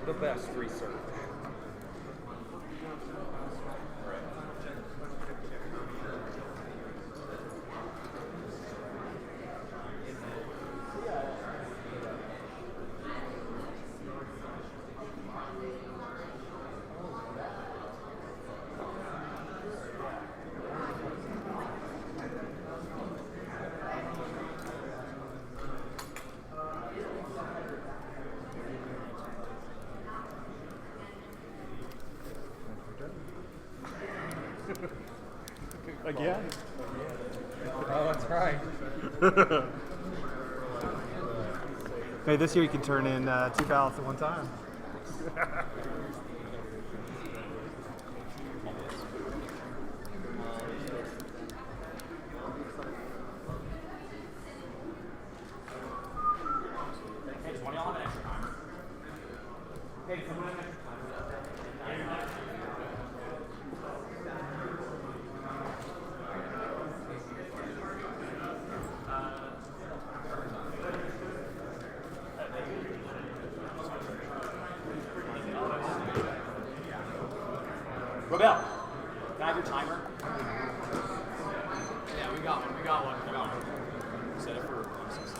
The best research. Again? Oh, that's right. Hey, this year you can turn in 2 ballots at one time. Hey, does one of y'all have an extra timer? Hey, does someone have an extra timer? Robel, can I have your timer? Yeah, we got one. Set it for 6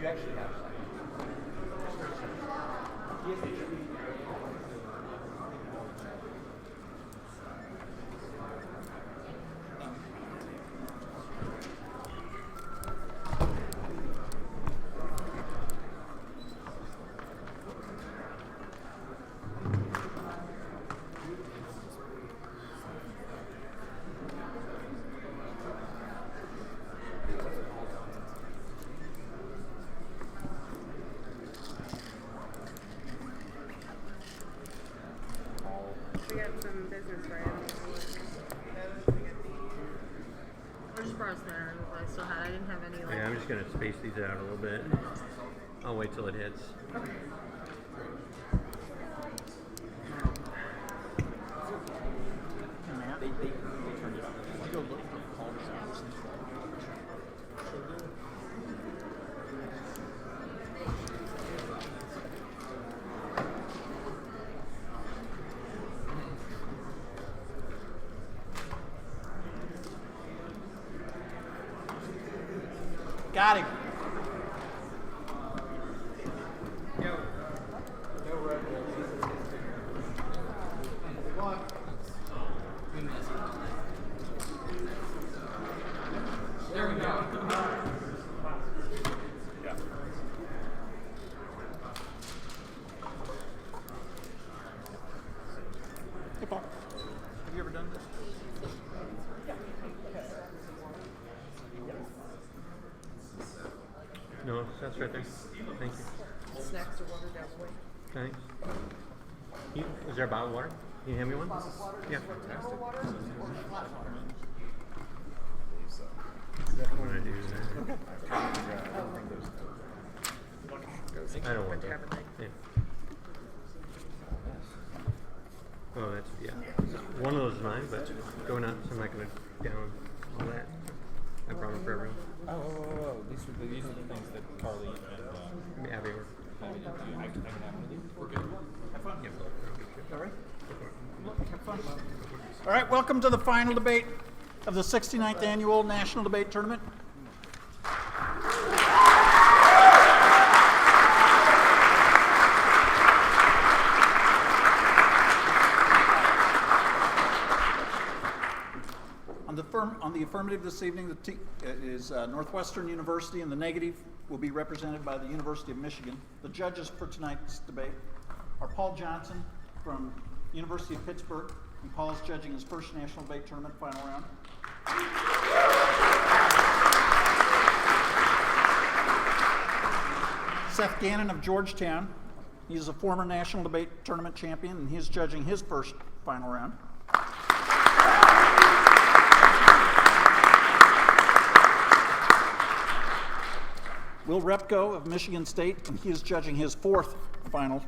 You actually have We got some business for him. Or just brought us there. I still had. I didn't have any. Like, Yeah, I'm just gonna space these out a little bit. I'll wait till it hits. okay. They turned it on. Go look for calls. Got him. There we go. Hey, Paul. Have you ever done this? No, that's right there. Thank you. Snacks are water down the way. Thanks. Is there a bottle of water? Can you hand me one? Yeah. What did I do there? I don't want that. Yeah. Oh, that's, yeah. One of those is mine, but going out, so I'm not going to down all that. I brought them for everyone. Oh. These are the things that Carly and Abby were. Abby did too. I can have one of these. We're good. Have fun. Yeah. All right. Have fun. All right, welcome to the final debate of the 69th Annual National Debate Tournament. On the affirmative this evening is Northwestern University, and the negative will be represented by the University of Michigan. The judges for tonight's debate are Paul Johnson from University of Pittsburgh, and Paul is judging his first national debate tournament final round. Seth Gannon of Georgetown. He is a former national debate tournament champion, and he is judging his first final round. Will Repko of Michigan State, and he is judging his fourth final.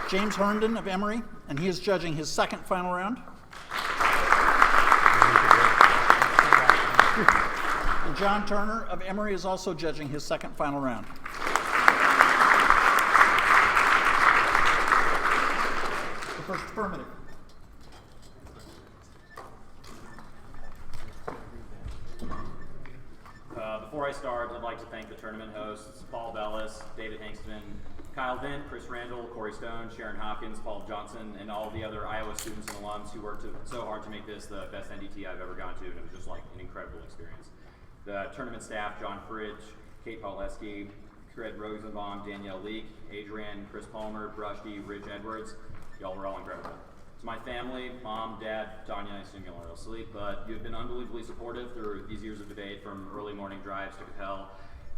James Herndon of Emory, and he is judging his second final round. And John Turner of Emory is also judging his second final round. The first affirmative. Before I start, I'd like to thank the tournament hosts, Paul Bellis, David Hankston, Kyle Vint, Chris Randall, Corey Stone, Sharon Hopkins, Paul Johnson, and all the other Iowa students and alums who worked so hard to make this the best NDT I've ever gone to, and it was just like an incredible experience. The tournament staff, John Fridge, Kate Pauleski, Fred Rosenbaum, Danielle Leake, Adrian, Chris Palmer, Brushty, Rich Edwards, y'all were all incredible. To my family, mom, dad, Tanya, I assume y'all are all asleep, but you've been unbelievably supportive through these years of debate, from early morning drives to Capel,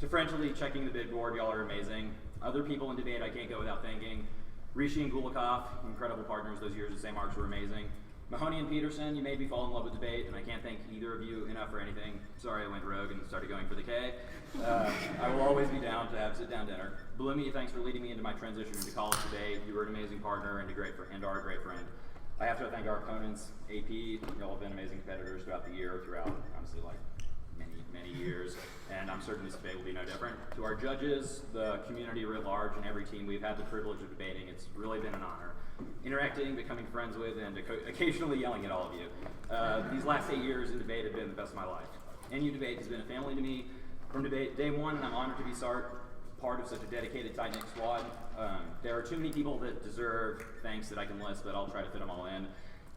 to friendly checking the bid board. Y'all are amazing. Other people in debate I can't go without thanking. Rishi and Gulikov, incredible partners those years at St. Mark's, were amazing. Mahoney and Peterson, you made me fall in love with debate, and I can't thank either of you enough for anything. Sorry I went rogue and started going for the K. I will always be down to have sit-down dinner. Bloomy, thanks for leading me into my transition into college debate. You were an amazing partner and are a great friend. I have to thank our opponents, AP. Y'all have been amazing competitors throughout the year, honestly, like many years, and I'm certain this debate will be no different. To our judges, the community writ large, and every team we've had the privilege of debating, it's really been an honor. Interacting, becoming friends with, and occasionally yelling at all of you. These last 8 years in debate have been the best of my life. NU Debate has been a family to me from debate day one, and I'm honored to be part of such a dedicated, tight-knit squad. There are too many people that deserve thanks that I can list, but I'll try to fit them all in.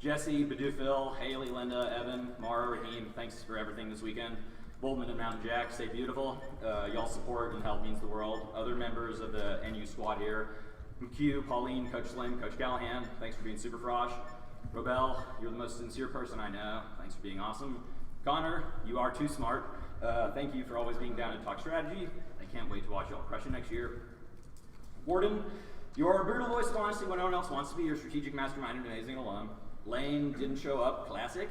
Jesse, Badu Phil, Haley, Linda, Evan, Mara, Raheem, thanks for everything this weekend. Boldman and Mountain Jack, stay beautiful. Y'all's support and help means the world. Other members of the NU squad here, McHugh, Pauline, Coach Slim, Coach Callahan, thanks for being super frosh. Robel, you're the most sincere person I know. Thanks for being awesome. Connor, you are too smart. Thank you for always being down to talk strategy. I can't wait to watch y'all crush it next year. Warden, you are a brutal voice of honesty when no one else wants to be. Your strategic mastermind and amazing alum. Lane didn't show up, classic.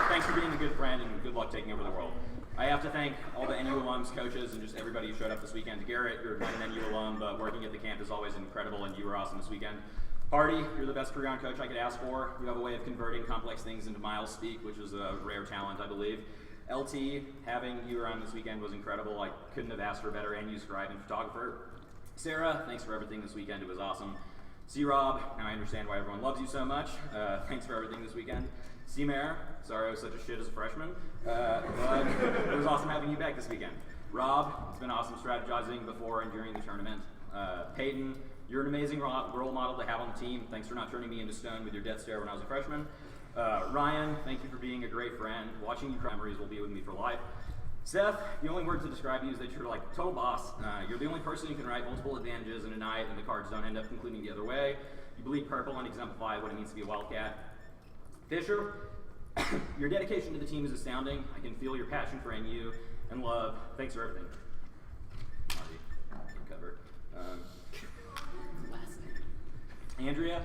Thanks for being a good friend, and good luck taking over the world. I have to thank all the NU alums, coaches, and just everybody who showed up this weekend. Garrett, you're not an NU alum, but working at the camp is always incredible, and you were awesome this weekend. Hardy, you're the best pre-round coach I could ask for. You have a way of converting complex things into miles speak, which is a rare talent, I believe. LT, having you around this weekend was incredible. I couldn't have asked for a better NU scribe and photographer. Sarah, thanks for everything this weekend. It was awesome. C-Rob, now I understand why everyone loves you so much. Thanks for everything this weekend. C-Mare, sorry I was such a shit as a freshman, but it was awesome having you back this weekend. Rob, it's been awesome strategizing before and during the tournament. Peyton, you're an amazing role model to have on the team. Thanks for not turning me into stone with your death stare when I was a freshman. Ryan, thank you for being a great friend. Watching you cry memories will be with me for life. Seth, the only word to describe you is that you're like a total boss. You're the only person who can write multiple advantages in a night and the cards don't end up concluding the other way. You bleed purple and exemplify what it means to be a Wildcat. Fisher, your dedication to the team is astounding. I can feel your passion for NU and love. Thanks for everything. Marty, cover. Andrea,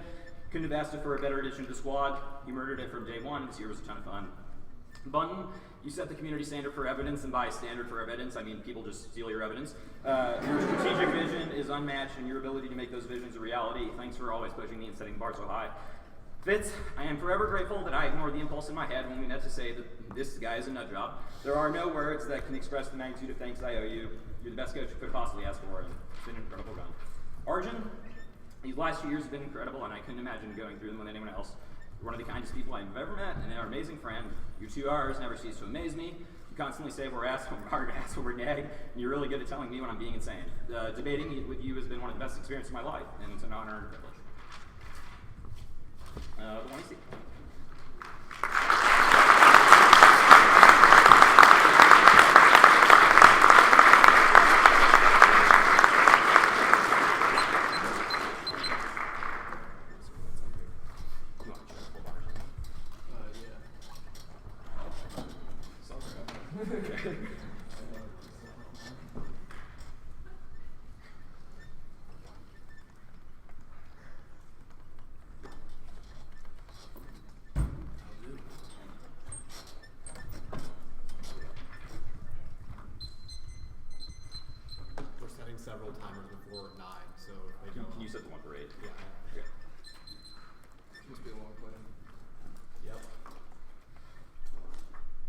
couldn't have asked for a better addition to the squad. You murdered it from day one. This year was a ton of fun. Bunton, you set the community standard for evidence, and by standard for evidence, I mean people just steal your evidence. Your strategic vision is unmatched, and your ability to make those visions a reality. Thanks for always pushing me and setting the bar so high. Fitz, I am forever grateful that I ignored the impulse in my head when we met to say that this guy is a nut job. There are no words that can express the magnitude of thanks I owe you. You're the best coach you could possibly ask for, and it's been an incredible run. Arjun, these last 2 years have been incredible, and I couldn't imagine going through them with anyone else. You're one of the kindest people I've ever met, and an amazing friend. Your 2 R's never cease to amaze me. You constantly say we're ass when we're hard, ass when we're nag, and you're really good at telling me when I'm being insane. Debating with you has been one of the best experiences of my life, and it's an honor and a privilege. The one you see. Several timers before 9, so they Can don't. you set the one for 8? Yeah. Okay. Must be a long play. Yep.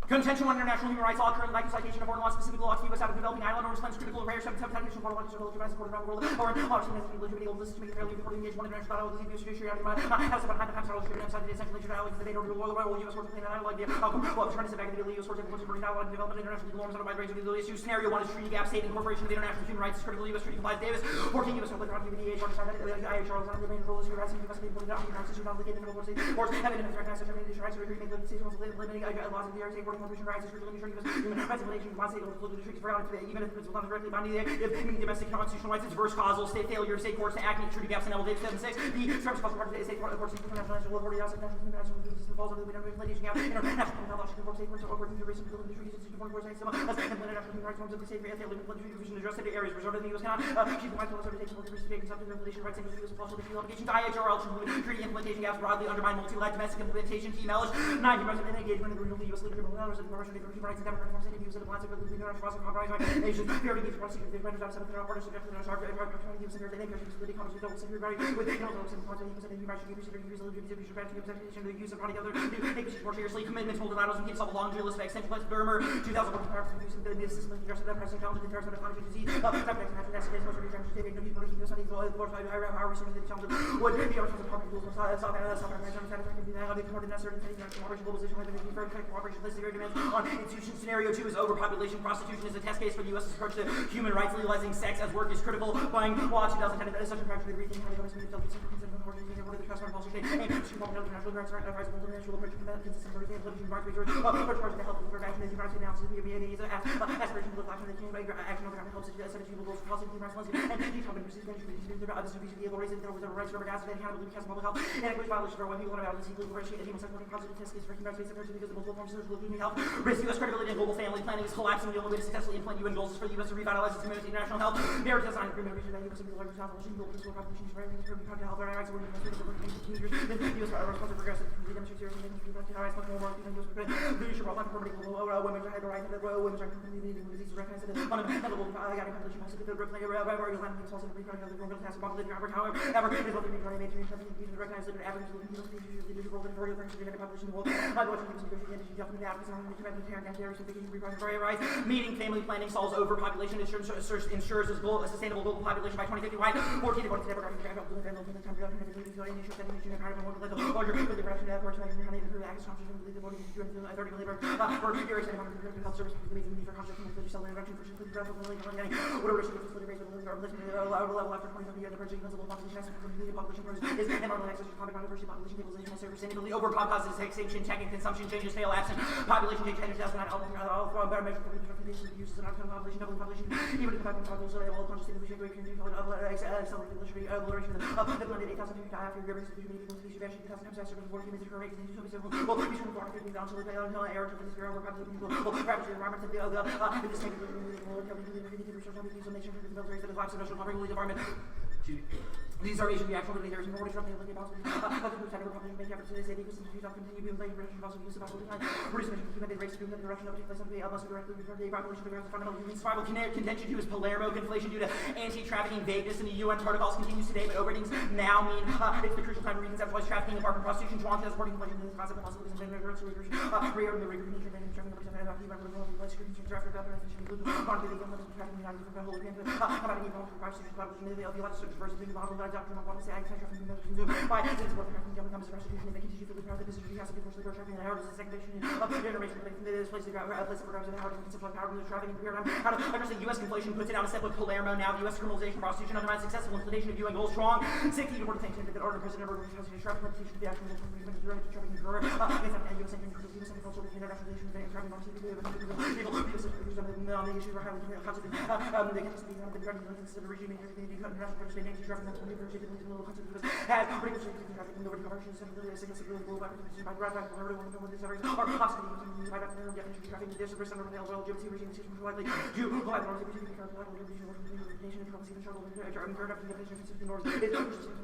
Contention on international human rights law, current like citation of foreign law, specific law to the U.S. out of developing island or response critical and rare subject of foreign law, supported around the world, or obviously necessarily legitimate list to make it fairly before engaged one international battle with the abuse judiciary out of house about the times distributed inside the essentially allies the data over the world, U.S. courts claim that like the outcome. Well, trying to sit back in the U.S. courts and courts burning dialogue and development international legal norms on a wide range of legal issues. Scenario 1 is treaty gap, state incorporation of international human rights, critical U.S. treaty complies. Davis, 14 U.S. public around UBDH, IHR, the main role is U.S. U.S. important document rights issued on the Canadian Courts, having been recognized as termination rights, agreement with states, limiting laws of the area, working on rights, human rights violations, one state political treaties for even if it's not directly binding there. If domestic constitutional rights, it's verse causal, state failure, state courts to act, meet treaty gaps, and L. Davis 7-6. The terms of part of the state courts, international national authority, national system falls under the litigation gap, international law, state courts, or working through recent legal treaties, institutional foreign courts, and international human rights norms of the state, failure, provision addressed to areas reserved in the U.S. cannot. She's the right to also take political risk, subject to relation rights, and U.S. false legal obligations. IHRL treaty implementation gaps broadly undermine multi-lateral domestic implementation. Key knowledge, 9 president engagement in the regional U.S. legal matters of the Commercial human rights and democratic forms and views of the plans of the international compromise nations. Purity gives cross secret defenders out of the partners of the sharp gives the they with the economies with security with the economics and content of the human rights consider use of the use of running other take this more seriously commitments multilaterals and keep solve long real effects centralized Burma 2001 comparison using the system of the president challenge the terrorism of climate disease subject natural gas most of the countries taking the people who study the our research the challenge would be our department rules South satisfaction the how they promote necessary cooperation globalization cooperation list of demands on institution. Scenario 2 is overpopulation. Prostitution is a test case for the U.S.'s approach to human rights. Legalizing sex as work is critical. Buying law 2010 that is such a practice that everything how the government is the trust fund policy and international rights multinational approach to consistent with the human rights research approach to help with prevention and human rights analysis of the aspiration to action that can action of government helps to set achievable goals for policy human rights policy and each company receives distribution the able raising there was a rights rubber gas and accountability because public health and equity violations for what people want about the legal ratio and human sexual positive test case for human rights based because the multiple forms of social health risk U.S. credibility and global family planning is collapsing. The only way to successfully implement UN goals is for the U.S. to revitalize its community international health. Marriage design agreement reaching that U.S. and global establishing global physical competition for everything for country health rights and working with the U.S. responsible progressive to demonstrate serious and to rights much more work than U.S. leadership of permanent global women's rights and women's rights community disease recognized as fundamental guiding population policy the reply sound of the false regarding the world has bottled however it is what the regarding major trafficking to recognize that average living the world and for the population of the world. I watch the negotiation jumping out because I'm going to command the terror and there is something regarding very rise. Meeting family planning solves overpopulation ensures a sustainable global population by 2050. 14 according to demographic and the time larger for the production of person and the access to the body to 30 labor for various health services for construction of the cell reduction for whatever is the rate of level after 20 years the person of population the population is and normal access to population stabilization sustainability over causes extinction tech and consumption changes fail absent population change changes does not all better measure for uses and outcome population doubling population even if the population all conscious situation accelerated obliteration of the blended 8,000 people die after years of the species of 2,000 times faster than 40 minutes per rate and so well we should go on 50 down to the air to this girl over people perhaps the environment of the state of the environment. These are Asian reaction leaders in order to something like possible. Make efforts to say because you don't continue being playing Russian possible use of all the time. Reduce human race to the Russian object place something else directly refer the population of the fundamental human survival contention due is Palermo conflation due to anti-trafficking vagueness in the UN protocols continues today, but overtings now mean it's the crucial time to reconceptualize trafficking and barking prostitution, Toronto has supporting inflation in this concept of possibilities and reordering the recognition and trafficking of the trafficking of the place trafficking including quantity of the trafficking of the whole again about even for prostitution population of the electric versus the model doctor I want to say I can't by it's what the becomes restitution and making you feel the business has to be forced to go trafficking and how does the segregation of generation relating to this place to place of programs and how to conceptualize power the trafficking paradigm how to understand U.S. conflation puts it out a step with Palermo now the U.S. criminalization prostitution undermines successful implementation of UN goals strong 60 to 40 things that order president over trafficking to the actual movement of trafficking for against an U.S. culture of internationalization of trafficking on people on the issue of how we can constantly they can speak on the regime in international trafficking trafficking had pretty much trafficking over the conversion of significant global opportunities by right back to everyone with this areas are possibly using by back to definition trafficking this risk under the well GMC regime decision likely to provide more opportunity for nation and policy and trouble and third up the definition of the north is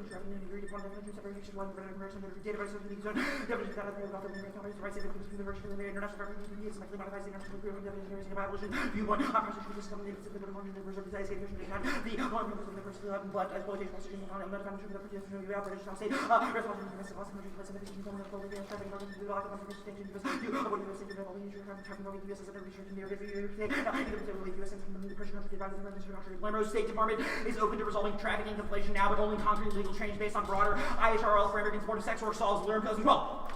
trafficking and agreed upon definition separation one for comparison of database of the zone definition that about the rights of the university of the international trafficking is likely modifies the international agreement definition of abolition view one opposition to some names of the morning the reserve desire definition had the one members of the first but exploitation position on the definition of the production of the operation shall say responsibility for the loss of the specification from the public and trafficking of the lack of distinction because you know what you say about the issue of trafficking of the US as a research in the area the US and the pressure of the advisor of the Lemro State Department is open to resolving trafficking conflation now but only concrete legal change based on broader IHRL framework in support of sex work solves learn codes as well.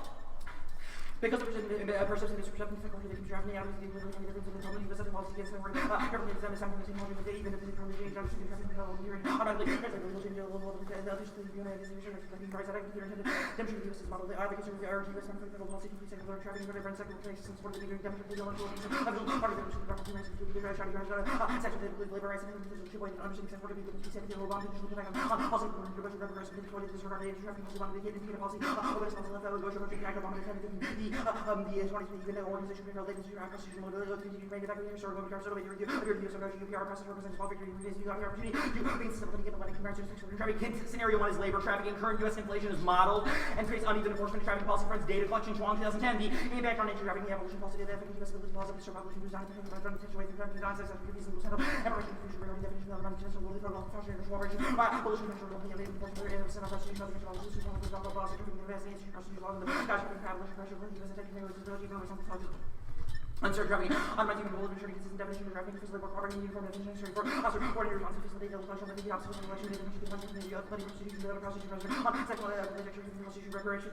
Because of the perception misperception difficulty that can drive me out of the difference in the company, the policy against the word government is something that even if the economy change, I'm just going to have here and automatically change a little bit of the officially the United States rights that I consider intended demonstrate the US model. The advocacy of the RT was something that policy complete secular trafficking whatever and secular places and support the leader demonstrate the electoral part of the property rights to the trafficking section of labor rights and individual two point understanding sex work of the second law bond also the Russian reverse of the disregard of trafficking was one of the hidden policy over the responsibility of the Russian act of the 20 organization for related to constitutional continuing manufacturing or going to start with your use of UPR process represents all victory in the opportunity to be stability get the money comparison sexual trafficking. Scenario 1 is labor trafficking. Current U.S. inflation is modeled and creates uneven enforcement of trafficking policy. Friends, data collection, Chuang 2010. The impact on nature trafficking, the evolution policy, the efficacy of stability laws of the population design to prevent potential way through trafficking nonsense and reasonable setup. Emerging future regarding definition of non-potential will lead to a function of cooperation. Pollution control will be a leading portion of the center prostitution of the control of the solution of the laws of trafficking investigation prostitution laws of the cash trafficking pressure for the U.S. attention uncertain trafficking, unmet human goal of ensuring consistent definition of trafficking, physical labor, poverty, uniform definition, necessary for coordinated response to facilitate the collection of the obstacles and election, the community of bloody prostitution, the other prostitution, sexual protection, prostitution, reparation.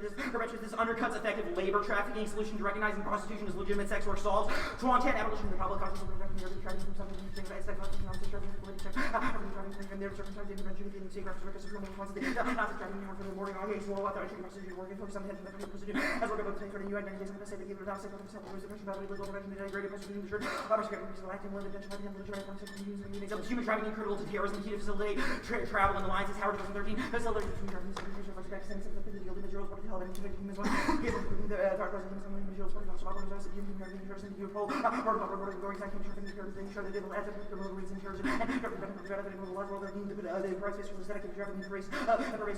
This undercuts effective labor trafficking solution to recognizing prostitution as legitimate sex work solves. Chuang 10, abolition of the public conscious of protecting the trafficking from something things like sex trafficking, trafficking, political sex, trafficking, and their circumstances, intervention, getting safe records, records, criminal responses, not trafficking, or for the morning, okay, so what the prostitution, working, focus on the head of the prostitution, as work about the for the UN, and days of the Pacific, either without sex, or self, or the about legal intervention, integrated prostitution. The church, acting one attention by the military human trafficking critical to terrorism, key to facilitate travel and alliances. Howard 2013 facilitated human trafficking situation for respect sense of the materials what the hell to humans one given the president some materials for the human trafficking you hold going back to trafficking ensure that they will add to the reason terrorism and government the world the price for the static trafficking race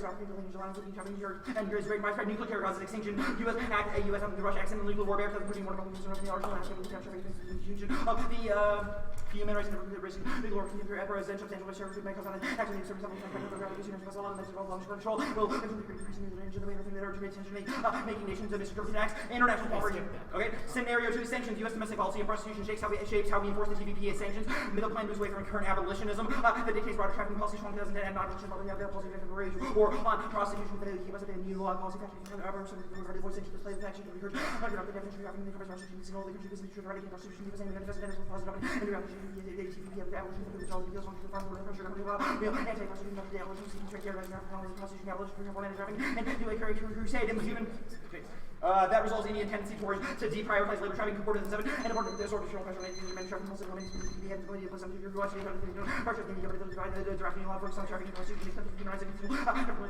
our people in July looking trafficking and there is great widespread nuclear causes extinction US act US the Russia accident illegal warfare putting more of the arsenal of the human rights and legal work to emperor residential potential service with medical and actually service of control will increasing the range of the way that are to pay attention making nations of security tax international poverty. Okay, scenario 2 sanctions. U.S. domestic policy and prostitution shapes how we enforce the TPP as sanctions. Middle plan moves away from current abolitionism that dictates broader trafficking policies from 2010 and non-abolition policy or on prostitution for the U.S. and new law policy factory regarding voice sanctions display the action to be heard under the definition of the prostitution single the country business right against prostitution the same manifest and positive and the TPP of the abolition of the child appeals on the farm for the anti-prostitution of the abolition seeking to care about the prostitution abolition for example trafficking and do a crusade and human that results in Indian tendency towards to deprioritize labor trafficking comported in 7 and important this organizational pressure making men trafficking also women to be had ability to listen to your watch the drafting law for some trafficking prostitution is criminalizing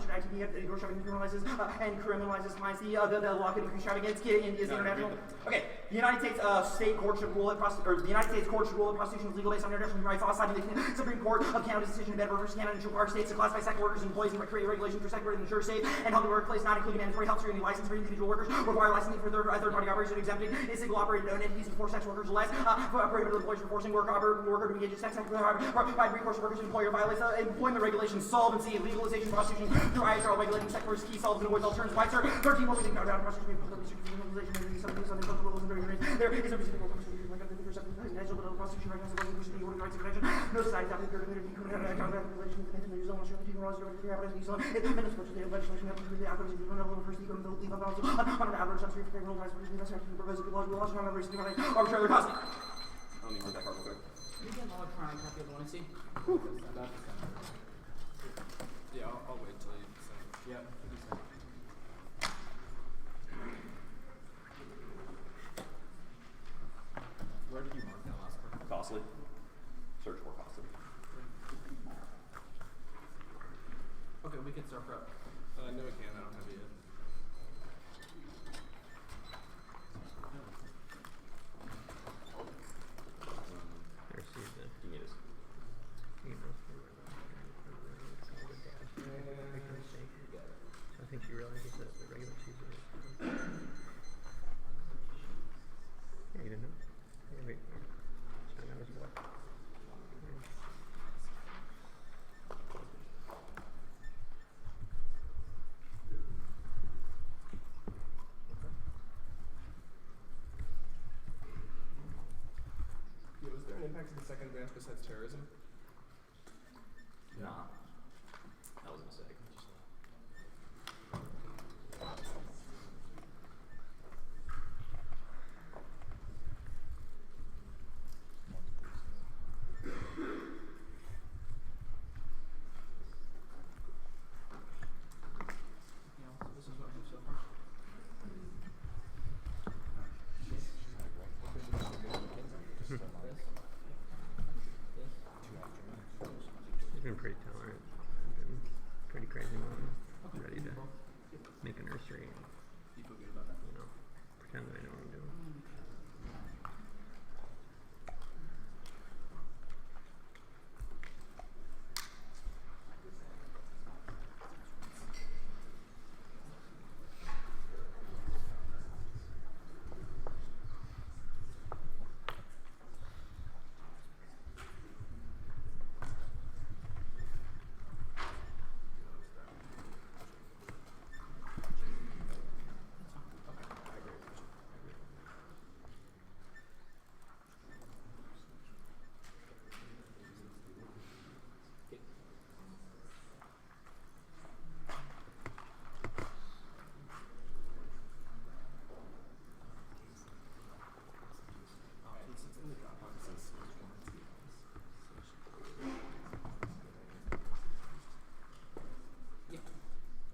ITB your trafficking criminalizes and criminalizes clients the law can increase trafficking is international. Okay, the United States state court should rule that the United States court should rule that prostitution is legal based on international human rights law citing the Supreme Court of Canada's decision in Bedford versus Canada and require states to classify sex workers and employees and create regulations for sex workers and ensure safe and healthy workplace, not including mandatory health screening license for individual workers, require licensing for third-party operators exempting single operated entities for sex workers less, prohibit employers from forcing worker to engage in sex provide recourse to workers and employer violates employment regulations, solvency, legalization, prostitution through IHR regulating sex workers, key solves and avoids all terms, white sir, 13 what we think about prostitution, there is a reciprocal potential but prostitution recognizes the human rights convention. No society that is committed to regulations and New Zealand should be laws to New Zealand. It benefits to the legislation that the outcomes of the first economic leave of on an average of 3 for criminal rights, which is necessary to propose laws will also have recently arbitrarily costing. Let me read that part real quick. Can you get an electronic copy of the one I see? Yeah, I'll wait till you send it. Yep. Where did you mark that last part? Costly. Search for costly. Okay, we can start prep. No, we can. I don't have it yet. I received the You need this. email from so I think you realize that the regular cheese is. Yeah, you didn't know? Yeah, wait. So that was what? Yeah, was there an impact to the second branch besides terrorism? Nah. That was a mistake. This is what I have so far. He's been pretty tolerant. Been pretty crazy mom. Ready to make a nursery and, You feel good about that? you know, pretend that I know what I'm doing.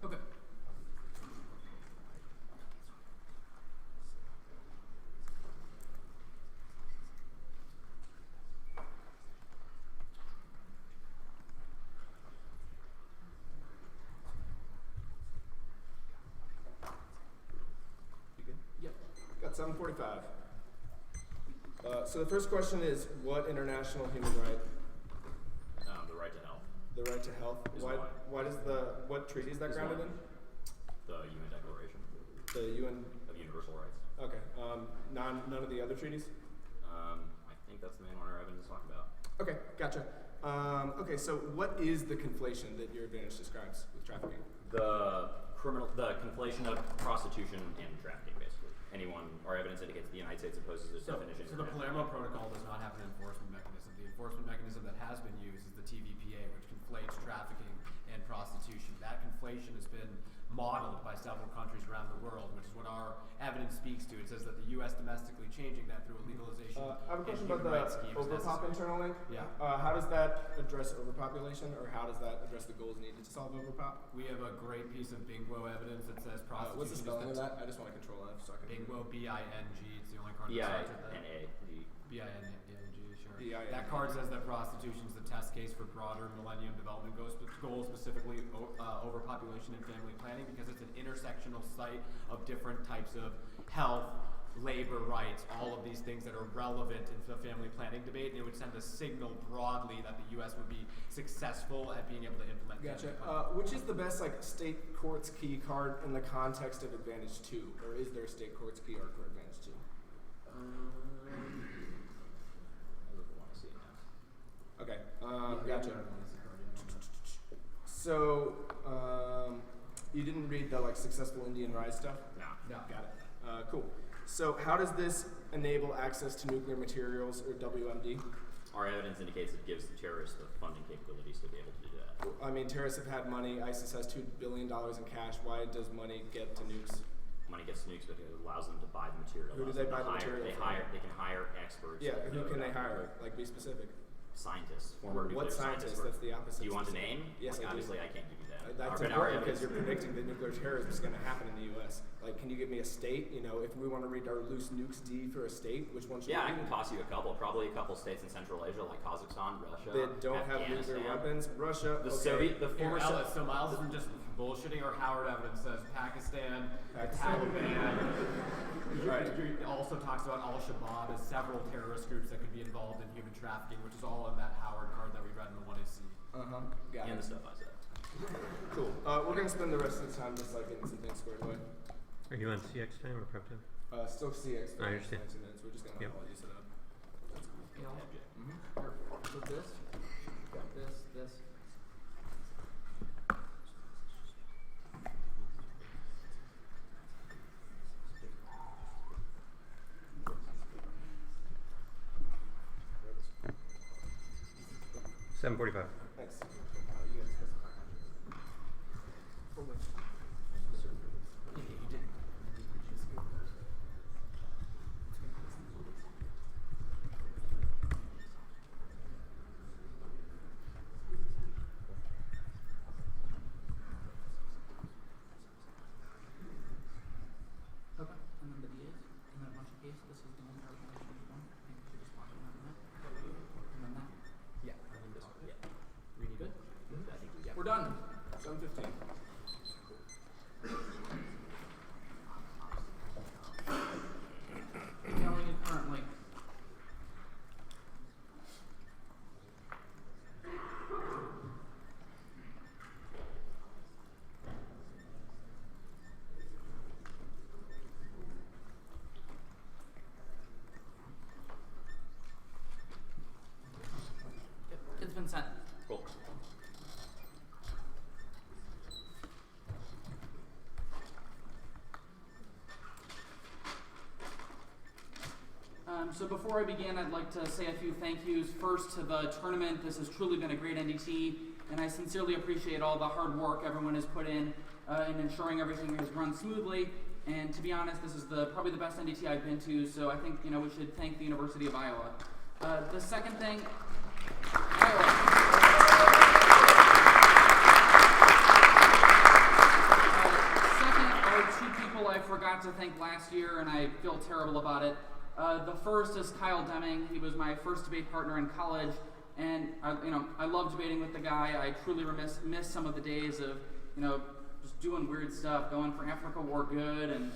Okay. You good? Yep. Got 7:45. So the first question is, what international human right? The right to health. The right to health. Is Why does what treaty is that grounded in? The UN Declaration The UN. of Universal Rights. Okay. None of the other treaties. I think that's the main one our evidence is talking about. Okay, gotcha. Okay, so what is the conflation that your advantage describes with trafficking? The conflation of prostitution and trafficking, basically. Our evidence indicates the United States opposes this definition. So the Palermo Protocol does not have an enforcement mechanism. The enforcement mechanism that has been used is the TVPA, which conflates trafficking and prostitution. That conflation has been modeled by several countries around the world, which is what our evidence speaks to. It says that the U.S. domestically changing that through a legalization I have a question and about human rights the schemes overpop necessary. internal link. Yeah. How does that address overpopulation, or how does that address the goals needed to solve overpop? We have a great piece of Bingwo evidence that says prostitution What's the is spelling of that? I just want to control F so I can. Bingwo, B-I-N-G. It's the only card that starts with that. B-I-N-A-G. B-I-N-G, sure. B-I-N-G. That card says that prostitution is the test case for broader Millennium Development Goals, specifically overpopulation and family planning, because it's an intersectional site of different types of health, labor rights, all of these things that are relevant in the family planning debate, and it would send a signal broadly that the U.S. would be successful at being able to implement. Gotcha. family planning. Which is the best state courts key card in the context of Advantage 2, or is there a state courts key card for Advantage 2? I really want to see it now. Okay. Yeah, Gotcha. yeah. So you didn't read the successful Indian Rise stuff? No. Got it. Cool. So how does this enable access to nuclear materials, or WMD? Our evidence indicates it gives the terrorists the funding capabilities to be able to do that. I mean, terrorists have had money. ISIS has $2 billion in cash. Why does money get to nukes? Money gets to nukes, but it allows them to buy the material. Who do allows they them buy to the hire, material they from? They can hire experts. Yeah, that who know can they about hire? nuclear. Be specific. Scientists, former nuclear What scientists? That's the opposite. Do you want a specific. name? Yes, I do. Obviously, I can't give you that. That's Our important evidence- because you're predicting that nuclear terrorism is going to happen in the U.S. Can you give me a state? If we want to read our loose nukes D for a state, which one should Yeah, we I can read? toss you a couple. Probably a couple states in Central Asia, like Kazakhstan, Russia, That don't have nuclear Afghanistan. weapons. Russia, The okay. Soviet, the former Here, Ellis, so Miles isn't just bullshitting, or Howard evidence says Pakistan, the Pakistan. Taliban. Right. It also talks about Al-Shabaab as several terrorist groups that could be involved in human trafficking, which is all in that Howard card that we read in the 1AC. Got and it. the stuff I said. Cool. We're going to spend the rest of the time just getting some things squared away. Are you on CX time or prep time? Still CX. for I the next understand. 90 minutes. We're just going to Yep. all use it up. That's cool. So this, this. $7:45. Thanks. You guys specify. Okay, and then the DAs, and then a bunch of cases, this is the one that we're going to one, I think we should just watch it on that. And then that. Yeah, I think this one. Yeah. Really good? I think we got. We're done. 7:15. Telling it currently. Yep, it's been sent. Cool. So before I begin, I'd like to say a few thank yous. First to the tournament. This has truly been a great NDT, and I sincerely appreciate all the hard work everyone has put in ensuring everything has run smoothly. And to be honest, this is probably the best NDT I've been to, so I think we should thank the University of Iowa. The second thing, Iowa. Second are two people I forgot to thank last year, and I feel terrible about it. The first is Kyle Deming. He was my first debate partner in college, and I love debating with the guy. I truly miss some of the days of just doing weird stuff, going for Africa War Good, and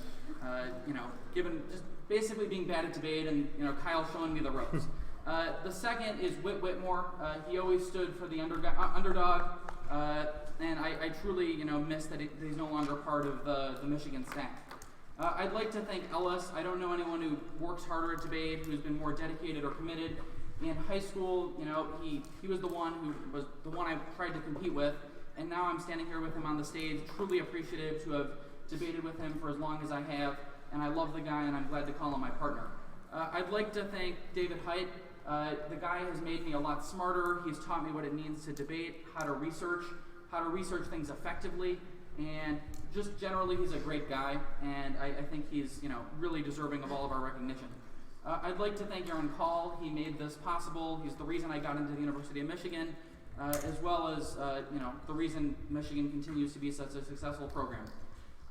just basically being bad at debate, and Kyle showing me the ropes. The second is Whit Whitmore. He always stood for the underdog, and I truly miss that he's no longer part of the Michigan staff. I'd like to thank Ellis. I don't know anyone who works harder at debate, who's been more dedicated or committed. In high school, you know, he was the one I tried to compete with, and now I'm standing here with him on the stage, truly appreciative to have debated with him for as long as I have, and I love the guy, and I'm glad to call him my partner. I'd like to thank David Height. The guy has made me a lot smarter. He's taught me what it means to debate, how to research things effectively, and just generally he's a great guy, and I think he's, you know, really deserving of all of our recognition. I'd like to thank Aaron Call. He made this possible. He's the reason I got into the University of Michigan, as well as you know, the reason Michigan continues to be such a successful program.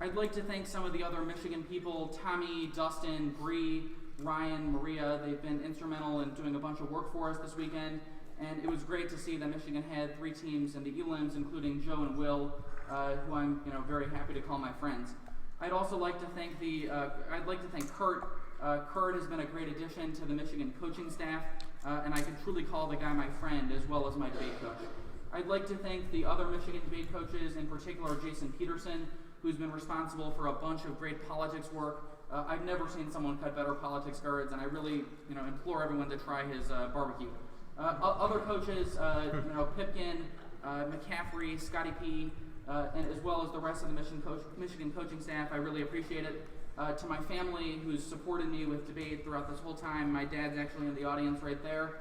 I'd like to thank some of the other Michigan people, Tommy, Dustin, Bree, Ryan, Maria. They've been instrumental in doing a bunch of work for us this weekend, and it was great to see that Michigan had 3 teams in the elims, including Joe and Will, who I'm, you know, very happy to call my friends. I'd also like to thank Kurt. Kurt has been a great addition to the Michigan coaching staff, and I can truly call the guy my friend as well as my debate coach. I'd like to thank the other Michigan debate coaches, in particular Jason Peterson, who's been responsible for a bunch of great politics work. I've never seen someone cut better politics cards, and I really, you know, implore everyone to try his barbecue. Other coaches, you know, Pipkin, McCaffrey, Scotty P, and as well as the rest of the Michigan coaching staff, I really appreciate it. To my family, who's supported me with debate throughout this whole time, my dad's actually in the audience right there.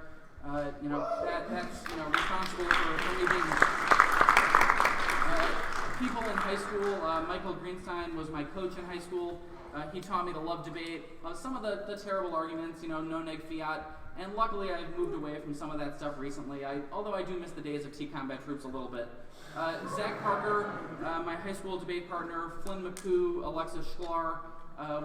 You know, that's, you know, responsible for me being. People in high school, Michael Greenstein was my coach in high school. He taught me to love debate. Some of the terrible arguments, you know, no neg fiat, and luckily I've moved away from some of that stuff recently. Although I do miss the days of T-combat troops a little bit. Zach Parker, my high school debate partner, Flynn McCoo, Alexis Schlar.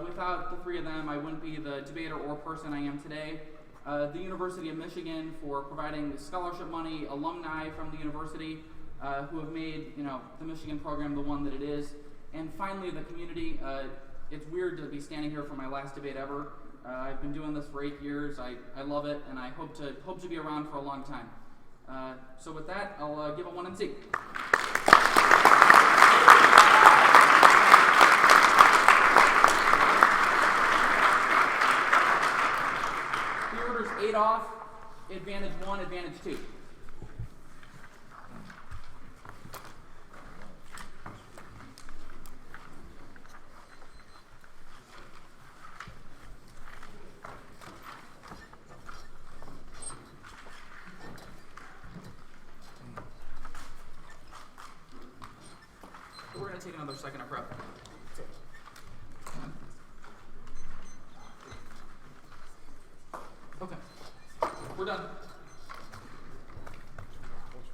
Without the 3 of them, I wouldn't be the debater or person I am today. The University of Michigan for providing scholarship money, alumni from the university who have made, you know, the Michigan program the one that it is, and finally the community. It's weird to be standing here for my last debate ever. I've been doing this for 8 years. I love it, and I hope to be around for a long time. So with that, I'll give a 1 and C. Pre-orders 8 off, advantage 1, advantage 2. We're going to take another second of prep. Okay. We're done.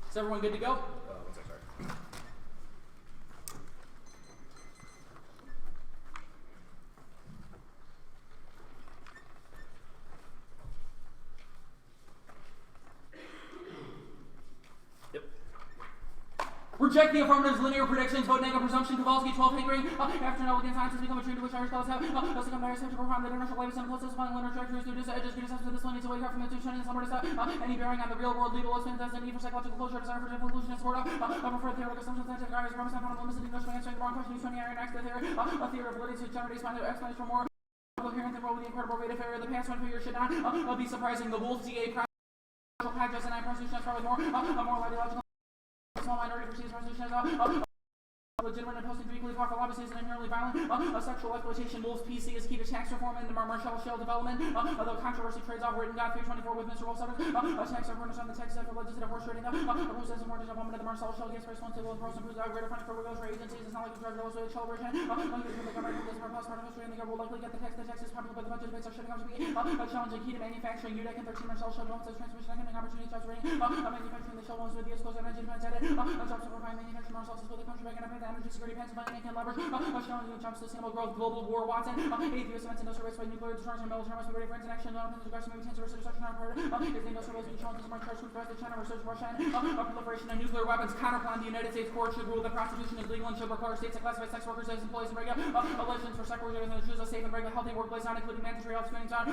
Is everyone good to go? Reject the affirmatives, linear predictions, vote negative presumption, Kowalski, 12 Hankering, after elegant science has become a trend to which Irish scholars have, thus become very to perform the inertial life and closest finding linear trajectories due to just good assessment of this lineage away from the tuition and slumber any bearing on the real world legal expense as the need for psychological closure, desire for conclusion and support of, prefer theoretical assumptions, scientific arguments, promise not found limited English by answering the wrong question, use 20 iron next to theory, a theory of validity to generate explanation for more coherent than with the incredible rate of error. The past 1 figure should not be surprising. The Wolf DA practice and I prostitution is probably more ideological. Small minority perceives prostitution as legitimate and posting to equally powerful lobbies and inherently violent. Sexual exploitation. Wolf's PC is key to tax reform and the Marshall Shell development. Although controversy trades off written God 324 with Mr. Wolf suffers. Tax reformers on the tax side for legislative horse trading. Who says the mortgage development of the Marshall Shell gas price one table with pros and proves out greater funding for regulatory agencies. It's not like a drug dealers with a Shell version. The government does more part of history and the government will likely get the tax is popular, but the budget debates are shutting out to be challenging key to manufacturing. UDEC and 13 Marshall Shell development says transmission economic opportunity jobs rating. Manufacturing the Shell ones with the ESCOs and energy plants added. Jobs to provide manufacturing Marshall is with the country back and the energy security Pennsylvania. Can leverage challenging jumps, sustainable growth, global war, Watson, 8th U.S. events, industrial race by nuclear deterrence and military must be ready for international non-offensive aggression, maybe tense destruction on part. If the industrial race challenges more charged with the China research Russia and proliferation of nuclear weapons, counterplan the United States court should rule that prostitution is legal and should require states to classify sex workers as employees and regular license for sex workers and choose a safe and regular healthy workplace, not including mandatory health screenings on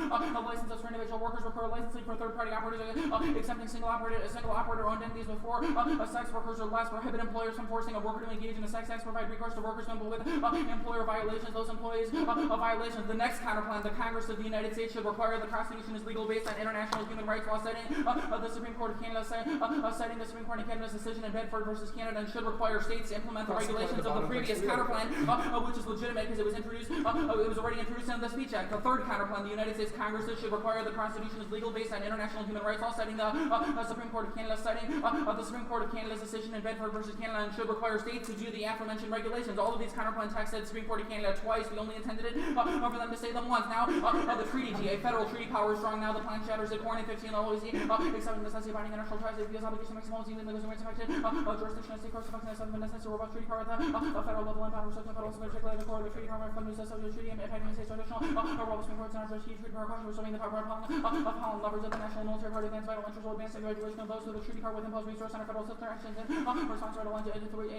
licenses for individual workers, require licensing for third-party operators, exempting single operator owned entities with 4 sex workers or less, prohibit employers from forcing a worker to engage in a sex Tax Acts provide recourse to workers member with employer violations. Those employees of violations. The next counterplan, the Congress of the United States should require the Constitution is legal based on international human rights law, citing the Supreme Court of Canada, citing the Supreme Court of Canada's decision in Bedford versus Canada, and should require states to implement the regulations of the previous counterplan, which is legitimate because it was introduced. It was already introduced in the Speech Act. The third counterplan, the United States Congress should require the Constitution is legal based on international human rights law, citing the Supreme Court of Canada, citing the Supreme Court of Canada's decision in Bedford versus Canada, and should require states to do the aforementioned regulations. All of these counterplan texts said Supreme Court of Canada twice. We only intended it for them to say them once. Now the treaty, a federal treaty power is strong. Now the plan shatters it. Corn and 15 always accepting necessity binding international ties. It feels obligation maximum even the rights affected. Jurisdiction of state courts affecting the necessary robust treaty power at the federal level and power restricting federal particularly the core of the treaty power from the subject treaty impacting states traditional robust Supreme Courts and our treaty power question restoring the power of levers of the national military party advance vital interests will advance the regulation of those who the treaty power with imposed resource on our federal system actions and response to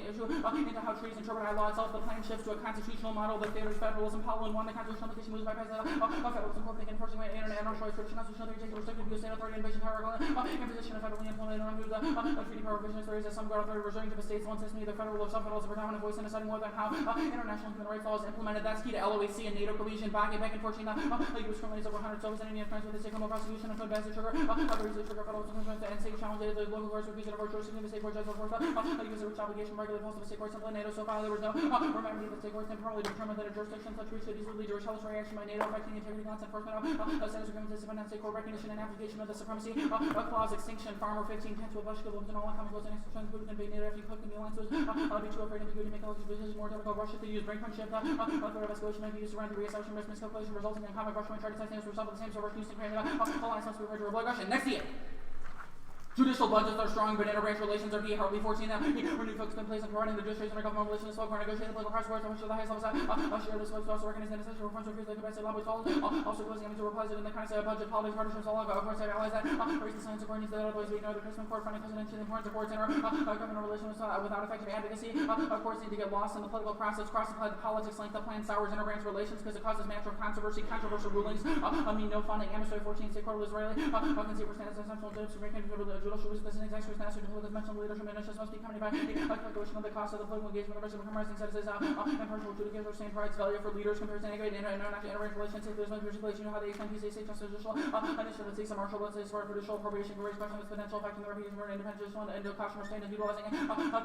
issue into how treaties interpret our law itself. The plan shifts to a constitutional model that favors federalism. Powell one, the constitutional implication moves by president of federalism, incorporating enforcing internet and choice tradition constitutional authority restricted to state authority invasion power imposition of federally implemented on who the treaty power provisions there is as some guard authority reserving to the states one system either federal or sub-federal as a predominant voice in deciding whether and how international human rights law is implemented. That's key to LOAC and NATO cohesion. Back and forth, the U.S. criminalities over 100 Soviets and Indian friends with the state criminal prosecution and code bastard sugar. The trigger federal concerns and state challenges the local courts refusing of our jurisdiction the state court judge forth. Use a rich obligation regularly posted to the state courts simply NATO so far there was no remember the state courts temporarily determined that a jurisdiction such reach would lead to retaliatory action by NATO affecting integrity, balance, enforcement of status agreements, discipline, and state court recognition and application of the supremacy clause, extinction, farmer 15 tenths with vegetable and all common goals and extra trends who can invade NATO after you cook and the alliances be too afraid of ambiguity, make all these decisions more difficult. Russia to use brinkmanship, threat of escalation may be used to run the reassumption risk miscalculation resulting in common Russia and try to test names result of the same sort of Houston Ukraine alliance must be referred to avoid Russia. Next year. Judicial budgets are strong, but interbranch relations are key. Hardly 14 now. Renewed focus in place on providing the judiciary and government relations, spoke for negotiating political cross words, which are the highest levels. Share this folks also recognize the necessary reforms to increase the capacity of lobbies followed. Also closing to replies in the concept of budget, politics, partnerships, all of course, I realize that raise the science of needs that otherwise we ignore the Christmas court funding presidential importance of courts and our government relations without effective advocacy. Of course, need to get lost in the political process, cross-apply the politics, link the plan, sours interbranch relations because it causes natural controversy, controversial rulings. No funding, Amnesty 14, state court Israeli. Can see for standards and central Supreme Court judicial rules, this is exact national as mentioned, leadership ministers must be accompanied by a calculation of the cost of the political engagement of the compromising citizens, impartial adjudicators, same prides, value for leaders compared to integrated international relations, if there's no regulation, you know how they extend PCA, state judicial initiative, say some martial, let's say, for judicial appropriation, can raise questions with potential affecting the reputation for independent judicial and caution restraint of utilizing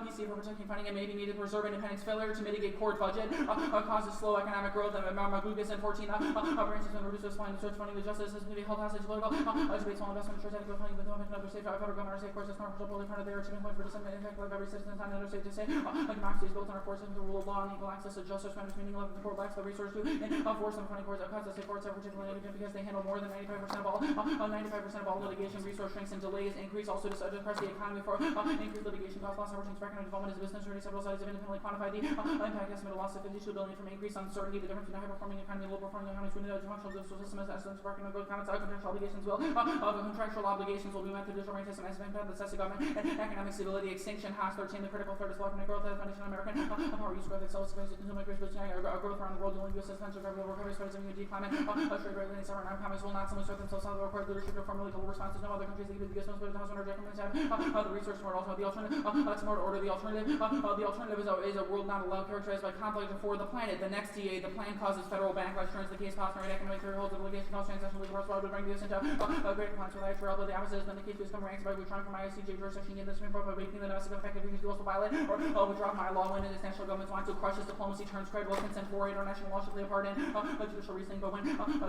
PC for protecting funding and may be needed to preserve independence. Failure to mitigate court budget causes slow economic growth. Magugas and 14 branches and reduce supplying the search funding, the justice system to be held hostage, political debates on investment, ensures adequate funding, but no another state federal government, state courts, commercial public front of their achievement point for disseminating impact of every citizen on another state to say democracy is built on our core system, the rule of law and equal access to justice, matters meaning 11 the court lacks the resource to enforce some funding courts because the state courts are particularly negligent because they handle more than 95% of all 95% of all litigation, resource shrinks and delays increase also to depress the economy for increased litigation costs, loss of opportunities for economic development as a business, already several studies have independently quantified the impact estimate of loss of 52 billion from increased uncertainty, the difference between a high-performing economy and low-performing economies within the functional judicial system as estimates for economic growth, contractual obligations will be met through digital rank system as impact the necessity government and economic stability, extinction, Haas 13, the critical third is economic growth, the foundation of American power use growth, excels, consumer goods, growth around the world, dealing with suspension, recovery, studies of EUD climate, trade regulating sovereign economies will not simply sort themselves out of the required leadership to formulate global responses. No other countries that give the US most the house under governments have the resource to also the alternative. Tomorrow to order the alternative. The alternative is a world not allowed characterized by conflict for the planet. The next DA, the plan causes federal backlash, turns the case possible, economic theory holds the litigation cost transaction legal rights would bring the US into greater compliance with actual, although the opposite has been the case with some ranks by withdrawing from ICJ jurisdiction in the Supreme Court by making the domestic effective regions also violate or withdraw from my law when its national governments want to crush its diplomacy, turns credible consent for international law should play a part in judicial reasoning, but when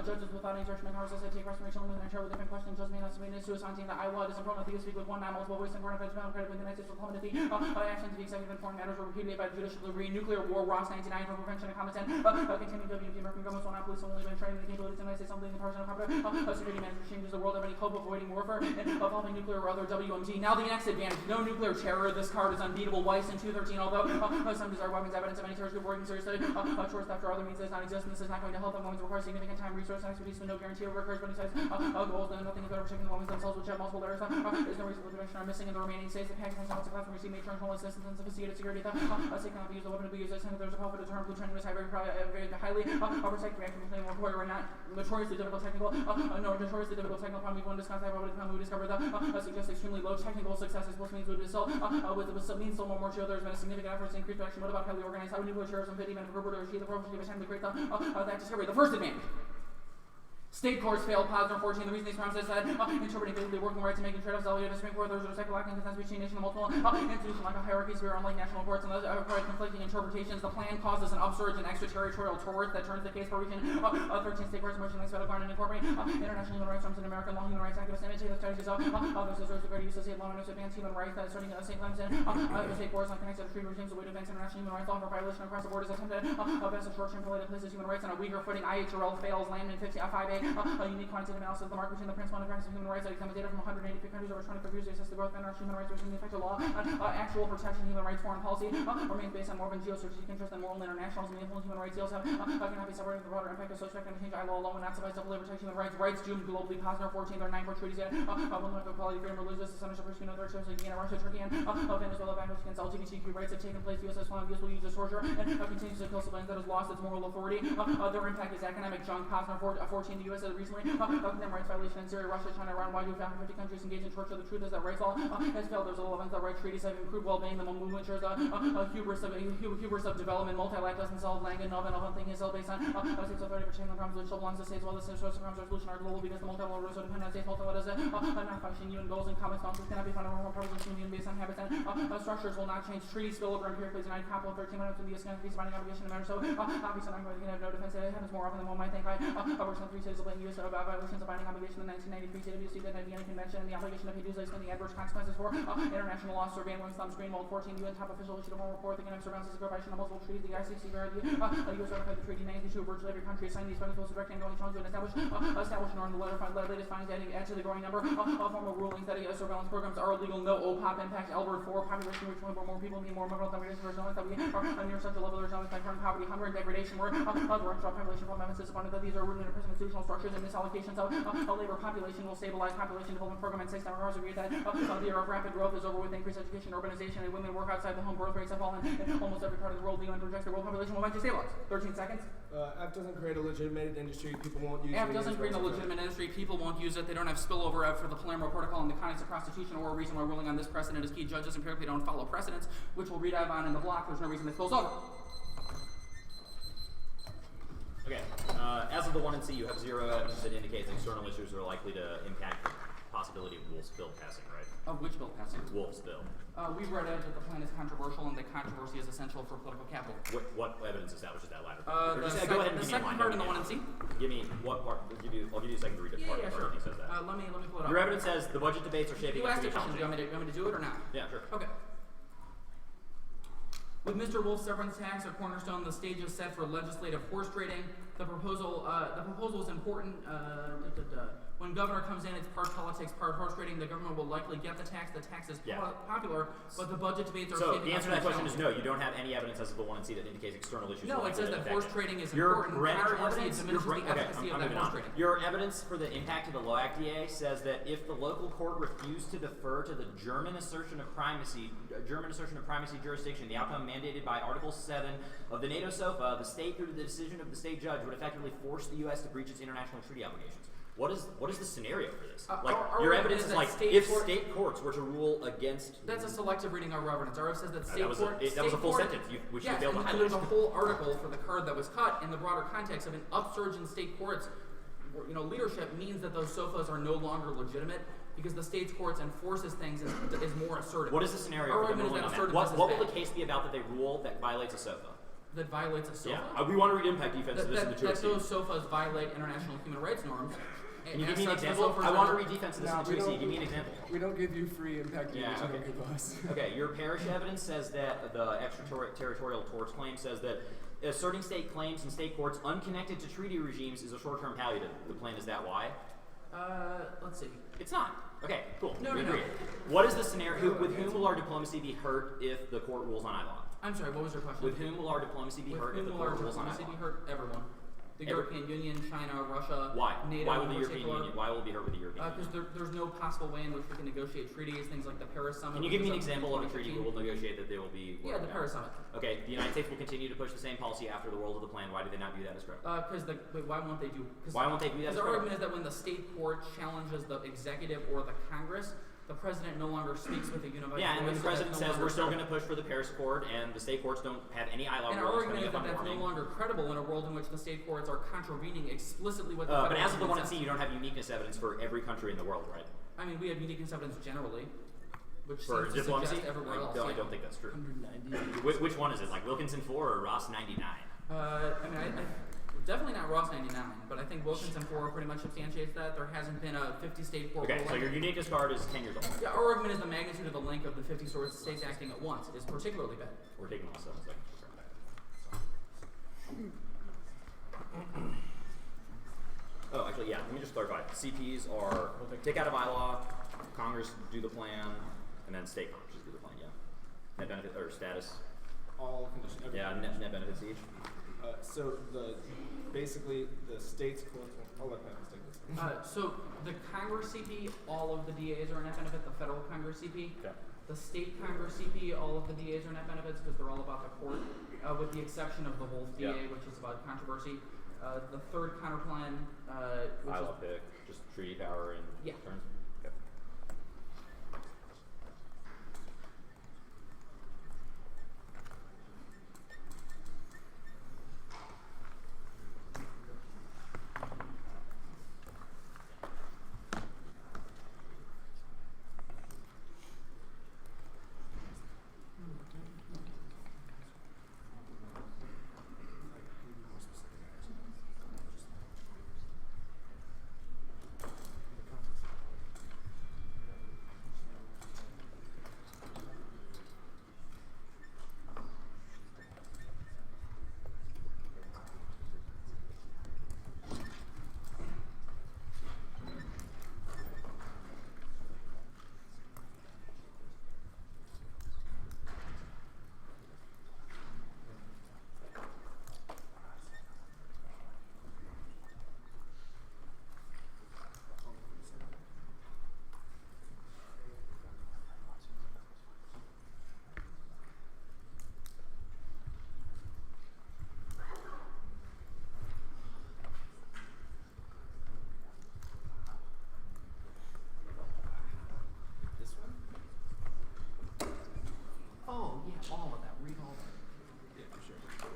judges without any judgment powers say take restoration with an with different questions, judgment not submitted to assigning the law, it is important that you speak with one, not multiple voice and foreign affairs credit with the United States will plummet the actions of the executive and foreign matters were repeatedly by the judicial delivery, nuclear war, Ross 99 for prevention and competent, continuing WP American governments will not police only been training the capabilities of the United States something in person of competent security management changes the world of any hope of avoiding warfare involving nuclear or other WMD. Now the next advantage, no nuclear terror. This card is unbeatable. Weiss in 213, although some desire weapons evidence of any terrorist group working seriously towards theft or other means does not exist, and this is not going to help them. Women require significant time, resource, and expertise with no guarantee over occurs when he says goals, then nothing is better protecting the women themselves, which have multiple layers. There's no reason for prevention are missing in the remaining states. The Pakistan Council class receive major internal assistance and sophisticated security. The state cannot be used, the weapon to be used as there's a call for deterrent blue training was very highly protected reaction between one require not notoriously difficult technical problem we discovered the security suggests extremely low technical success. As most means would still, with some means still more sure there's been a significant effort to increase production. What about highly organized, how nuclear terrorism could even Herbert or achieve the property of a time to create that discovery? The first advantage. State courts failed positive 14. The reason these promises said interpreting faithfully working rights and making trade-offs delegated to the Supreme Court, those are cycle acting consensus between nation and multiple institutions like a hierarchy sphere, unlike national courts and those conflicting interpretations. The plan causes an upsurge in extraterritorial tort that turns the case for region 13 state courts motion like federal government incorporate international human rights norms and American law human rights activists and the strategies of others deserve the greater use of state law and advance human rights starting state claims and state courts on connected to treaty regimes. The way to advance international human rights law for violation across the board is attempted best of short-term related places human rights on a weaker footing. IHRL fails land in 5A a unique quantitative analysis of the mark between the principle and the practice of human rights that examines data from 183 countries over 25 years to assess the growth of international human rights versus the effect of law. Actual protection of human rights foreign policy remains based on more than geostrategic interest than moral internationalism. The influence of human rights deals cannot be separated from the broader impact of social and change. ILO alone would not suffice to fully protect human rights. Rights doomed globally positive 14. There are 9 core treaties yet. Will not equality, freedom, religious, the centers of persecution of third seriously Guyana, Russia, Turkey, and Venezuela backlash against LGBTQ rights have taken place. U.S. has found abuse will use torture and continues to kill civilians that has lost its moral authority. Their impact is economic junk. Positive 14. The U.S. has recently condemned rights violations in Syria, Russia, China, Iran. Why do 50 countries engage in torture? The truth is that rights law has failed. There's a little events that rights treaties have improved well-being. The movement ensures hubris of development. Multi-lac doesn't solve Langan. No thing is based on states' authority for changing the problems which still belongs to states. While the states' source of problems resolution are global because the multi-law rules are dependent on states. Multi-law does not function. UN goals and common sponsors cannot be found in one proposal union based on habits and structures will not change. Treaty spillover empirically is united couple of 13 minutes in the US peace binding obligation to matter. So obviously I'm going to have no defense. It happens more often than one might think. I worked on 3 cities of blatant US violations of binding obligation in the 1993 CWC, the Vienna Convention, and the obligation of Hindus explaining the adverse consequences for international law. Surveillance, thumbs, Greenwald 14, UN top official issued a formal report. The economic surveillance is a violation of multiple treaties. The ICC the US ratified the treaty in 1992. Virtually every country assigned these funds to direct and only challenge to establish norm. The latest findings add to the growing number of formal rulings that surveillance programs are illegal. No OPOP impact. Albert 4 population which more people need more mineral degradation. There's no that we are near such a level. There's no like current poverty, hunger, and degradation. Where the population from emphasis upon that these are rooted in institutional structures and misallocations of labor population will stabilize population development program and 6 hours agree that the era of rapid growth is over with increased education, urbanization, and women work outside the home. Birth rates have fallen in almost every part of the world. The UN projects the world population will eventually stabilize. 13 seconds. F doesn't create a legitimate industry. People won't use it. F doesn't create a legitimate industry. People won't use it. They don't have spillover out for the Palermo Protocol and the context of prostitution or a reason why ruling on this precedent is key. Judges empirically don't follow precedents, which we'll read out on in the block. There's no reason this spills over. Okay, as of the 1 and C, you have 0 evidence that indicates external issues are likely to impact the possibility of Wolf's bill passing, right? Of which bill passing? Wolf's bill. We've read out that the plan is controversial and that controversy is essential for political capital. What evidence establishes that latter? The second part in the 1 and C. Give me what part? I'll give you a second to read it. Yeah, sure. Says that. Let me pull it up. Your evidence says the budget debates are shaping You up asked to a be question. Do you want me to do it or not? Yeah, sure. Okay. With Mr. Wolf's severance tax, a cornerstone, the stage is set for legislative horse trading. The proposal is important. When governor comes in, it's part politics, part horse trading. The government will likely get the tax. The tax is popular, but the budget debates are. So the answer to that question is no. You don't have any evidence as of the 1 and C that indicates external issues. No, it says that horse trading is your important. Controversy evidence diminishes the efficacy of that horse trading. Your evidence for the impact of the LOAC DA says that if the local court refused to defer to the German assertion of primacy jurisdiction, the outcome mandated by Article 7 of the NATO SOFA, the state, through the decision of the state judge, would effectively force the U.S. to breach its international treaty obligations. What is the scenario for this? Your evidence is like if state courts were to rule against. That's a selective reading of our evidence. Our evidence says that that was a full sentence. Which you failed to highlight. And there's a whole article for the card that was cut in the broader context of an upsurge in state courts. Leadership means that those SOFAs are no longer legitimate because the state's courts enforces things is more assertive. What is the scenario for them ruling on that? What will the case be about that they rule that violates a SOFA? That violates a SOFA? Yeah, we want to read impact defense to this in the 2 That those SOFAs violate international human rights norms. Can you give me an example? I want to read defense to this in the 2C. Give me an example. We don't give you free impact defense. Yeah, okay. Give us. Okay, your parish evidence says that the extraterritorial torts claim says that asserting state claims in state courts unconnected to treaty regimes is a short-term palliative. The plan is that why? Let's see. It's not. Okay, cool. No. What is the scenario? With whom will our diplomacy be hurt if the court rules on ILOC? I'm sorry, what was your question? With whom will our diplomacy be hurt if the court rules on ILOC? With whom will our diplomacy be hurt? Everyone. The European Union, China, Russia, why? NATO. Why will the European Union? Why will it be hurt with the European Union? Because there's no possible way in which we can negotiate treaties, things like the Paris Summit. Can you give me an example of a treaty we will negotiate that they will be? Yeah, the Paris Summit. Okay, the United States will continue to push the same policy after the world of the plan. Why do they not do that as correct? Why won't they do? Why won't they do that? Because the argument is that when the state court challenges the executive or the Congress, the president no longer speaks with a unified Yeah, and voice. the so president that's no says we're longer still credible. going to push for the Paris Accord, and the state courts don't have any ILO And our rules argument coming is up that on that's no warning. longer credible in a world in which the state courts are contravening explicitly what the But federal as of the one at government sea, you don't have uniqueness evidence for every country in the world, right? says. I mean, we have uniqueness evidence generally, which For seems to diplomacy? suggest everywhere else. I yeah. don't think that's true. Which one is it? Like Wilkinson 4 or Ross 99? I mean, I definitely not Ross 99, but I think Wilkinson 4 pretty much substantiates that. There hasn't been a 50-state court Okay, ruling. so your uniqueness card is 10 years old. Yeah, our argument is the magnitude of the link of the 50 states acting at once is particularly bad. We're taking all 7 seconds. Oh, actually, yeah, let me just clarify. CPs are take out of bylaw, Congress do the plan, and then state Congress do the plan, yeah. Net benefit, or status. All conditions. Okay. Yeah, net benefits each. So basically the states. I'll let Matt take this. So the Congress CP, all of the DAs are net benefit. The federal Congress CP, Okay. the state Congress CP, all of the DAs are net benefits because they're all about the court, with the exception of the Wolf DA, Yeah. which is about controversy. The third counterplan, which I is love pick, just treaty power and Yeah. turns. Okay. This one? oh yeah, all of that. Read all of that. Yeah, for sure.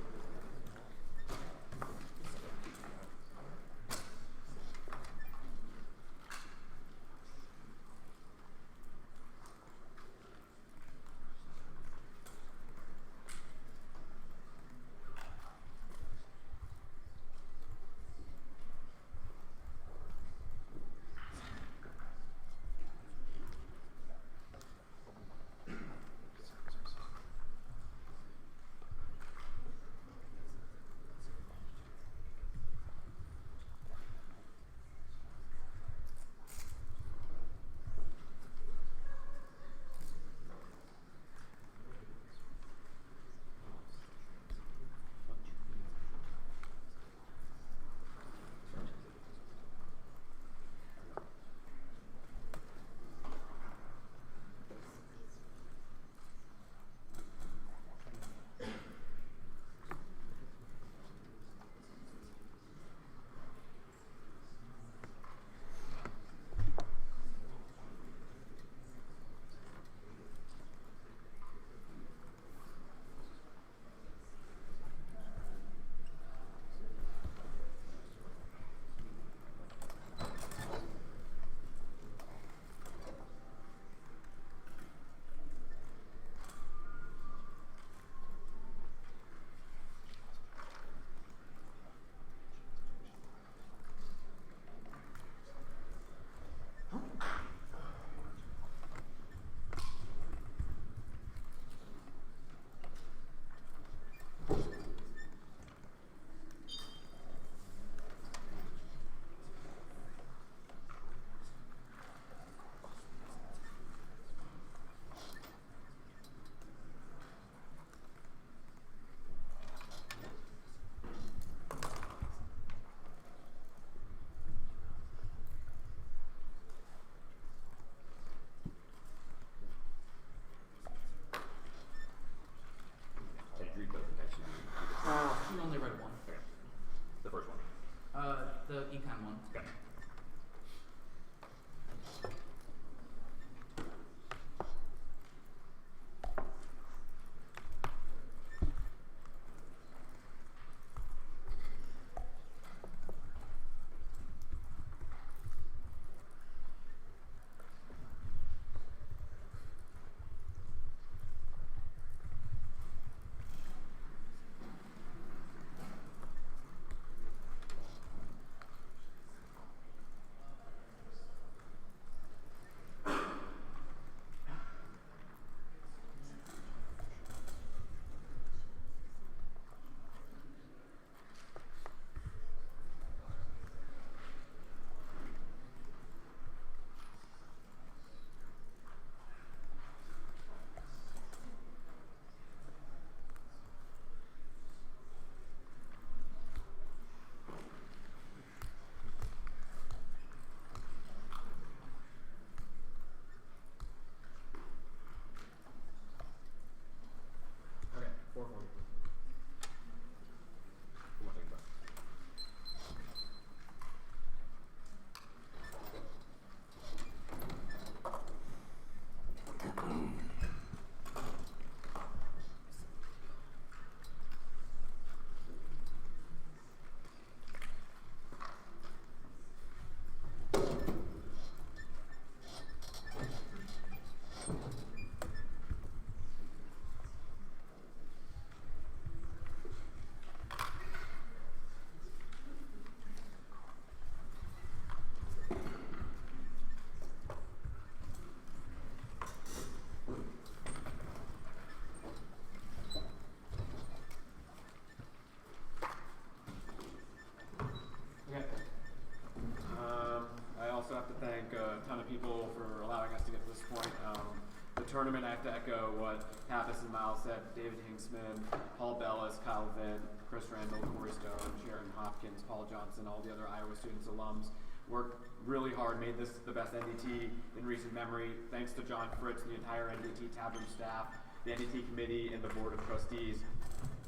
had David Hinksman, Paul Bellis, Kyle Vint, Chris Randall, Corey Stone, Sharon Hopkins, Paul Johnson, all the other Iowa students, alums, worked really hard, made this the best NDT in recent memory. Thanks to John Fritz and the entire NDT tab room staff, the NDT committee, and the board of trustees.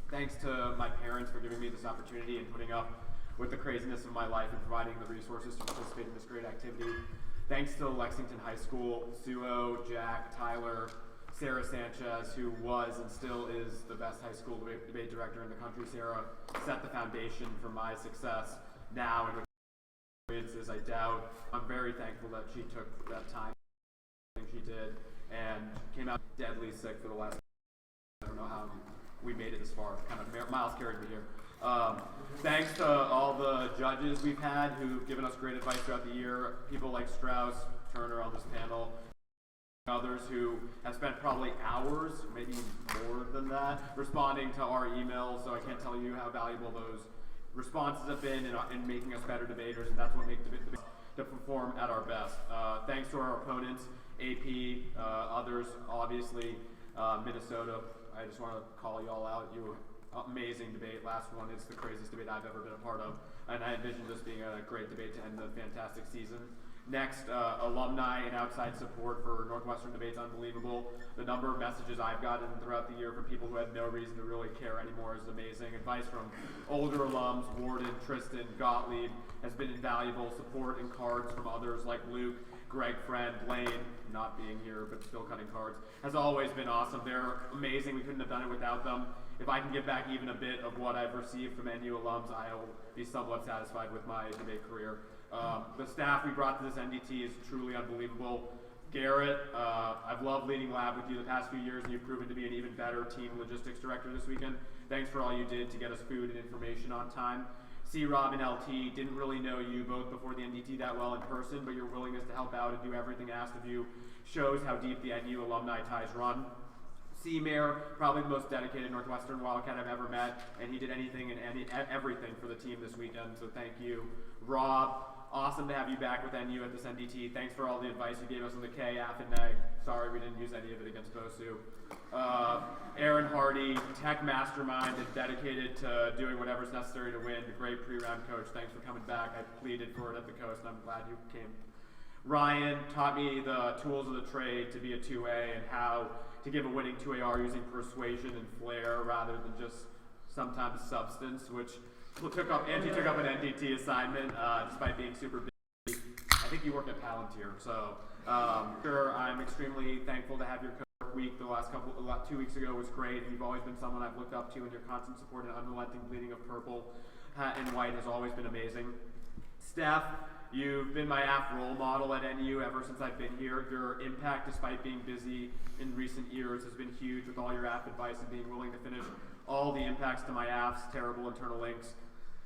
Thanks to my parents for giving me this opportunity and putting up with the craziness of my life and providing the resources to participate in this great activity. Thanks to Lexington High School, Suo, Jack, Tyler, Sarah Sanchez, who was and still is the best high school debate director in the country. Sarah set the foundation for my success now and experiences I doubt. I'm very thankful that she took that time, she did, and came out deadly sick for the last, I don't know how we made it this far, kind of miles carried me here. Thanks to all the judges we've had who've given us great advice throughout the year, people like Strauss, Turner on this panel, others who have spent probably hours, maybe more than that, responding to our emails, so I can't tell you how valuable those responses have been in making us better debaters, and that's what makes debates to perform at our best. Thanks to our opponents, AP, others, obviously, Minnesota. I just want to call you all out. You were amazing debate. Last one is the craziest debate I've ever been a part of, and I envision this being a great debate to end the fantastic season. Next, alumni and outside support for Northwestern debates, unbelievable. The number of messages I've gotten throughout the year from people who had no reason to really care anymore is amazing. Advice from older alums, Warden, Tristan, Gottlieb, has been invaluable. Support and cards from others like Luke, Greg Friend, Blaine, not being here but still cutting cards, has always been awesome. They're amazing. We couldn't have done it without them. If I can give back even a bit of what I've received from NU alums, I'll be somewhat satisfied with my debate career. The staff we brought to this NDT is truly unbelievable. Garrett, I've loved leading lab with you the past few years, and you've proven to be an even better team logistics director this weekend. Thanks for all you did to get us food and information on time. C-Rob and LT, didn't really know you both before the NDT that well in person, but your willingness to help out and do everything asked of you shows how deep the NU alumni ties run. C-Mayor, probably the most dedicated Northwestern Wildcat I've ever met, and he did anything and everything for the team this weekend, so thank you. Rob, awesome to have you back with NU at this NDT. Thanks for all the advice you gave us on the K, Af, and Neg. Sorry we didn't use any of it against BOSU. Aaron Hardy, tech mastermind and dedicated to doing whatever's necessary to win. Great pre-round coach. Thanks for coming back. I pleaded for it at the Coast, and I'm glad you came. Ryan taught me the tools of the trade to be a 2A and how to give a winning 2AR using persuasion and flair rather than just sometimes substance, which Angie took up an NDT assignment despite being super busy. I think you work at Palantir, so I'm extremely thankful to have your coach week. The last 2 weeks ago was great, and you've always been someone I've looked up to, and your constant support and unrelenting bleeding of purple and white has always been amazing. Steph, you've been my AF role model at NU ever since I've been here. Your impact, despite being busy in recent years, has been huge with all your AF advice and being willing to finish all the impacts to my AF's terrible internal links.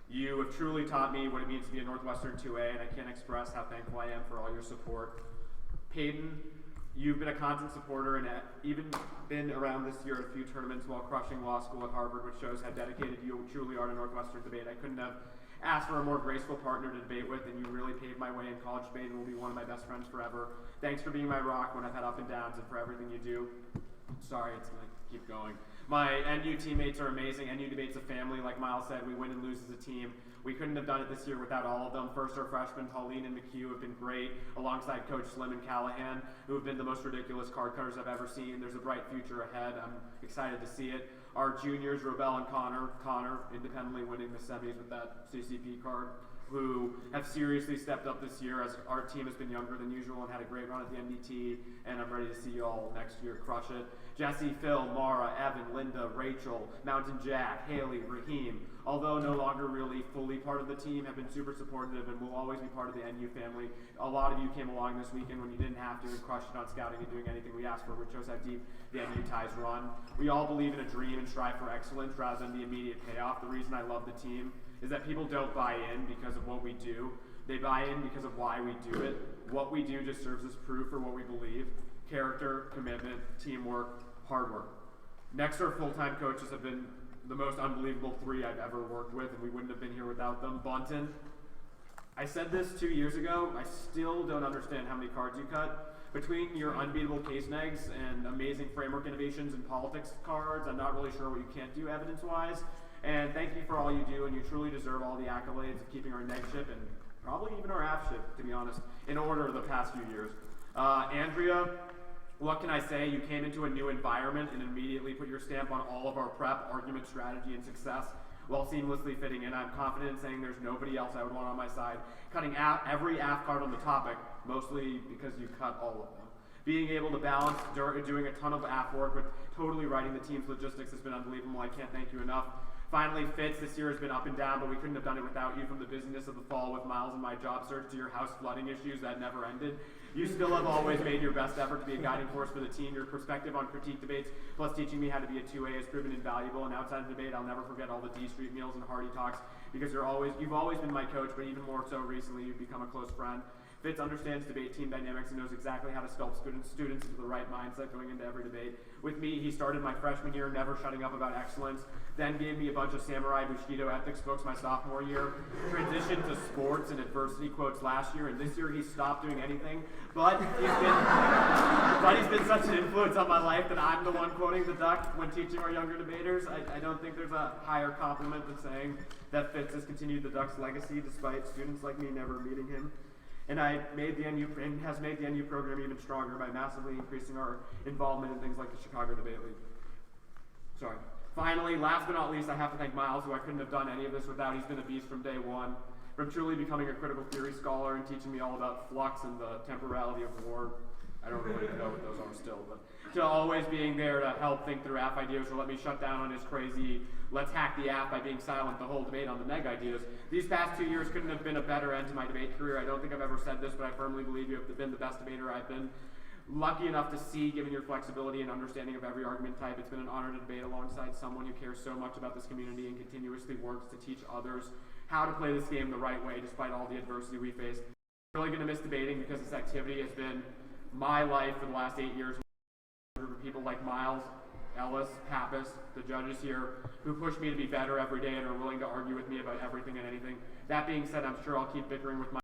You have truly taught me what it means to be a Northwestern 2A, and I can't express how thankful I am for all your support. Peyton, you've been a constant supporter and even been around this year at a few tournaments while crushing law school at Harvard, which shows how dedicated you truly are to Northwestern debate. I couldn't have asked for a more graceful partner to debate with, and you really paved my way in college debate and will be one of my best friends forever. Thanks for being my rock when I've had up and downs and for everything you do. Sorry, it's going to keep going. My NU teammates are amazing. NU debate's a family. Like Miles said, we win and lose as a team. We couldn't have done it this year without all of them. First, our freshmen, Pauline and McHugh, have been great, alongside Coach Slim and Callahan, who have been the most ridiculous card cutters I've ever seen. There's a bright future ahead. I'm excited to see it. Our juniors, Robel and Connor, independently winning the semis with that CCP card, who have seriously stepped up this year as our team has been younger than usual and had a great run at the NDT, and I'm ready to see you all next year crush it. Jesse, Phil, Mara, Evan, Linda, Rachel, Mountain Jack, Haley, Raheem, although no longer really fully part of the team, have been super supportive and will always be part of the NU family. A lot of you came along this weekend when you didn't have to and crushed it on scouting and doing anything we asked for, which shows how deep the NU ties run. We all believe in a dream and strive for excellence rather than the immediate payoff. The reason I love the team is that people don't buy in because of what we do. They buy in because of why we do it. What we do just serves as proof for what we believe. Character, commitment, teamwork, hard work. Next, our full-time coaches have been the most unbelievable 3 I've ever worked with, and we wouldn't have been here without them. Bunton, I said this 2 years ago. I still don't understand how many cards you cut, between your unbeatable case negs and amazing framework innovations and politics cards, I'm not really sure what you can't do evidence-wise. And thank you for all you do, and you truly deserve all the accolades of keeping our neg ship and probably even our app ship, to be honest, in order the past few years. Andrea, what can I say? You came into a new environment and immediately put your stamp on all of our prep, argument, strategy, and success while seamlessly fitting in. I'm confident in saying there's nobody else I would want on my side, cutting every AF card on the topic, mostly because you cut all of them. Being able to balance doing a ton of AF work with totally writing the team's logistics has been unbelievable. I can't thank you enough. Finally, Fitz, this year has been up and down, but we couldn't have done it without you. From the busyness of the fall with Miles and my job search to your house flooding issues that never ended. You still have always made your best effort to be a guiding force for the team. Your perspective on critique debates, plus teaching me how to be a 2A, has proven invaluable. And outside of debate, I'll never forget all the D Street meals and hearty talks, because you've always been my coach, but even more so recently, you've become a close friend. Fitz understands debate team dynamics and knows exactly how to sculpt students into the right mindset going into every debate. With me, he started my freshman year, never shutting up about excellence, then gave me a bunch of Samurai Bushido ethics books my sophomore year, transitioned to sports and adversity quotes last year, and this year he stopped doing anything, but he's been such an influence on my life that I'm the one quoting the duck when teaching our younger debaters. I don't think there's a higher compliment than saying that Fitz has continued the duck's legacy despite students like me never meeting him. And has made the NU program even stronger by massively increasing our involvement in things like the Chicago Debate League. Sorry. Finally, last but not least, I have to thank Miles, who I couldn't have done any of this without. He's been a beast from day one, from truly becoming a critical theory scholar and teaching me all about flux and the temporality of war. I don't really know what those are still, but to always being there to help think through app ideas or let me shut down on his crazy let's hack the app by being silent the whole debate on the neg ideas. These past 2 years couldn't have been a better end to my debate career. I don't think I've ever said this, but I firmly believe you have been the best debater I've been lucky enough to see, given your flexibility and understanding of every argument type. It's been an honor to debate alongside someone who cares so much about this community and continuously works to teach others how to play this game the right way despite all the adversity we face. I'm really going to miss debating because this activity has been my life for the last 8 years. A group of people like Miles, Ellis, Pappas, the judges here, who push me to be better every day and are willing to argue with me about everything and anything. That being said, I'm sure I'll keep bickering with my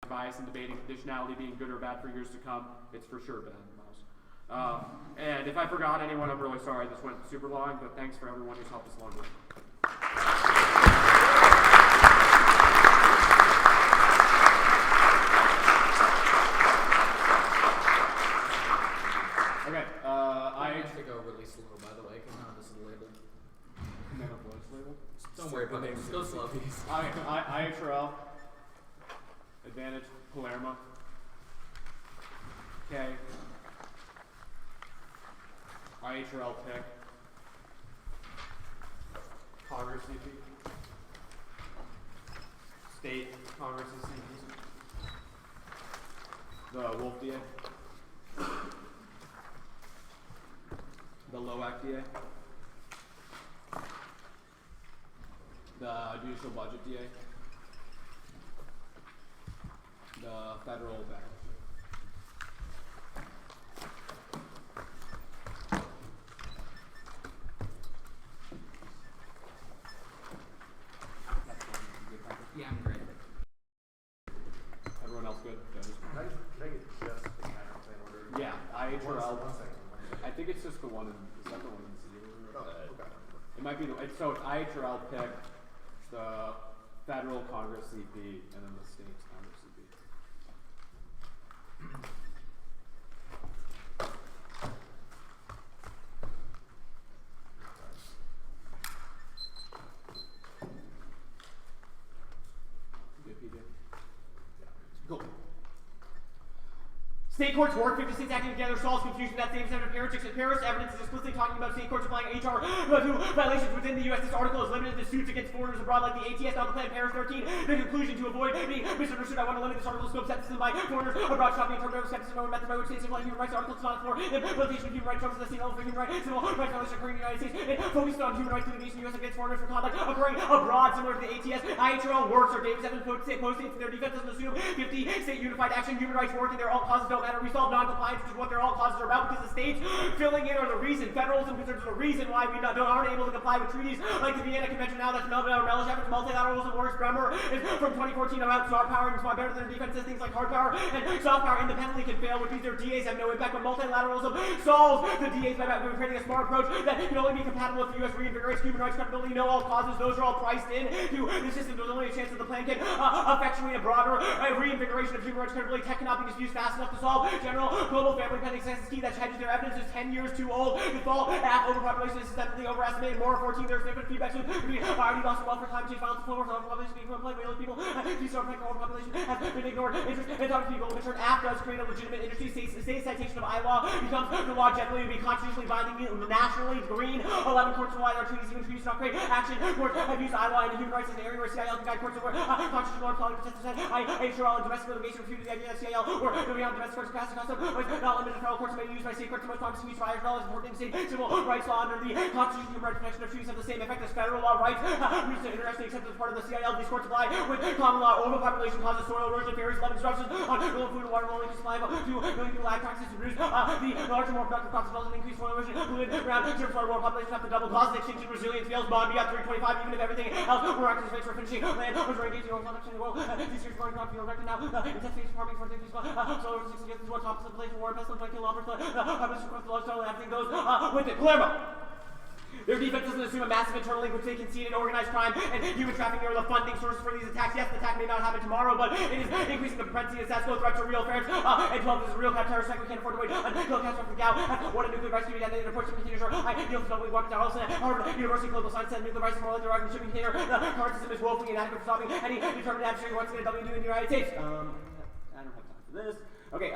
bias and debating conditionality being good or bad for years to come. It's for sure bad, Miles. And if I forgot anyone, I'm really sorry. This went super long, but thanks for everyone who's helped us along with it. Okay, I have to go really slow, by the way, because none of this is labeled. None of what's labeled? Don't worry about it. Go slow, please. IHRL, Advantage, Palermo, K, IHRL pick, Congress CP, State Congress CP, the Wolf DA, the LOAC DA, the Judicial Budget DA, the Federal Back. Yeah, I'm great. Everyone else good? Judges? Can I get just the kind of thing order? Yeah, IHRL. One second. I think it's just the one in the second one in the city. Oh, okay. It might be it's IHRL pick, the Federal Congress CP, and then the State's Congress CP. Good, PJ. Cool. State courts work. 50 states acting together solves confusion that same set of heretics in Paris. Evidence is explicitly talking about state courts applying HR to violations within the U.S. This article is limited to suits against foreigners abroad like the ATS, not the plan Paris 13. The conclusion to avoid being misunderstood, I want to limit this article's scope skepticism by foreigners abroad, stopping interpretive skepticism over method by which states implement human rights. Article is not for implementation of human rights trumps the state level for human rights, civil rights violations occurring in the United States. It focused on human rights litigation in the U.S. against foreigners for conduct occurring abroad, similar to the ATS. IHRL works or Davis Evans post states in their defense doesn't assume 50 state unified action. Human rights work and their all causes don't matter. We solve non-compliance, which is what their all clauses are about, because the states filling in are the reason. Federalism concerns the reason why we aren't able to comply with treaties like the Vienna Convention now. That's Melvin Relish efforts. Multilateralism, Morris Bremer is from 2014 about soft power and smart better than defense says things like hard power and soft power independently can fail, which means their DAs have no impact. But multilateralism solves the DAs by creating a smart approach that can only be compatible with the U.S. reinvigorates human rights credibility. No all causes; those are all priced in to the system. There's only a chance that the plan can effectuate a broader reinvigoration of human rights credibility. Tech cannot be diffused fast enough to solve general global family planning census key that hedges their evidence is 10 years too old. Default app overpopulation is systemically overestimated. More 14 there's different feedback soon. Already lost welfare climate change violence flow overpopulation being employed by people. These are affecting overpopulation has been ignored. Interest in talking to people. In turn, app does create a legitimate industry. State citation of I-law becomes the law generally to be constitutionally binding nationally. Green 11 courts rely on treaties, even treaties not great action. Courts have used I-law and human rights as an area where CIL can guide courts over constitutional law, quality protected. I ensure all domestic litigation refuted the idea that CIL or beyond domestic courts capacity custom was not limited to federal courts may be used by state courts. The most promising use of Irish law is important state civil rights law under the Constitution. Human rights protection of treaties have the same effect as federal law rights. Reason interesting except as part of the CIL. These courts apply with common law. Overpopulation causes soil erosion, various level disruptions on rural food and water, only supply of 2 million people ag practices to produce the larger, more productive crops result in increased soil erosion. Polluted ground, surface water, more population have to double. Cause extinction, resilience fails. Bond beyond 325, even if everything else were active space for finishing land, was engaging in the world. This year's growing crop field record now. Intense space farming for things. Solar 60 years is what tops of the place for war, pestilence, 20 kilometers. Population across the large total, everything goes with it. Palermo. Their defense doesn't assume a massive internal link which they concede in organized crime and human trafficking are the funding sources for these attacks. Yes, the attack may not happen tomorrow, but it is increasing the propensity of SASCO threats to real threats. And 12 is a real terrorist attack. We can't afford to wait until catastrophic Gao. What a nuclear device to be detonated. Approach to container shore. Ideal for weapons are also at Harvard University Global Science said nuclear device is more like the right shipping container. The current system is woefully inadequate for stopping any determined adversary wants to get a W in the United States. I don't have time for this. Okay,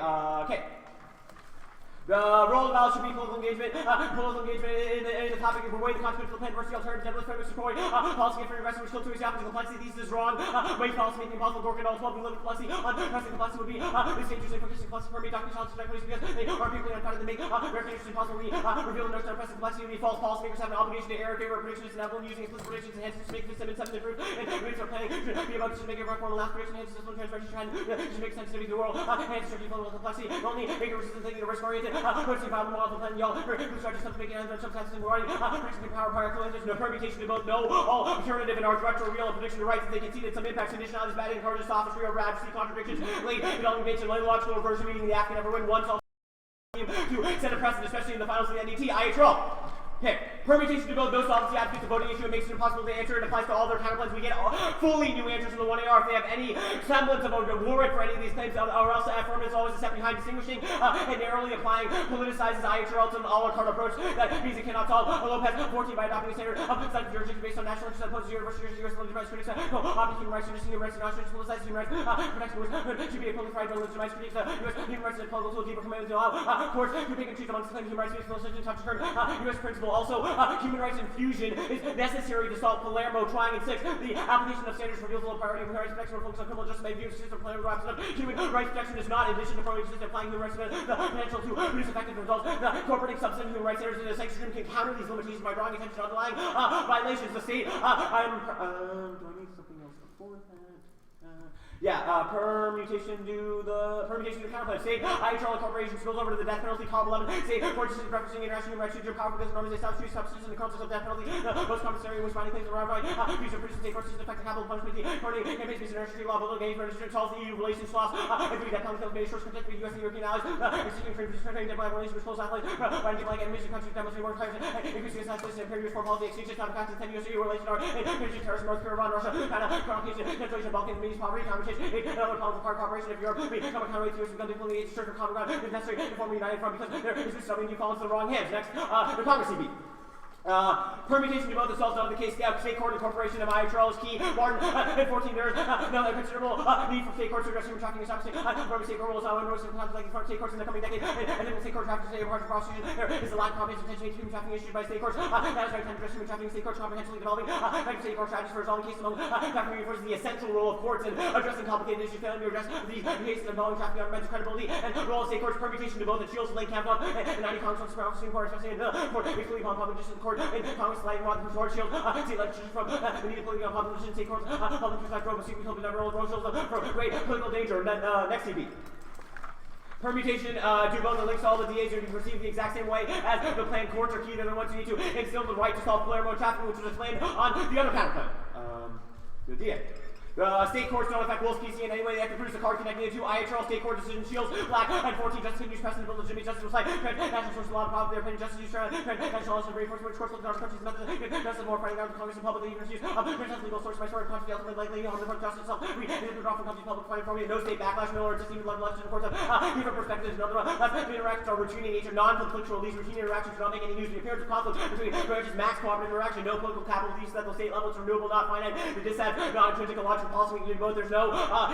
The role of knowledge should be political engagement. Political engagement in the topic of avoid the consequences of the plan versus the alternatives. Nevertheless, Frederick Sequoia, policy for investment, which still too easy happens. Complexity thesis is wrong. Wage policy making impossible. Dork and all 12 limit complexity. Pressing complexity would be this dangerously focusing complexity for me. Dr. Challenge trajectories because they are people unfounded to make very interesting possible. We reveal the notion of pressing complexity would be false. Policymakers have an obligation to err in favor of predictions and inevitable using explicit predictions and hence to make this 7 improve. And rates of planning should be about to make a reform last prediction. Hence, system transgression trying to make sensitivity to the world. Hence, to people with complexity. Only make a resistant thinking to risk oriented. Pushing problem model plan y'all who start to something making answers sometimes in writing predicting power calculations no permutation to both no all alternative and our director real and prediction to rights they conceded some impacts conditionalities bad encourages sophistry or advocacy contradictions late developing debates and late logical reversion meaning the act can never win once to set a precedent especially in the finals of the NDT IHL. Okay, permutation to build no solvency advocates a voting issue. It makes it impossible to answer. It applies to all their counterplans. We get fully new answers in the 1AR if they have any semblance of a warrant for any of these claims, or else affirmative is always a step behind distinguishing and narrowly applying politicizes IHRL to an a la carte approach that means it cannot solve. Lopez 14 by adopting a standard of selective jurisdiction based on national interest that opposes university U.S. religious rights critics object human rights, human rights, and national politicized human rights protection should be a public right to religious rights critics U.S. human rights and political tool deeper commitment to allow courts to pick and choose amongst claims human rights based on touch turn U.S. principle also. Human rights infusion is necessary to solve Palermo trying in 6. The application of standards reveals the low priority of human rights protection focus on criminal justice may view system Palermo human rights protection is not in addition to probably just applying human rights the potential to produce effective results. The incorporating substantive human rights standards in the sanctuary can counter these limitations by drawing attention to underlying violations. The state do I need something else before that? Permutation to the counterplay. State IHRL corporation spills over to the death penalty. Column 11. State court system referencing international human rights. Powerful because norms they establish substances in the context of death penalty. The most common scenario in which finding claims around right. Future produces state court system effect capital punishment. Coordinating campaigns based on international law, but engagement registration solves the EU relations laws. Agree that penalty made short contact with U.S. and European allies. Existing free trade diplomatic relations with close allies. Finding like enemies in countries demonstrate more crimes. Increasing U.S. isolation and imperial foreign policy exchanges. Time facts and 10 U.S. EU relations are increasing terrorism, North Korea, Iran, Russia, China, Caucasian, Central Asia, Balkans, Middle East, poverty, competition, another problem. Part cooperation of Europe, we become a counterweight to us, become diplomacy, it's church of common ground, is necessary to form a united front because there is something you fall into the wrong hands. Next, diplomacy beat. Permutation to both the solves of the case state court incorporation of IHRL is key. Martin, in 14 there's no considerable need for state courts to address human trafficking and establishing state court rules and like state courts in the coming decade. And then state court trafficking state partial prosecution. There is a lack of comprehensive attention to human trafficking issued by state courts. That is right time to address human trafficking state courts comprehensively developing state court strategies for resolving cases among trafficking reinforces the essential role of courts in addressing complicated issues failing to address these cases involving trafficking on mental credibility and role of state courts permutation to both the Shields Lake Kavanaugh and 90 Congress on Supreme Court especially in the court equally upon public justice court in Congress White George Shield, state legislation from the need of political opposition, state courts, public interest like Rome, secret helping never roll shows for great political danger. And then next EB. Permutation, do both the links to all the DAs are to be perceived the exact same way as the planned courts are key to the ones who need to instill the right to solve player mode traffic, which was explained on the other panel code. The DA. The state courts don't affect Wolf's PC in any way. They have to produce a card connecting it to IHRL state court decision shields, black, and 14 justice use precedent, build legitimate justice, like national source of law, problem, their opinion, justice use, national laws, and reinforcement, which courts look at our country's methods, justice, more fighting out of Congress and public even use, franchise legal source by story, country, ultimately likely, harm the front justice itself, we withdraw from country's public fighting for me, no state backlash, no or just even love election courts, different perspectives, another one, the interactions are routine in nature, non-conflictual, these routine interactions do not make any news, the appearance of conflict between branches, max cooperative interaction, no political capital, these at the state level, it's renewable, not finite, the dissent, non-intrinsic, logical policy, we can do both. There's no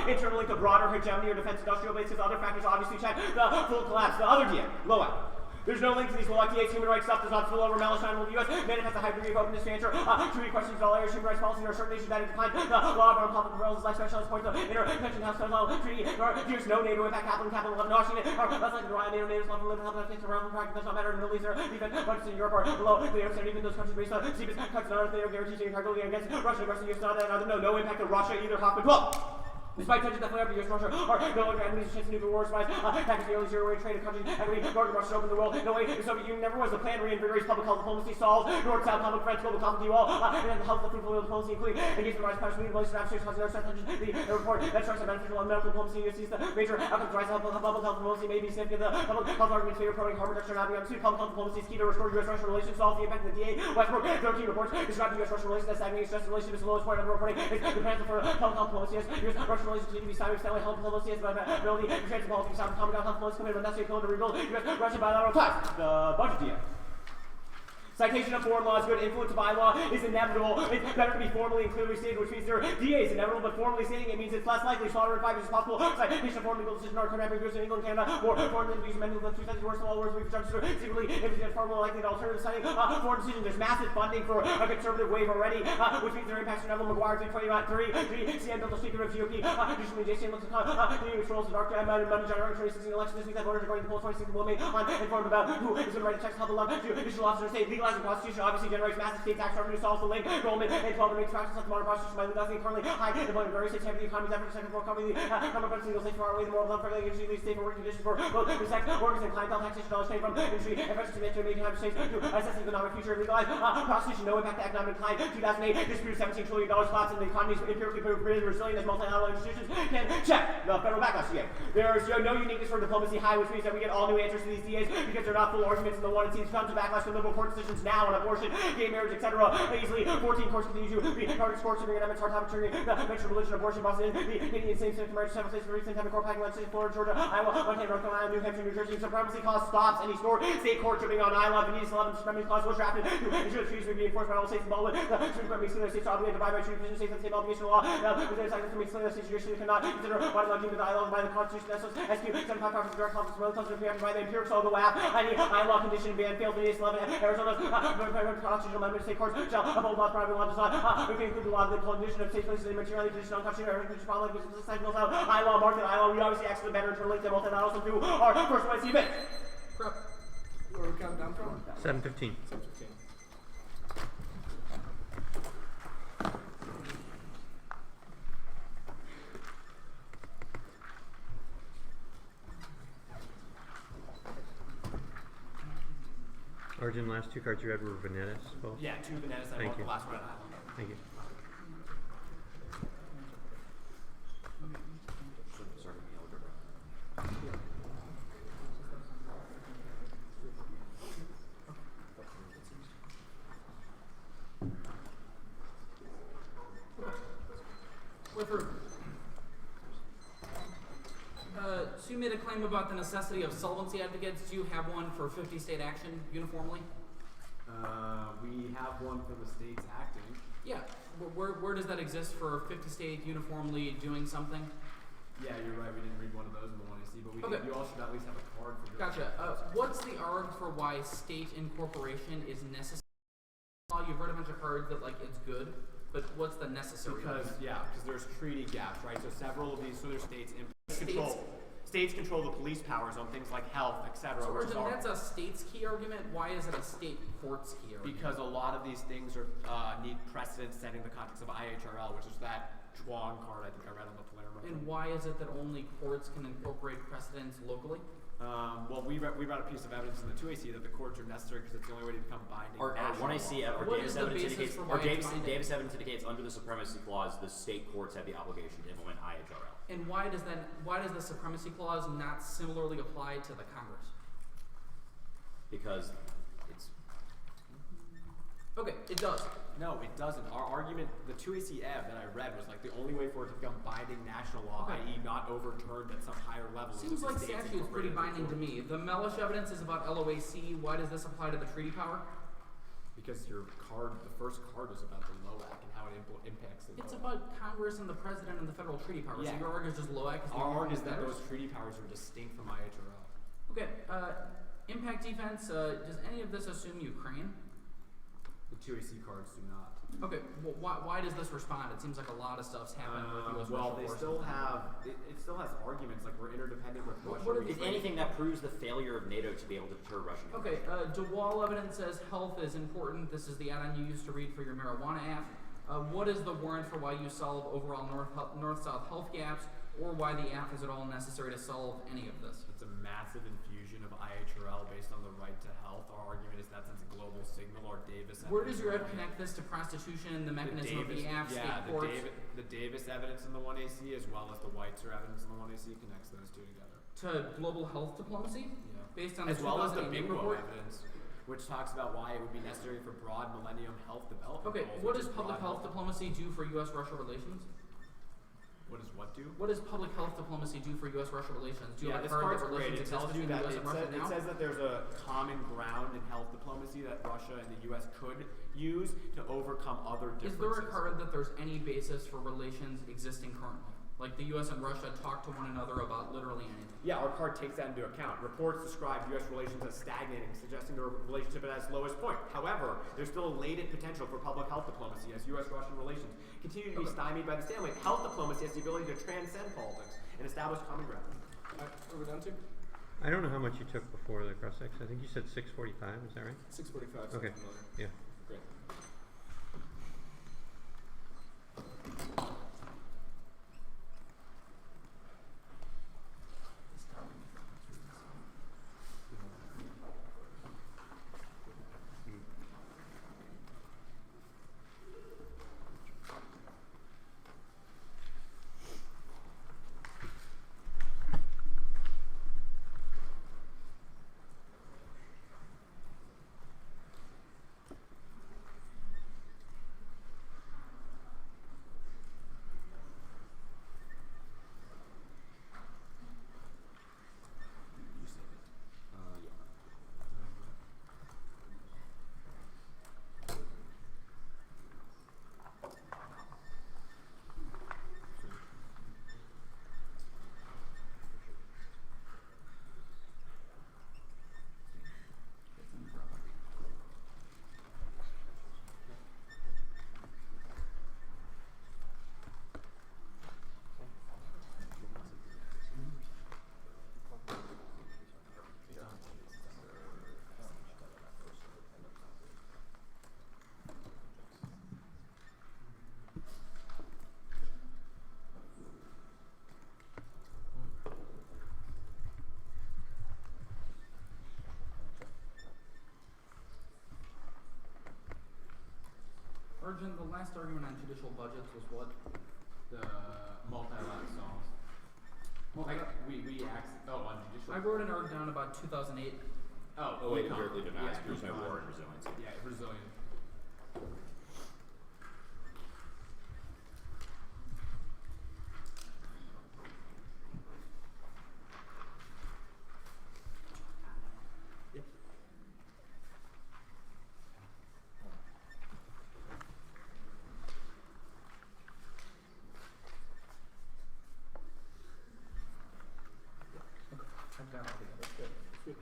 internal link to broader hegemony or defense industrial base, because other factors obviously check the full collapse. The other DA, low out. There's no link to these Milwaukee DAs. Human rights stuff does not spill over. Malishine will the U.S. manifest a high degree of openness to answer truly questions in all areas. Human rights policy, there are certain nations that have declined the law of armed public prevails is like specialist points of intervention, house, federal treaty, nor here's no NATO impact, capital 11, Washington, or less like the Ryan, NATO, NATO's level, living, help, states around the practice does not matter in the Middle East, or even countries in Europe, or below the air, even those countries based on CBS cuts and other things, guarantees integrity against Russia, the U.S. not that, no impact of Russia either, Hoffman 12. Despite tensions that flare up, the U.S. Russia are no longer enemies, a chance of nuclear war spies, package the early zero-way trade of countries, equity, Northern Russia open the world. No way, the Soviet Union never was. The plan reinvigorates public health diplomacy, solves North-South public friends, global conflict, you all, and the health of the fruitful diplomacy, including engagement with rise, punishment, relations, abstract, causing other tensions. The report that strikes a beneficial on medical diplomacy, you see the major outcomes, rise of public health diplomacy may be significant. The public health arguments favor promoting harm reduction, not being public health diplomacy is key to restore U.S.-Russia relations, solve the impact of the DA. Westbrook, 13 reports describe the U.S.-Russia relations as stagnating, stress relations is the lowest point of the reporting. Is the potential for public health diplomacy as U.S.-Russia relations continue to be stymied. Stanley health diplomacy is about ability to transfer policy, South common health diplomacy committed, but necessary to rebuild U.S.-Russia bilateral ties. The budget DA. Citation of foreign law is good. Influence of bylaw is inevitable. It's better to be formally and clearly stated, which means their DA is inevitable, but formally stating it means it's less likely. Slaughter and 5 is possible. Citation of foreign legal decision are contemporary groups in England, Canada, more foreign legal amendments of 2 sentences worse than all words we've judged secretly. If it's far more likely to alternative citing foreign decisions. There's massive funding for a conservative wave already, which means their impacts are Neville McGuire 320.3. CN built a speaker of GOP. Additionally, JCN looks at continuing controls of dark money generating 2016 election. This week that voters are going to poll 2016 will make uninformed about who is going to write the checks, help along judicial officers state legalizing prostitution. Obviously generates massive state tax revenue, solves the link, enrollment, and 12 makes practice of modern prostitution by legalizing currently high employment various states, the economy's efforts, second floor company, number of single states far away, the moral love, fairly industry, leads safe and working conditions for both the sex workers and clientele taxation dollars paid from industry, and efforts to make states to assess the economic future, legalize prostitution, no impact to economic decline. 2008, dispute $17 trillion collapse, and the economy is empirically proven resilient as multilateral institutions can check the federal backlash DA. There's no uniqueness for diplomacy high, which means that we get all new answers to these DAs because they're not full arguments in the one. It seems tons of backlash for liberal court decisions now on abortion, gay marriage, etc. Easily, 14 courts continue to be targets, courts, and amendments, hard topic, triggering the mention of religion, abortion, Boston, the Canadian same-sex marriage, several states, recent time, court packing, legislation, Florida, Georgia, Iowa, Montana, North Carolina, New Hampshire, New Jersey. Supremacy clause stops any state court tripping on Iowa. The 11 supremacy clause was drafted to ensure the treaties would be enforced by all states involved with the Supreme Court makes clear the states are obligated to abide by treaty provisions, states and state obligation law. Now, within a second, makes clear the states judicially cannot consider why the deemed the ILO by the Constitution, SQ 75 conference direct conflicts with other countries by the empirical so the WAP. Any ILO condition ban failed the 11 Arizona's constitutional amendment state courts shall uphold laws private law does not we can include the law of the condition of state places in materially conditional unconstitutional conditions following this side built out ILO market ILO. We obviously access the better to relate them multilaterals and do our first one see event. Where are we counting down from? 7:15. 7:15. Arjun, last 2 cards you had were Venetas. Well, Yeah, 2 bananas. I Thank bought you. the last one at Island. thank you. Sue made a claim about the necessity of solvency advocates. Do you have one for 50 state action uniformly? We have one for the states acting. Yeah. Where does that exist for 50 state uniformly doing something? Yeah, you're right. We didn't read one of those in the 1AC, but we Okay. did, you all should at least have a card for doing Gotcha. that. What's the arg for why state incorporation is necessary? You've read a bunch of cards that like it's good, but what's the necessary? Because there's treaty gaps, right? So several of these other states control. states control the police powers on things like health, etc. So, which is Arjun, that's a state's key argument. Why is it a state court's key argument? because a lot of these things are need precedent setting the context of IHRL, which is that Chuang card I think I read on the preliminary. And why is it that only courts can incorporate precedents locally? Well, we read a piece of evidence in the 2AC that the courts are necessary because it's the only way to become binding. Or national 1AC, law. or What Davis is the evidence basis indicates, for or why it's binding? Davis evidence indicates under the supremacy clause, the state courts have the obligation to implement IHRL. And why does the supremacy clause not similarly apply to the Congress? Because it's Okay, it does. No, it doesn't. Our argument, the 2AC Ev that I read was like the only way for it to become binding national law, Okay. i.e. not overturned at some higher level. is Seems if the like states statute's pretty incorporate it binding to me. The Mellish evidence is about LOAC. Why does this apply to the treaty power? Because your card, the first card was about the LOAC and how it impacts the It's LOAC. about Congress and the president and the federal treaty power. Yeah. So your argument is just LOAC. Our argument is that those treaty powers are distinct from IHRL. Okay, impact defense. Does any of this assume Ukraine? The 2AC cards do not. Okay, well, why does this respond? It seems like a lot of stuff's happened with U.S. Well, Russia they wars. still have, it still has arguments, like we're interdependent with Russia. what are it's these- anything that proves the failure of NATO to be able to deter Russian. Okay, DeWall evidence says health is important. This is the add-on you used to read for your marijuana app. What is the warrant for why you solve overall north-south health gaps, or why the app is at all necessary to solve any of this? It's a massive infusion of IHRL based on the right to health. Our argument is that since a global signal or Davis. Where does your app connect this to prostitution, the mechanism of the app, state courts? The Davis evidence in the 1AC as well as the Weitzer evidence in the 1AC connects those two together. To global health diplomacy? Yeah. Based on as the well as the 2008 Big report? evidence, which talks about why it would be necessary for broad millennium health development. Okay, goals, what which does is public broad health diplomacy do for U.S.-Russia relations? What does what do? What does public health diplomacy do for U.S.-Russia relations? Do you Yeah, have this heard card's that great. relations It tells exist you between that the U.S. and Russia it now? says that there's a common ground in health diplomacy that Russia and the U.S. could use to overcome other Is differences. there a card that there's any basis for relations existing currently? Like the U.S. and Russia talk to one another about literally anything? Yeah, our card takes that into account. Reports describe U.S. relations as stagnating, suggesting the relationship at its lowest point. However, there's still a latent potential for public health diplomacy as U.S.-Russian relations continue to be stymied by the stalemate. Health diplomacy has the ability to transcend politics and establish common ground. Are we done to? I don't know how much you took before the cross-sex. I think you said 645. Is that right? 6:45. Okay. Yeah. Great. Arjun, the last argument on judicial budgets was what? The multi-line songs. Well, on judicial. I wrote an arg down about 2008. Oh wait, empirically domestic. Yeah, There's no war and resiliency. Yeah, resilient. I've got all the others. Good. Good.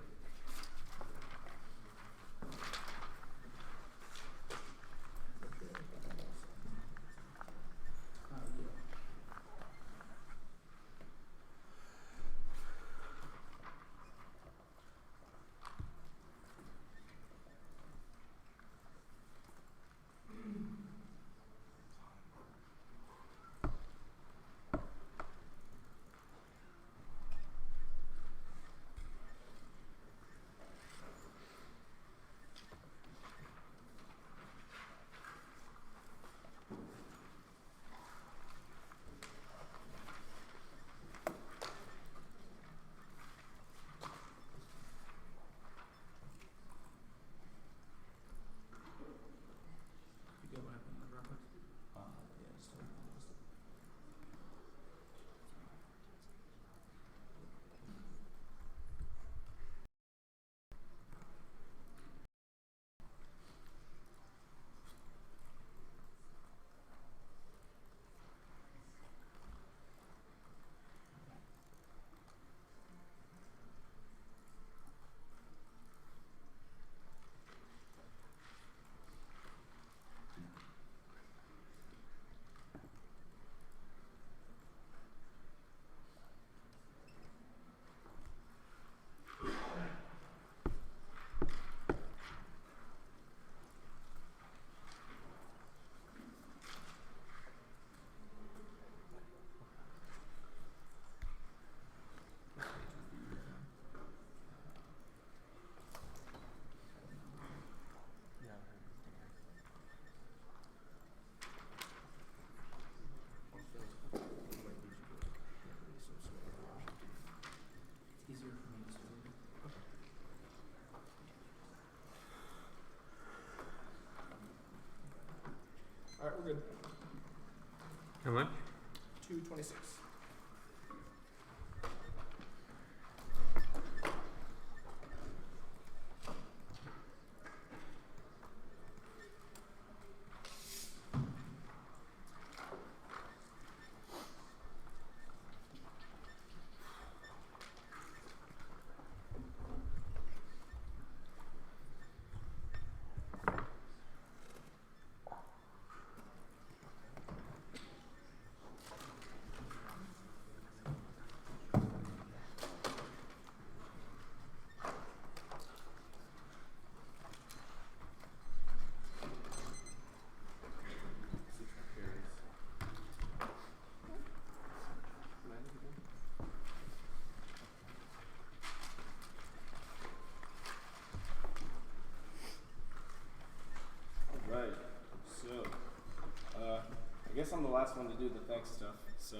good. How much? 226. Right. So, I guess I'm the last one to do the thanks stuff. So,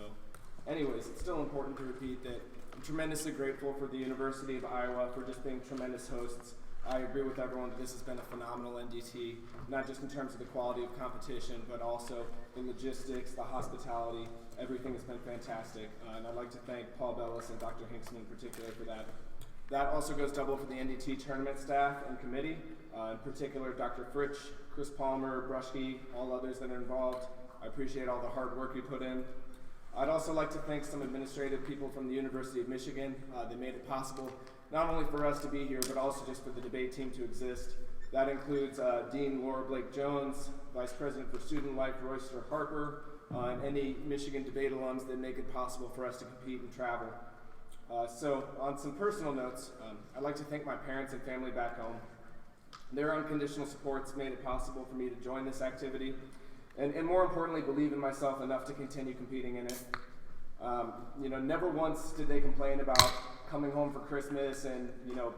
anyways, it's still important to repeat that I'm tremendously grateful for the University of Iowa for just being tremendous hosts. I agree with everyone that this has been a phenomenal NDT, not just in terms of the quality of competition, but also the logistics, the hospitality. Everything has been fantastic. And I'd like to thank Paul Bellis and Dr. Hinksman in particular for that. That also goes double for the NDT tournament staff and committee, in particular Dr. Fritsch, Chris Palmer, Brushke, all others that are involved. I appreciate all the hard work you put in. I'd also like to thank some administrative people from the University of Michigan. They made it possible not only for us to be here, but also just for the debate team to exist. That includes Dean Laura Blake Jones, Vice President for Student Life Royster Harper, and any Michigan debate alums that make it possible for us to compete and travel. So on some personal notes, I'd like to thank my parents and family back home. Their unconditional supports made it possible for me to join this activity, and more importantly, believe in myself enough to continue competing in it. Never once did they complain about coming home for Christmas and,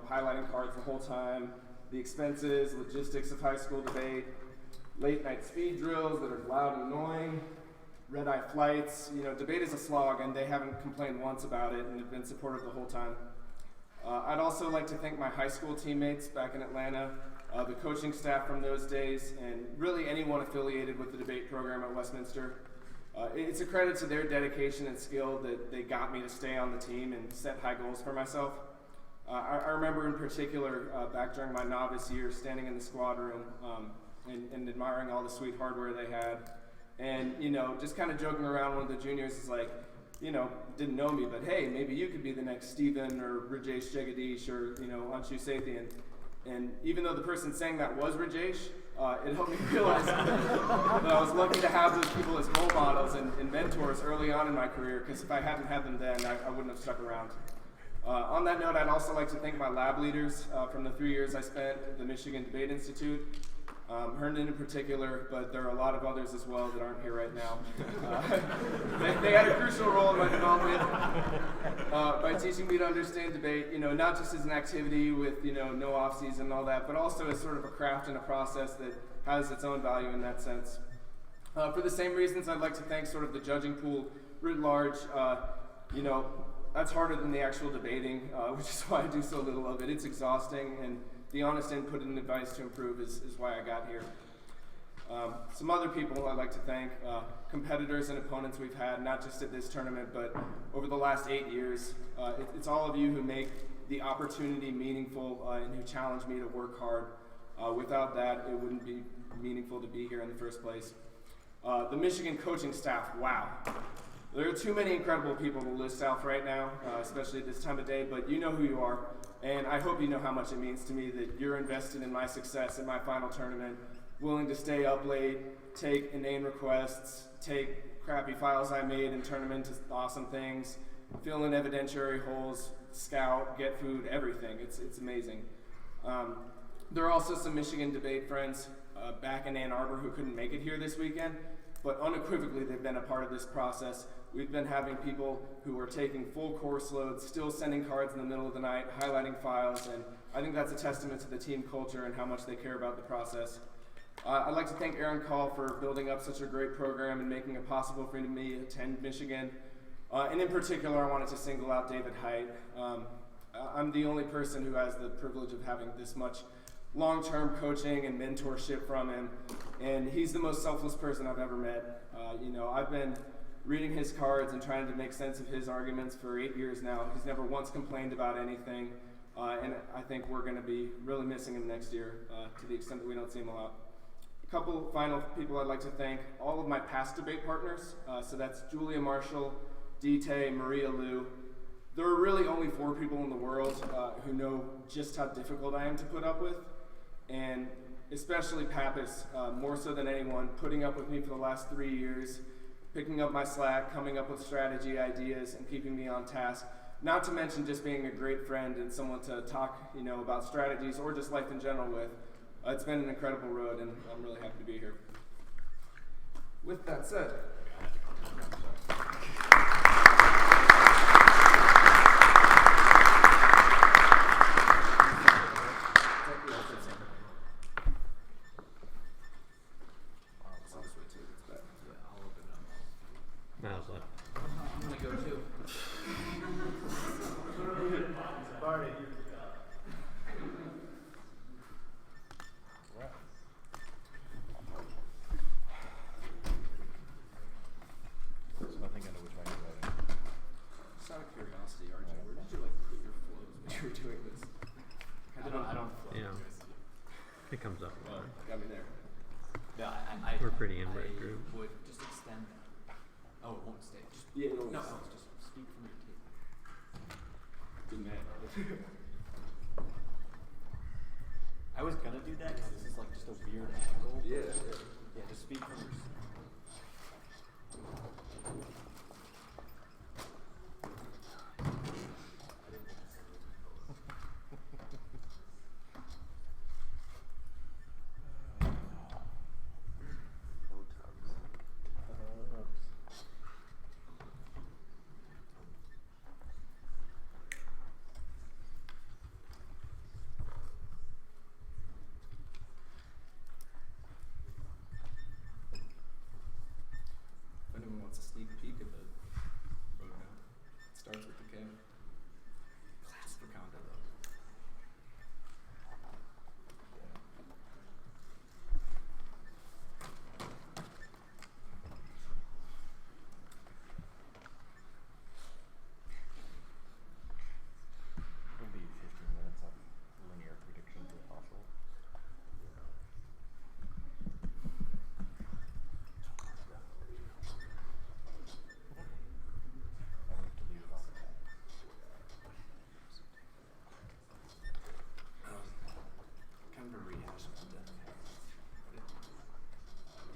highlighting cards the whole time, the expenses, logistics of high school debate, late night speed drills that are loud and annoying, red-eye flights. Debate is a slog, and they haven't complained once about it and have been supportive the whole time. I'd also like to thank my high school teammates back in Atlanta, the coaching staff from those days, and really anyone affiliated with the debate program at Westminster. It's a credit to their dedication and skill that they got me to stay on the team and set high goals for myself. I remember in particular back during my novice year standing in the squad room and admiring all the sweet hardware they had. And, just kind of joking around, one of the juniors is like, didn't know me, but hey, maybe you could be the next Stephen or Rajesh Jagadish or, Anshu Sathian. And even though the person saying that was Rajesh, it helped me realize that I was lucky to have those people as role models and mentors early on in my career, because if I hadn't had them then, I wouldn't have stuck around. On that note, I'd also like to thank my lab leaders from the 3 years I spent at the Michigan Debate Institute. Herndon in particular, but there are a lot of others as well that aren't here right now. They had a crucial role in my development by teaching me to understand debate, not just as an activity with, no off-season and all that, but also as sort of a craft and a process that has its own value in that sense. For the same reasons, I'd like to thank sort of the judging pool writ large. That's harder than the actual debating, which is why I do so little of it. It's exhausting, and the honest input and advice to improve is why I got here. Some other people I'd like to thank, competitors and opponents we've had, not just at this tournament, but over the last 8 years. It's all of you who make the opportunity meaningful and who challenge me to work hard. Without that, it wouldn't be meaningful to be here in the first place. The Michigan coaching staff, wow. There are too many incredible people to list out right now, especially at this time of day, but you know who you are. And I hope you know how much it means to me that you're invested in my success in my final tournament, willing to stay up late, take inane requests, take crappy files I made and turn them into awesome things, fill in evidentiary holes, scout, get food, everything. It's amazing. There are also some Michigan debate friends back in Ann Arbor who couldn't make it here this weekend, but unequivocally they've been a part of this process. We've been having people who are taking full course loads, still sending cards in the middle of the night, highlighting files, and I think that's a testament to the team culture and how much they care about the process. I'd like to thank Aaron Call for building up such a great program and making it possible for me to attend Michigan. And in particular, I wanted to single out David Height. I'm the only person who has the privilege of having this much long-term coaching and mentorship from him, and he's the most selfless person I've ever met. I've been reading his cards and trying to make sense of his arguments for 8 years now. He's never once complained about anything, and I think we're going to be really missing him next year to the extent that we don't see him a lot. A couple final people I'd like to thank, all of my past debate partners. So that's Julia Marshall, DT, Maria Liu. There are really only 4 people in the world who know just how difficult I am to put up with, and especially Pappas, more so than anyone, putting up with me for the last 3 years, picking up my slack, coming up with strategy ideas, and keeping me on task. Not to mention just being a great friend and someone to talk, about strategies or just life in general with. It's been an incredible road, and I'm really happy to be here. With that said, Miles left. I'm gonna go too. So I think I know which one you're voting. Just out of curiosity, RJ, where did you put your flows when you were doing this? I don't flow. Yeah. It comes up. well, got me there. No, We're pretty inbred I group. would just extend that. Oh, it won't stay. Just Yeah, no, no, it's just speak from your tape. good man. I was gonna do that because this is like just a weird angle. Yeah. Yeah, just speak from your. If anyone wants a sneak peek at the roadmap, it starts with the K. Class for condo though. It'll be 15 minutes of linear predictions if possible. I have to leave all the time. Kind of a rehash of the death panel.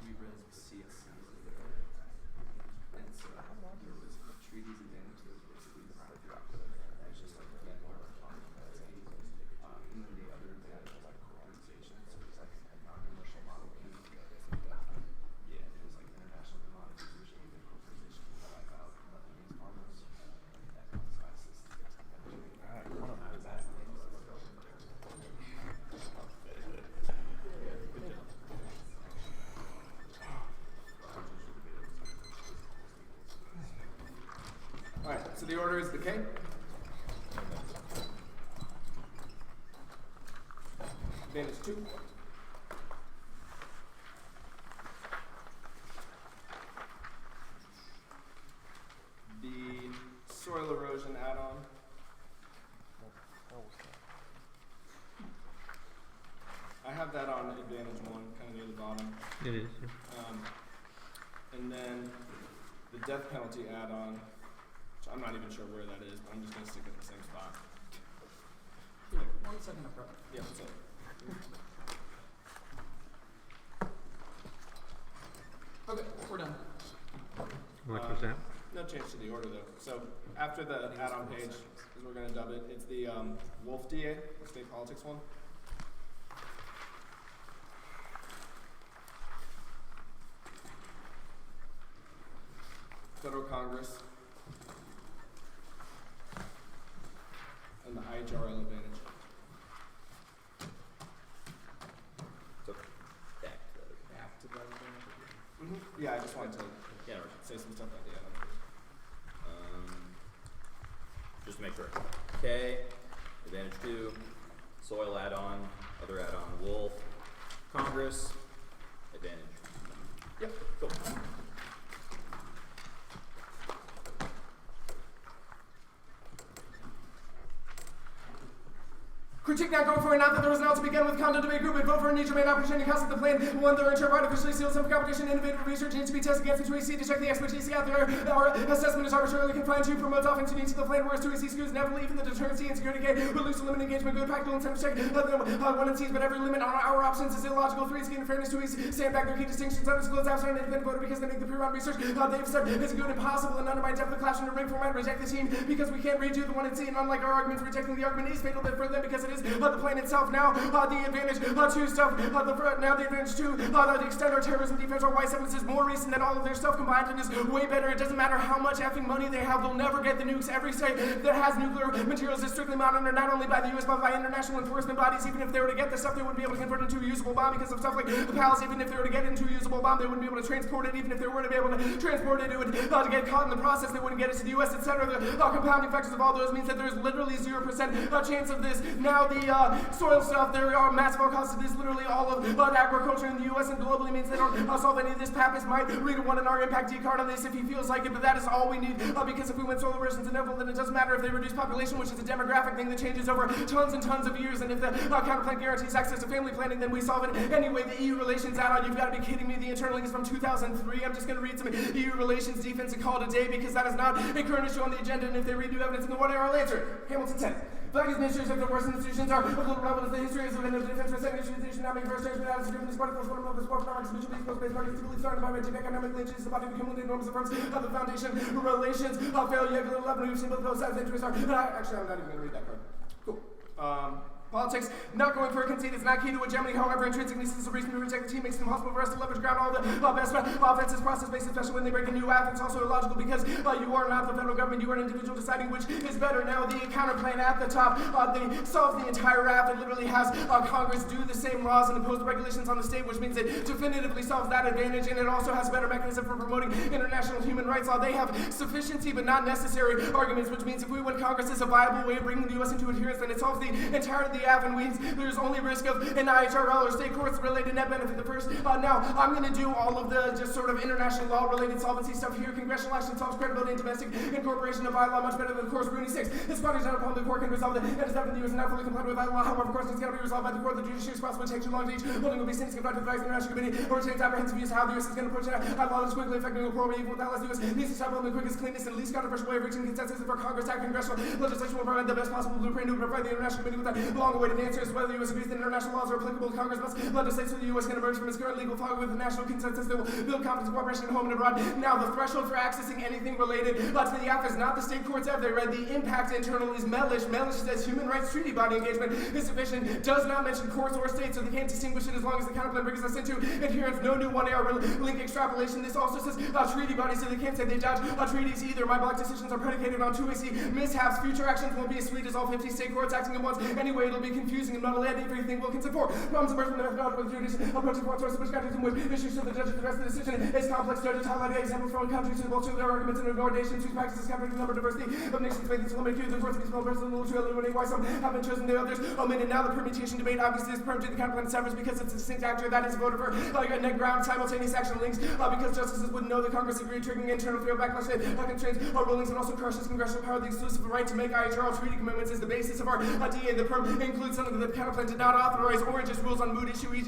We read CSC and so there was a treaties advantage that was basically the product drop. It was just like that or and then the other advantage was like organization, so it was like a non-commercial model. Yeah, it was like international commodities, usually the corporation will wipe out Lebanese farmers. That spices to get some benefit. Alright, one of them is that. Alright, so the order is the K. Advantage 2. The soil erosion add-on. I have that on advantage 1, kind of near the bottom. It is. And then the death penalty add-on, which I'm not even sure where that is, but I'm just going to stick it in the same spot. Yeah, 1 second up front. Yeah, that's it. Okay, we're done. What was that? No change to the order though. So after the add-on page, as we're going to dub it, it's the Wolf DA, the state politics one. Federal Congress, and the IHRL advantage. So back to that advantage. Yeah, I just wanted to Yeah, say some stuff about the add-on. just to make sure. K, advantage 2, soil add-on, Other add-on, Wolf, Congress, advantage. Yep, cool. Critique not going for it, not that there was an out to begin with. Counter debate group and vote for a nature may not pretend to cost the plan. One, their term artificially seals some competition, innovative research needs to be tested against which we see to check the expertise out there. Our assessment is arbitrarily confined to promote often to needs to the plan, whereas 2AC screws never leave in the deterrency and security gate. With loose limit engagement, good practical incentive check. One and sees, but every limit on our options is illogical. 3 scheme fairness, 2AC stand back their key distinctions, undisclosed outside and independent voter because they make the pre-round research. They've said it's good impossible and undermine depth of classroom to ring format, reject the team because we can't redo the 1 and C, and unlike our arguments, rejecting the argument is fatal for them because it is the plan itself. Now, the advantage 2 stuff, now the advantage 2, the extent our terrorism defense, our Y7 is more recent than all of their stuff combined and is way better. It doesn't matter how much effing money they have, they'll never get the nukes. Every state that has nuclear materials is strictly monitored not only by the US but by international enforcement bodies. Even if they were to get the stuff, they wouldn't be able to convert it into a usable bomb because of stuff like the PALs. Even if they were to get it into a usable bomb, they wouldn't be able to transport it. Even if they were to be able to transport it, it would to get caught in the process, they wouldn't get it to the US, etc. The compounding factors of all those means that there's literally 0% chance of this. Now, the soil stuff, there are massive costs of this. Literally all of agriculture in the US and globally means they don't solve any of this. Pappas might read a 1 in our impact D card on this if he feels like it, but that is all we need because if we went solar versions inevitable, then it doesn't matter if they reduce population, which is a demographic thing that changes over tons and tons of years, and if the counterplan guarantees access to family planning, then we solve it anyway. The EU relations add-on, you've got to be kidding me. The internal link is from 2003. I'm just going to read some EU relations defense and call it a day because that is not a current issue on the agenda, and if they read new evidence in the 1 hour, I'll answer it. Hamilton 10. Flag is issues of the worst institutions are of little relevance. The history is of the defense for second institution, not making first change without a given this part of the one of the sport economics, mutually exposed based markets, typically started by rigid economic linches, the body of the cumulative norms of firms of the foundation, relations, failure, you have 11, we've seen both sides interests are. Actually, I'm not even going to read that card. Cool. Politics, not going for a conceit is not key to hegemony. However, intrinsic needs is a reason to reject the team, makes them possible for us to leverage ground all the best offenses, process-based, especially when they break a new app. It's also illogical because you are not the federal government, you are an individual deciding which is better. Now, the counterplan at the top, they solve the entire app. It literally has Congress do the same laws and impose the regulations on the state, which means it definitively solves that advantage, and it also has a better mechanism for promoting international human rights law. They have sufficiency but not necessary arguments, which means if we win Congress is a viable way of bringing the U.S. into adherence, then it solves the entirety of the app and means there's only risk of an IHRL or state courts related net benefit. The first, now I'm going to do all of the just sort of international law related solvency stuff here. Congressional action solves credibility and domestic incorporation of bylaw much better than, of course, Rooney 6. This body is not upon the court can resolve it. It is not in the U.S. and not fully complied with bylaw. However, of course, it's got to be resolved by the court. The judiciary is possible to take too long to each. Holding will be seen to confront with the International Committee or retains apprehensive views how the U.S. is going to approach it. Law that is quickly affecting the poor evil without less the U.S. needs to stop on the quickest, cleanest, and least controversial way of reaching consensus for Congress act. Congressional legislation will provide the best possible blueprint to provide the International Committee with that long-awaited answer as whether the U.S. agrees that international laws are applicable. Congress must legislate so the U.S. can emerge from its current legal fog with a national consensus that will build confidence and cooperation at home and abroad. Now, the threshold for accessing anything related to the act is not the state courts have. They read the impact internal is Mellish. Mellish says human rights treaty body engagement is sufficient. Does not mention courts or states, so they can't distinguish it as long as the counterplan brings us into adherence. No new 1AR link extrapolation. This also says treaty bodies, so they can't say they dodge treaties either. My block decisions are predicated on 2AC mishaps. Future actions won't be as sweet as all 50 state courts acting at once. Anyway, it'll be confusing and muddle everything will consent for. Problems emerge from the methodology of the judiciary, approaching foreign sources, which countries in which issues to the judge of the rest of the decision is complex. Judges highlight examples from countries who bullshit their arguments and ignore nations whose practices counter the number of diversity of nations making so limited the courts of these small persons to eliminate why some have been chosen, the others omitted. Now the permutation debate obviously is permitted to the counterplan severs because it's a distinct actor that is voted for a net ground simultaneous action links because justices wouldn't know that Congress agreed, triggering internal field backlash constraints rulings and also crushes congressional power. The exclusive right to make IHRL treaty commitments is the basis of our DA. The perm includes something that the counterplan did not authorize or just rules on mood issue. Each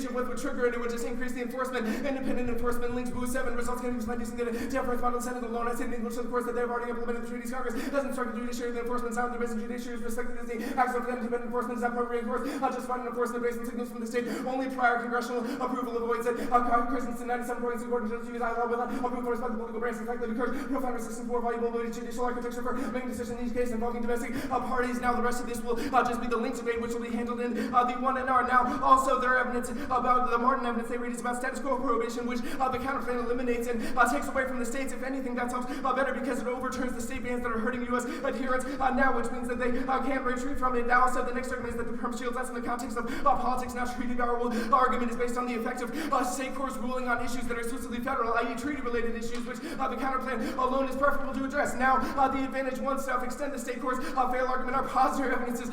of which would trigger it would just increase the enforcement. Independent enforcement links boost 7 results can be used by using the deference model Senate alone. I said in English, of course, that they've already implemented the treaties. Congress doesn't instruct the judiciary. The enforcement sound the basic judiciary is respected as the acts of independent enforcement is not appropriate. Of course, just finding enforcement based on signals from the state. Only prior congressional approval avoids it. Congress in 97 points according to the use law with approval by the political branch. In fact, that occurs profound resistance for valuable judicial architecture for making decisions in each case involving domestic parties. Now the rest of this will just be the link debate, which will be handled in the 1NR. Now also their evidence about the Martin evidence they read is about status quo prohibition, which the counterplan eliminates and takes away from the states. If anything, that sounds better because it overturns the state bans that are hurting U.S. adherence now, which means that they can't retreat from it. Now, also the next argument is that the perm shields us in the context of politics. Now, treaty argument is based on the effect of state courts ruling on issues that are exclusively federal, i.e. treaty-related issues, which the counterplan alone is preferable to address. Now, the advantage one stuff, extend the state courts fail argument. Our positive evidence is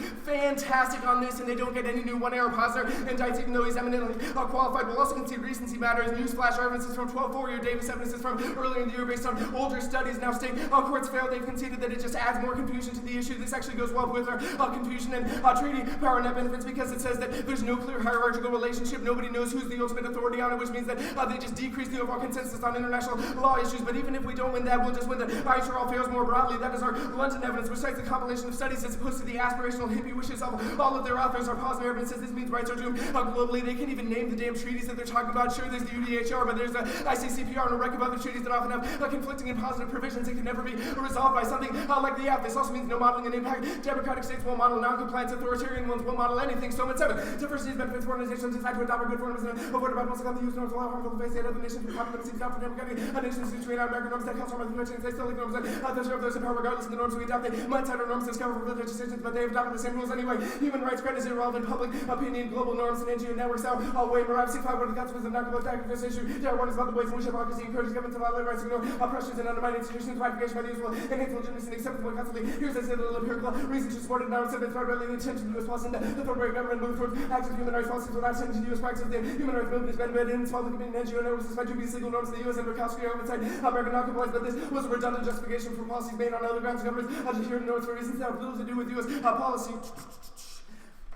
fantastic on this, and they don't get any new one-error positor indicts, even though he's eminently qualified. We'll also concede recency matters. Newsflash, our evidence is from 12-4. Your Davis evidence is from earlier in the year based on older studies. Now state courts failed. They've conceded that it just adds more confusion to the issue. This actually goes well with our confusion and treaty power net benefits, because it says that there's no clear hierarchical relationship. Nobody knows who's the ultimate authority on it, which means that they just decrease the overall consensus on international law issues. But even if we don't win that, we'll just win the IHR fails more broadly. That is our London evidence, which cites a compilation of studies as opposed to the aspirational hippie wishes of all of their authors. Our positive evidence says this means rights are doomed globally. They can't even name the damn treaties that they're talking about. Sure, there's the UDHR, but there's the ICCPR and a record of other treaties that often have conflicting and positive provisions that can never be resolved by something like the app. This also means no modeling and impact. Democratic states won't model non-compliance. Authoritarian ones won't model anything. So at 7, diversity benefits for organizations decide to adopt a good forms and avoid about most of the use norms allow harmful face of the nation for popular seems not for democratic nations to train out American norms that comes from other nations. They still leave norms that those of those in power regardless of the norms we adopt. They might cite our norms as cover for religious decisions, but they have adopted the same rules anyway. Human rights credit is irrelevant. Public opinion, global norms, and NGO networks now way more absent. What are the consequences of non-compliance act this issue? There are warnings about the ways in which hypocrisy encourages governments to violate rights, ignore oppressions, and undermine institutions. Ratification by the usual and legitimacy and acceptance more constantly. Here's a little empirical reason to support it. Now it's been threatened by the intention to U.S. policy and the third way government move towards active human rights policies without attention to U.S. practices. The human rights movement has been embedded in small community and NGO networks despite to be legal norms in the U.S. and Bukowski are inside American non-compliance, but this was a redundant justification for policies made on other grounds. Governments just here to notes for reasons that have little to do with U.S. policy.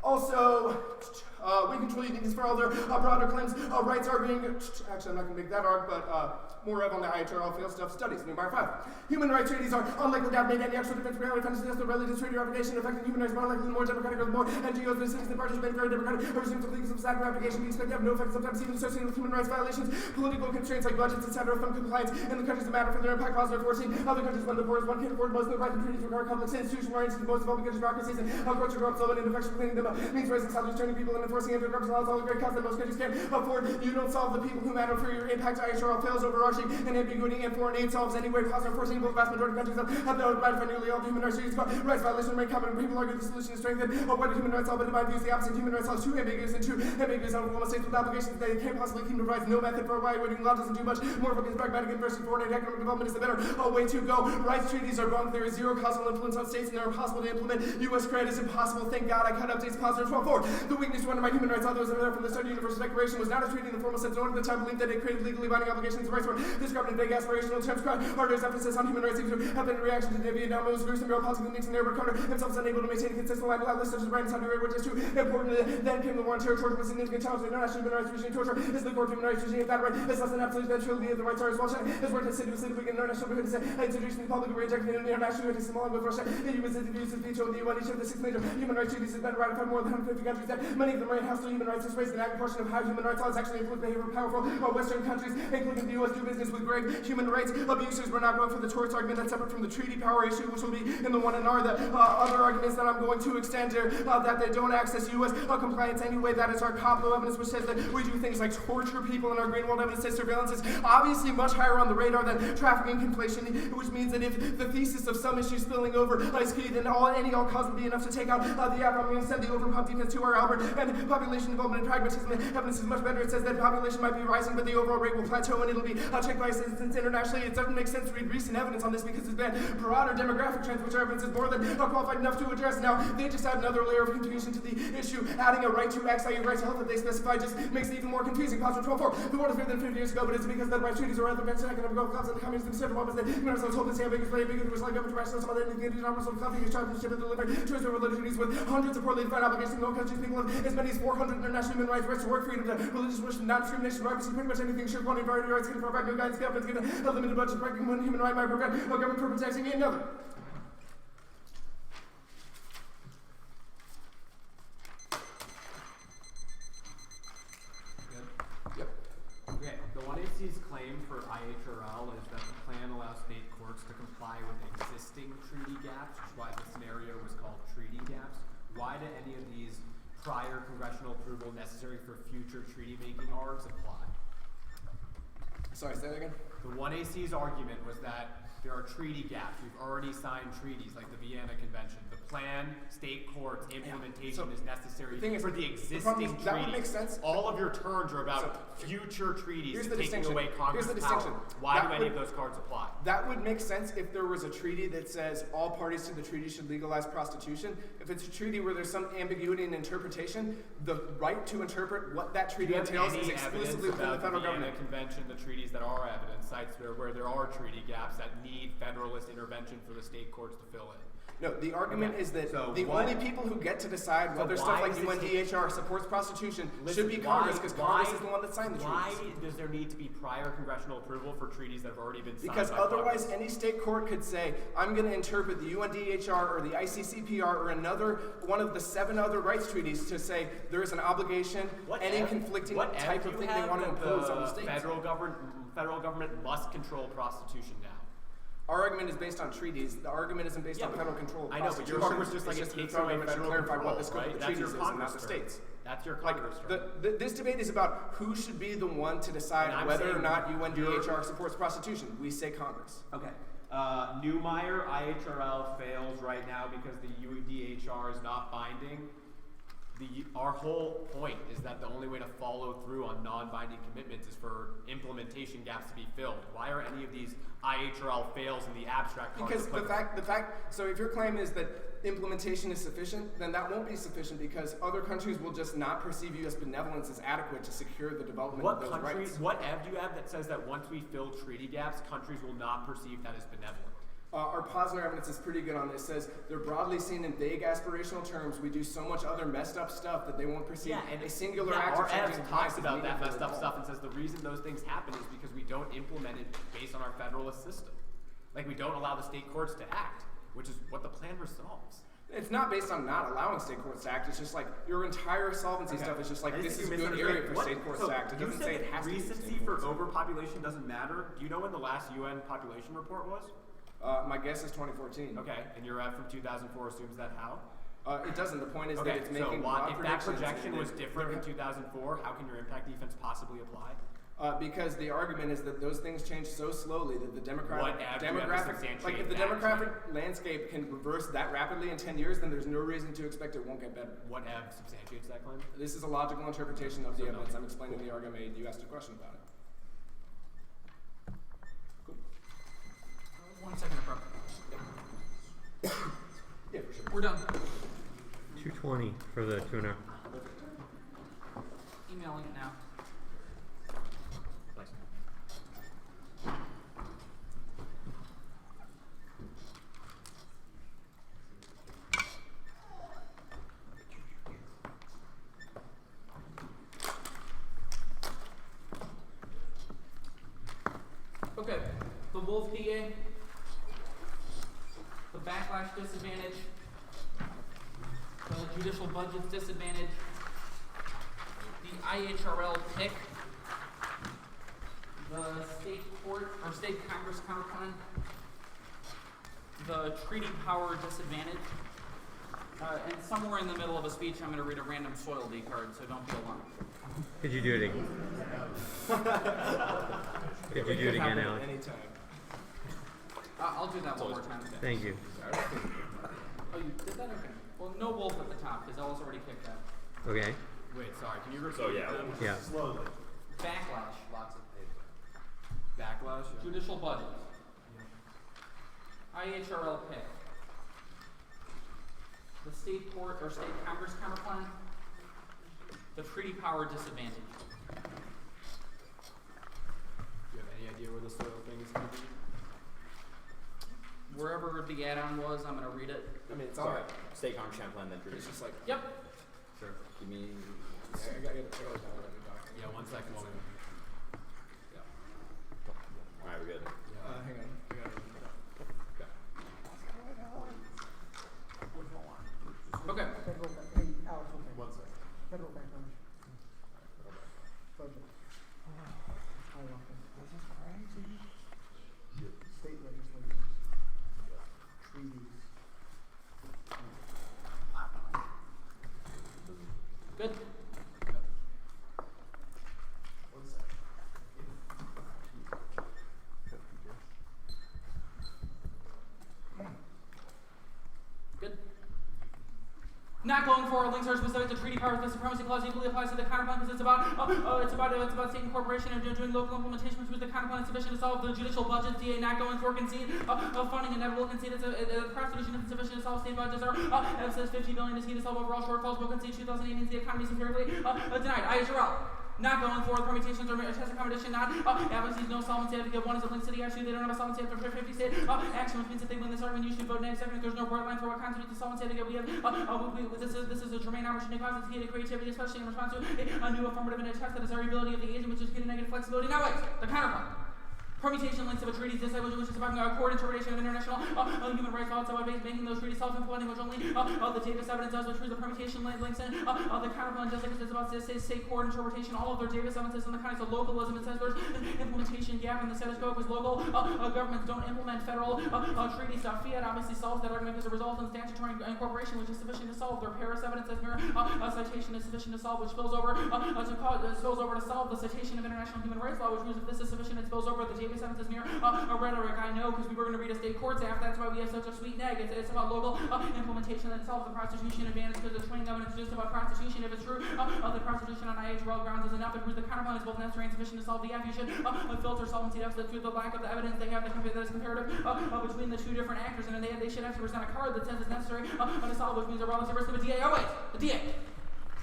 Also, we control unions for all their broader claims. Rights are being, actually I'm not going to make that arg, but more of on the IHR failed stuff studies. Number 5. Human rights treaties are unlikely to have made any actual difference. Reality finds the relative treaty ratification affecting human rights more likely, the more democratic or the more NGOs and cities that participate very democratic or resumes of legal substantive ratification. We expect to have no effect, sometimes even associated with human rights violations, political constraints like budgets, etc. from compliance in the countries that matter for their impact. Positive forcing other countries when the poorest one can't afford most of the right to treaties require complex institutional-oriented most developing countries' bureaucracies and courts are corrupt, slow and ineffectual cleaning them up means raising salaries, turning people and enforcing anti-corruption laws, all the great costs that most countries can't afford. You don't solve the people who matter for your impact. IHR fails overarching and ambiguity and foreign aid solves any way possible, forcing both vast majority of countries have ratified nearly all the human rights treaties. Rights violations remain common, and people argue the solution is strengthened what human rights law, but in my view, the opposite. Human rights law is too ambiguous and too ambiguous on almost states with obligations that they can't possibly keep. Provides no method for evaluating law, doesn't do much. More focused pragmatic and versus foreign aid economic development is the better way to go. Rights treaties are wrong. There is zero causal influence on states, and they're impossible to implement. U.S. credit is impossible. Thank God I cut updates positive 12.4. The weakness to undermine human rights law that was there from the start of the Universal Declaration was not a treaty in the formal sense. No one at the time believed that it created legally binding obligations. Rights were described in vague aspirational terms. Carter's emphasis on human rights seems to have been a reaction to the Vietnam War, gruesome real policy that Nixon era, but Carter himself was unable to maintain a consistent line without lists such as Brian Saudi Arabia, which is too important. Then came the war on terror. Torture was a significant challenge to international human rights regime. Torture is the core of human rights regime. If that right is less than absolute, then surely the rights are as well. His work assiduously to weaken international institutions, the public rejecting international unity, along with Russia. The U.S. views of veto of the UN. Each of the 6 major human rights treaties has been ratified more than 150 countries. That many of them remain hostile to human rights. This raises an added portion of how human rights laws actually influence behavior of powerful Western countries, including the U.S. do business with great human rights abusers. We're not going for the torts argument that's separate from the treaty power issue, which will be in the 1 and R. The other arguments that I'm going to extend here, that they don't access U.S. compliance anyway. That is our COPLO evidence, which says that we do things like torture people, and our Green World evidence says surveillance is obviously much higher on the radar than trafficking conflation, which means that if the thesis of some issues spilling over is key, then any cause would be enough to take out the app. I'm going to send the overpop defense to our Albert, and population development and pragmatism evidence is much better. It says that population might be rising, but the overall rate will plateau, and it'll be checked by assistance internationally. It doesn't make sense to read recent evidence on this because there's been broader demographic trends, which our evidence is more than qualified enough to address. Now, they just add another layer of confusion to the issue. Adding a right to X, i.e. right to health that they specify, just makes it even more confusing. Positive 12.4. The world is bigger than 50 years ago, but it's because the right treaties or other events in economic growth, clubs, and communism, the central was that human rights hopeless, ambiguous, very big, it was like government rational, some other indicated numbers of conflict, championship, and delivery, choice of religious duties with hundreds of poorly defined obligations. No countries, people have as many as 400 international human rights, rights to work, freedom to religious worship, non-discrimination, privacy, pretty much anything, sure, quality, variety, rights, can provide no guidance, governments given a limited budget, breaking one human right might prevent a government from protecting another. Yep. Okay, the 1AC's claim for IHRL is that the plan allows state courts to comply with existing treaty gaps, which is why the scenario was called treaty gaps. Why do any of these prior congressional approval necessary for future treaty-making ARGs apply? Sorry, say that again? The 1AC's argument was that there are treaty gaps. We've already signed treaties like the Vienna Convention. The plan, state courts, implementation So, is necessary the thing is, for the the existing problem is treaties. that would make sense. All of your terms are about So, future treaties here's and the taking distinction. away Congress' Here's the power. distinction. Why That do any would- of those cards apply? That would make sense if there was a treaty that says all parties to the treaty should legalize prostitution. If it's a treaty where there's some ambiguity in interpretation, the right to interpret what that treaty Do you have entails any is evidence exclusively within the about federal the Vienna government. Convention, the treaties that are evidence, sites where there are treaty gaps that need federalist intervention for the state courts to fill in? No, the argument Okay, is that so the what- only people who get to decide So whether why stuff like does it UNDHR supports prostitution Listen, should be why- Congress, because Congress is the one that signed the Why treaties. does there need to be prior congressional approval for treaties that have already been signed Because by otherwise, Congress? any state court could say, I'm going to interpret the UNDHR or the ICCPR or another one of the 7 other rights treaties to say there is an obligation, any conflicting what type if of you thing they have want to that impose on the the states. federal government must control prostitution now? Our argument is based on treaties. The argument isn't based on federal control of I know, but your prostitution. argument's just like It's it the takes federal away government should federal clarify control, what the scope right? of the That's treaties your is, and not Congress the term. states. That's your Like, Congress term. this debate is about who should be the one to And decide I'm whether or saying not UNDHR supports prostitution. We say Congress. Okay. Newmeyer, IHRL fails right now because the UDHR is not binding. Our whole point is that the only way to follow through on non-binding commitments is for implementation gaps to be filled. Why are any of these IHRL fails in the abstract cards Because applicable? so if your claim is that implementation is sufficient, then that won't be sufficient because other countries will just not perceive U.S. benevolence as adequate to secure the development What of those countries, rights. what ev do you have that says that once we fill treaty gaps, countries will not perceive that as benevolent? Our Posner evidence is pretty good on this. It says they're broadly seen in vague aspirational terms. We do so much other messed up stuff that they won't perceive a singular act our of changing Ev lives talks as about that meaningful messed at up all. stuff and says the reason those things happen is because we don't implement it based on our federalist system. Like we don't allow the state courts to act, which is what the plan resolves. It's not based on not allowing state courts to act. It's just like your entire solvency stuff is just like I this think is a you good misunderstand. area for What- state courts so to act. It you doesn't said say it that has to be recency state for courts. overpopulation doesn't matter. Do you know when the last UN population report was? My guess is 2014. Okay, and your Ev from 2004 assumes that how? It doesn't. The point is that Okay, it's so making why, broad if that predictions projection and was that different in they're- 2004, how can your impact defense possibly apply? Because the argument is that those things change so slowly that the What Ev do you have to substantiate like if the that demographic landscape can reverse that rapidly in 10 years, then there's no reason to expect it won't get better. What Ev substantiates that claim? This is a logical interpretation of the So evidence. no. I'm explaining the argument made. You asked a question about it. Cool. 1 second, bro. Yeah, for sure. We're done. 220 for the tuna. Emailing it now. Nice. Okay, the Wolf DA, the backlash disadvantage, the judicial budget's disadvantage, the IHRL pick, the state court or state Congress counterclaim, the treaty power disadvantage, and somewhere in the middle of a speech I'm going to read a random soil D card, so don't be alarmed. Could you do it again? Could you do it again, Alex? Anytime. I'll do that one more time. Thank you. Oh, you did that? Okay. Well, no wolf at the top, because Ellis already kicked that. Okay. Wait, sorry, can you repeat So, yeah, them? Yeah. Slowly. Backlash. Lots of paper. Backlash? Judicial budget. IHRL pick. The state court or state Congress counterclaim. The treaty power disadvantage. Do you have any idea where the soil thing is going to be? Wherever the add-on was, I'm going to read it. I mean, it's Sorry. alright. State Congress Champlain, then It's just like, Yep. Sure. Give me. I got it down. Yeah, 1 second. One second. Alright, we're good. Hang on. I got it. Okay. Federal, hey, Alex, okay. 1 second. Federal backlash. Budget. I love it. This is crazy. State legislatures. Treaties. Good. Not going for links are specific to treaty powers. The supremacy clause equally applies to the counterpoint because it's about state incorporation and doing local implementation, which was the counterpoint is sufficient to solve the judicial budget. DA not going for concede funding inevitable concede. The Constitution is sufficient to solve state budgets. It says $50 billion is key to solve overall shortfalls. Will concede 2008 means the economy is empirically denied. IHRL. Not going for permutations or test accommodation, not advocacies, no solvency. Have to give one as a link to the issue. They don't have a solvency after 50 state action, which means if they win this argument, you should vote next. Second, there's no bright line for what constitutes a solvency. We have this is a germane opportunity causes key to creativity, especially in response to a new affirmative and a test that is desirability of the agent, which is key to negative flexibility. Now wait, the counterpoint. Permutation links of a treaty, which is about court interpretation of international human rights law, so making those treaties self-implementing, which only the Davis evidence does, which is the permutation links in the counterpoint justice is about state court interpretation. All of their Davis evidence is in the context of localism. It says there's an implementation gap in the status quo because local governments don't implement federal treaties. Fiat obviously solves that argument because it results in statutory incorporation, which is sufficient to solve. Their Paris evidence says mere citation is sufficient to solve, which spills over to solve the citation of international human rights law, which means if this is sufficient, it spills over the Davis evidence is mere rhetoric. I know because we were going to read a state courts act. That's why we have such a sweet neg. It's about local implementation that solves the prostitution advantage because the trained evidence is just about prostitution. If it's true, the prostitution on IHRL grounds is enough. If the counterpoint is both necessary and sufficient to solve the F, you should filter solvency deficit through the lack of the evidence they have that is comparative between the two different actors, and then they should have to present a card that says it's necessary to solve, which means a relative risk of a DA. Oh wait, the DA.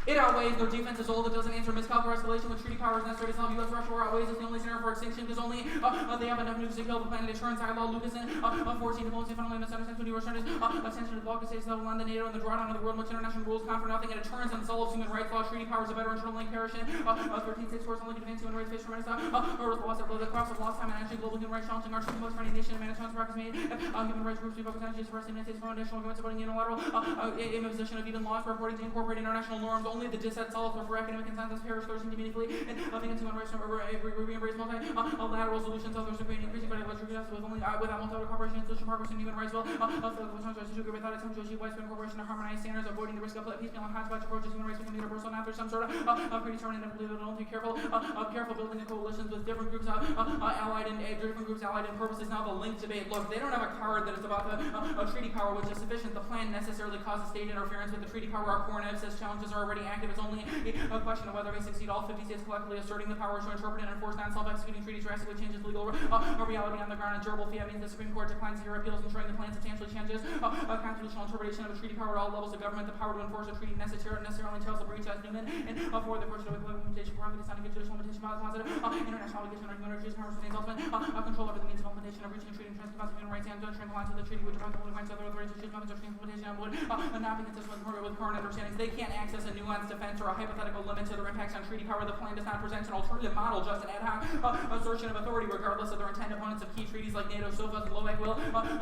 It outweighs their defense is old. It doesn't answer miscalc or escalation with treaty powers necessary to solve U.S. Russia war. Outweighs is the only scenario for extinction because only they have enough nukes to kill the planet. Assurance, High Law, Lucasen, 14 diplomacy, fundamentally misunderstands when you return his attention to the Balkan states level on the NATO and the drawdown of the world, which international rules count for nothing. And it turns and solves human rights law. Treaty powers a better internal link parishing. 13 states force only to advance human rights face tremendous the cross of lost time and actually global human rights challenging our most friendly nation and management progress made. Human rights groups we focus on issues for the United States foundational government supporting unilateral imposition of even laws for reporting to incorporate international norms. Only the dissent solves for academic consensus, Paris flourishing meaningfully, and against human rights, we embrace multilateral solutions of their increasing bilateral justice with without multilateral cooperation and social progress in human rights will without attempt to achieve widespread incorporation of harmonized standards, avoiding the risk of piecemeal and hodgepodge approaches. Human rights become universal now through some sort of predetermined and don't be careful building of coalitions with different groups allied in purposes. Now the link debate. Look, they don't have a card that is about the treaty power, which is sufficient. The plan necessarily causes state interference with the treaty power. Our core and says challenges are already active. It's only a question of whether we succeed. All 50 states collectively asserting the power to interpret and enforce non-self-executing treaties drastically changes legal reality on the ground. And durable fiat means the Supreme Court declines to hear appeals, ensuring the plan substantially changes constitutional interpretation of a treaty power at all levels of government. The power to enforce a treaty necessarily entails a breach as Newman and for the course of implementation, prerogative, sounding good judicial implementation, positive international obligation on human rights, Congress retains ultimate control over the means of implementation of reaching a treaty and transfer human rights and during the lines of the treaty, which are the holding rights of the authorities to choose methods of implementation and would not be consistent with current understandings. They can't access a nuanced defense or a hypothetical limit to their impacts on treaty power. The plan does not present an alternative model, just an ad hoc assertion of authority, regardless of their intended opponents of key treaties like NATO, SOFA, and LOAC will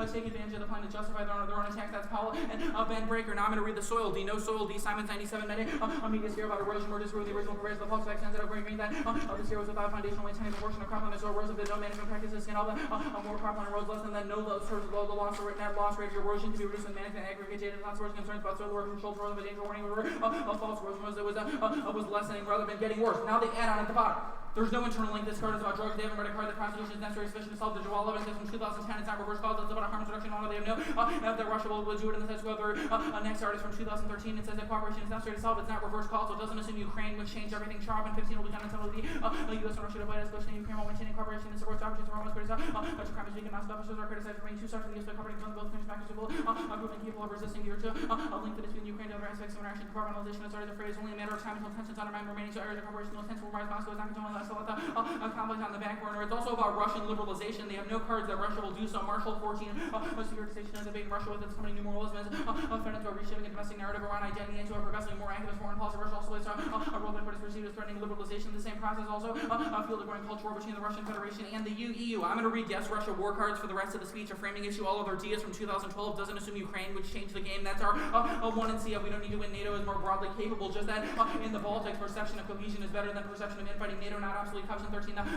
take advantage of the plan to justify their own attacks. That's Powell and Ben Breaker. Now I'm going to read the Soil D. No Soil D. Simons 97 minute. Media scare about erosion or disprove the original provisions of the Volkswagen ends up agreeing that the scare was without foundational intending abortion of cropland and soil erosion, but no management practices and all the more cropland erodes less than no loss or the loss or net loss rate of erosion to be reduced in management aggregate data. Not source concerns about soil erosion, shoals erosion, but danger warning false erosion was lessening rather than getting worse. Now they add on at the bottom. There's no internal link. This card is about drugs. They haven't read a card. The Constitution is necessary sufficient to solve the Jawal evidence from 2010. It's not reverse cause. It's about a harms reduction. All they have no that Russia will do it in the status quo. Their next card is from 2013. It says that cooperation is necessary to solve. It's not reverse cause. So it doesn't assume Ukraine would change everything. Sharp and 15 will be done until the U.S. and Russia avoid escalation in Ukraine while maintaining cooperation and supports opportunities for almost criticism. Such crimes we can not stop. Are criticized for bringing two sides from the U.S. by cooperating with both countries back to civil group and capable of resisting year two. A link between Ukraine and other aspects of interaction. Compartmentalization is already the phrase. Only a matter of time until tensions undermine remaining areas of cooperation. Those tensions will rise. Moscow is not controlling a conflict on the back burner. It's also about Russian liberalization. They have no cards that Russia will do so. Marshall 14, securitization is debating Russia with its coming new moralism, fed into a reshaping and domestic narrative around identity into a progressively more activist foreign policy. Russia also plays a role that is perceived as threatening liberalization. The same process also fueled a growing culture war between the Russian Federation and the EU. I'm going to read yes Russia war cards for the rest of the speech. A framing issue. All of our Dias from 2012 doesn't assume Ukraine would change the game. That's our one and C. We don't need to win. NATO is more broadly capable. Just that in the Baltics, perception of cohesion is better than perception of infighting. NATO not obsolete. Option 13. NATO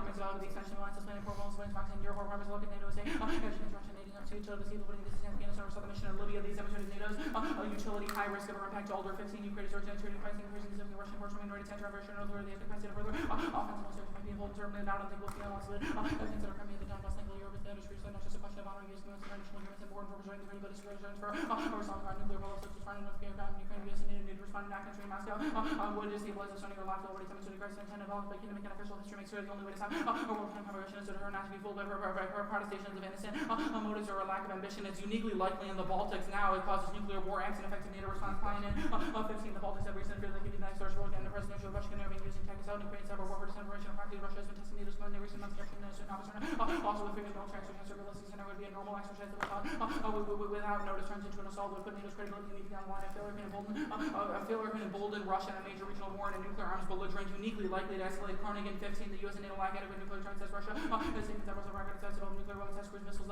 makes the extension of alliances, planning for bombs, boxing, Europe, requirements, look at NATO as a construction, aiding up to each other, putting this in Afghanistan or southern mission in Libya. These demonstrated NATO's utility, high risk of impact to all their 15 Ukraine, Georgia, and Turkey, pricing, increasing the Russian force, minority center, aversion, or the capacity to further offensive, most might be Bolton certainly not unthinkable feeling lots of it. Things that are coming at the time, less thankful Europe, the industry, so not just a question of honoring use of international agreements important for preserving the anybody's concerns for or solving our nuclear problems, such as finding North Korea, Ukraine, US, and need to respond to that country in Moscow. Would destabilize the Sunny or left already demonstrated crisis intent involved by kingdom making official history makes clear the only way to stop a world-time collaboration is to her not to be fooled by protestations of innocent motives or a lack of ambition. It's uniquely likely in the Baltics now. It causes nuclear war, acts and effective NATO response plan in 15. The Baltics have recently feared that could be the next large world, and the presidential Russian being using tactics out in Ukraine, cyber warfare, disinformation, and practically Russia has been testing NATO's command in recent months, capturing the student officer. Also, with figures military exercise, realistic center would be a normal exercise that without notice turns into an assault would put NATO's credibility immediately on the line. A failure can embolden Russia in a major regional war and a nuclear arms belligerent, uniquely likely to escalate. Groningen 15. The US and NATO lack adequate nuclear deterrence as Russia has taken several record attempts to develop nuclear weapons, test cruise missiles.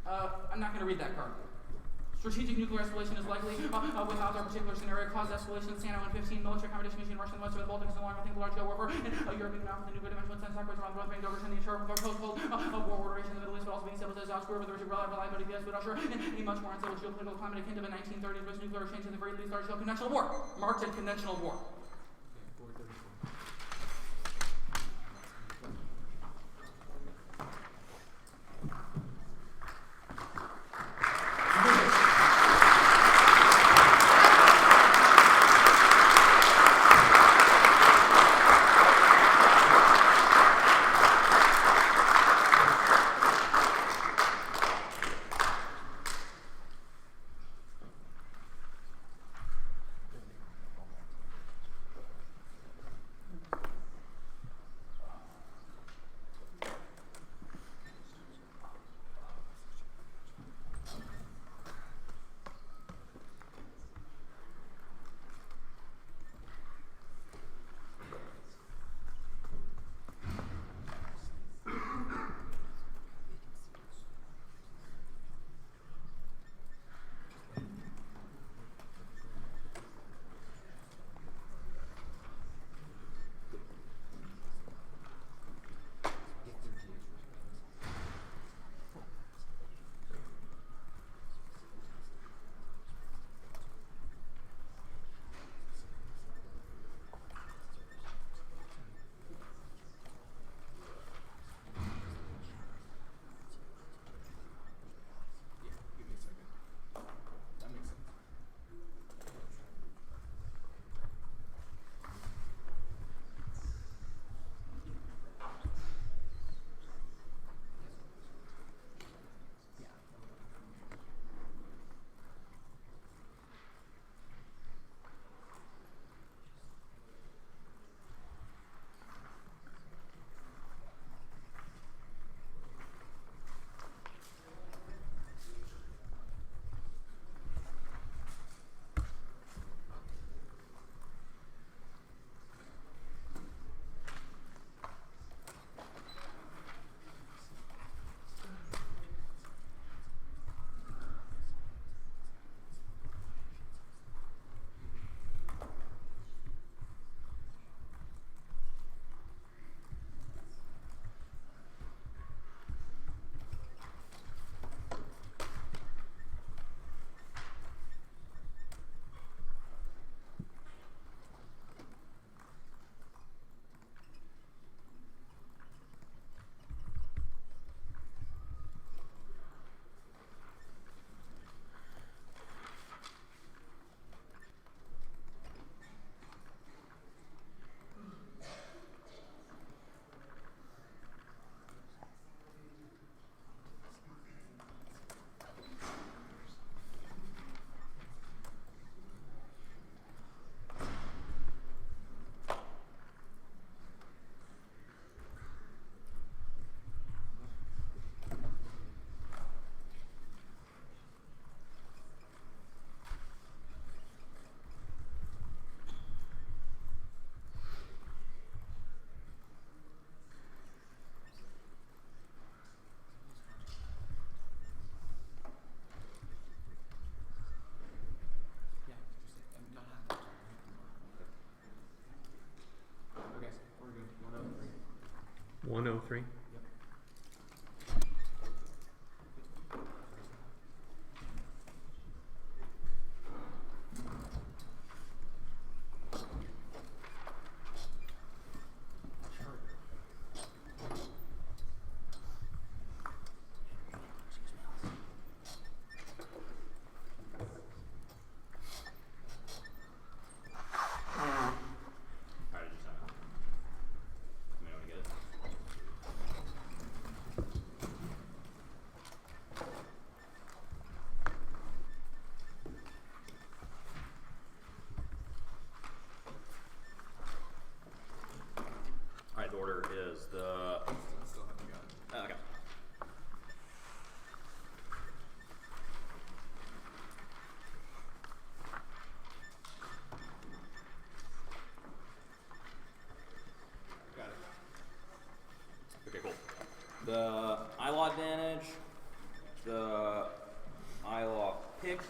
I'm not going to read that card. Strategic nuclear escalation is likely without their particular scenario. Cause escalation. Sano and 15. Military competition between Russia and the West of the Baltics is no longer think large-scale warfare. Europe being now with the nuclear dimension sends backwards around the North Bank over to the ensure of cold war order in the Middle East, but also being stable as Oscar over the reliability of the US would usher in a much more unstable geopolitical climate akin to the 1930s with nuclear exchange and the very least large-scale conventional war. Marked in conventional war. Okay, we're good. 103. 103. is the. Still haven't gotten. Okay. Got it. Okay, cool. The ILAW advantage, the ILAW pick,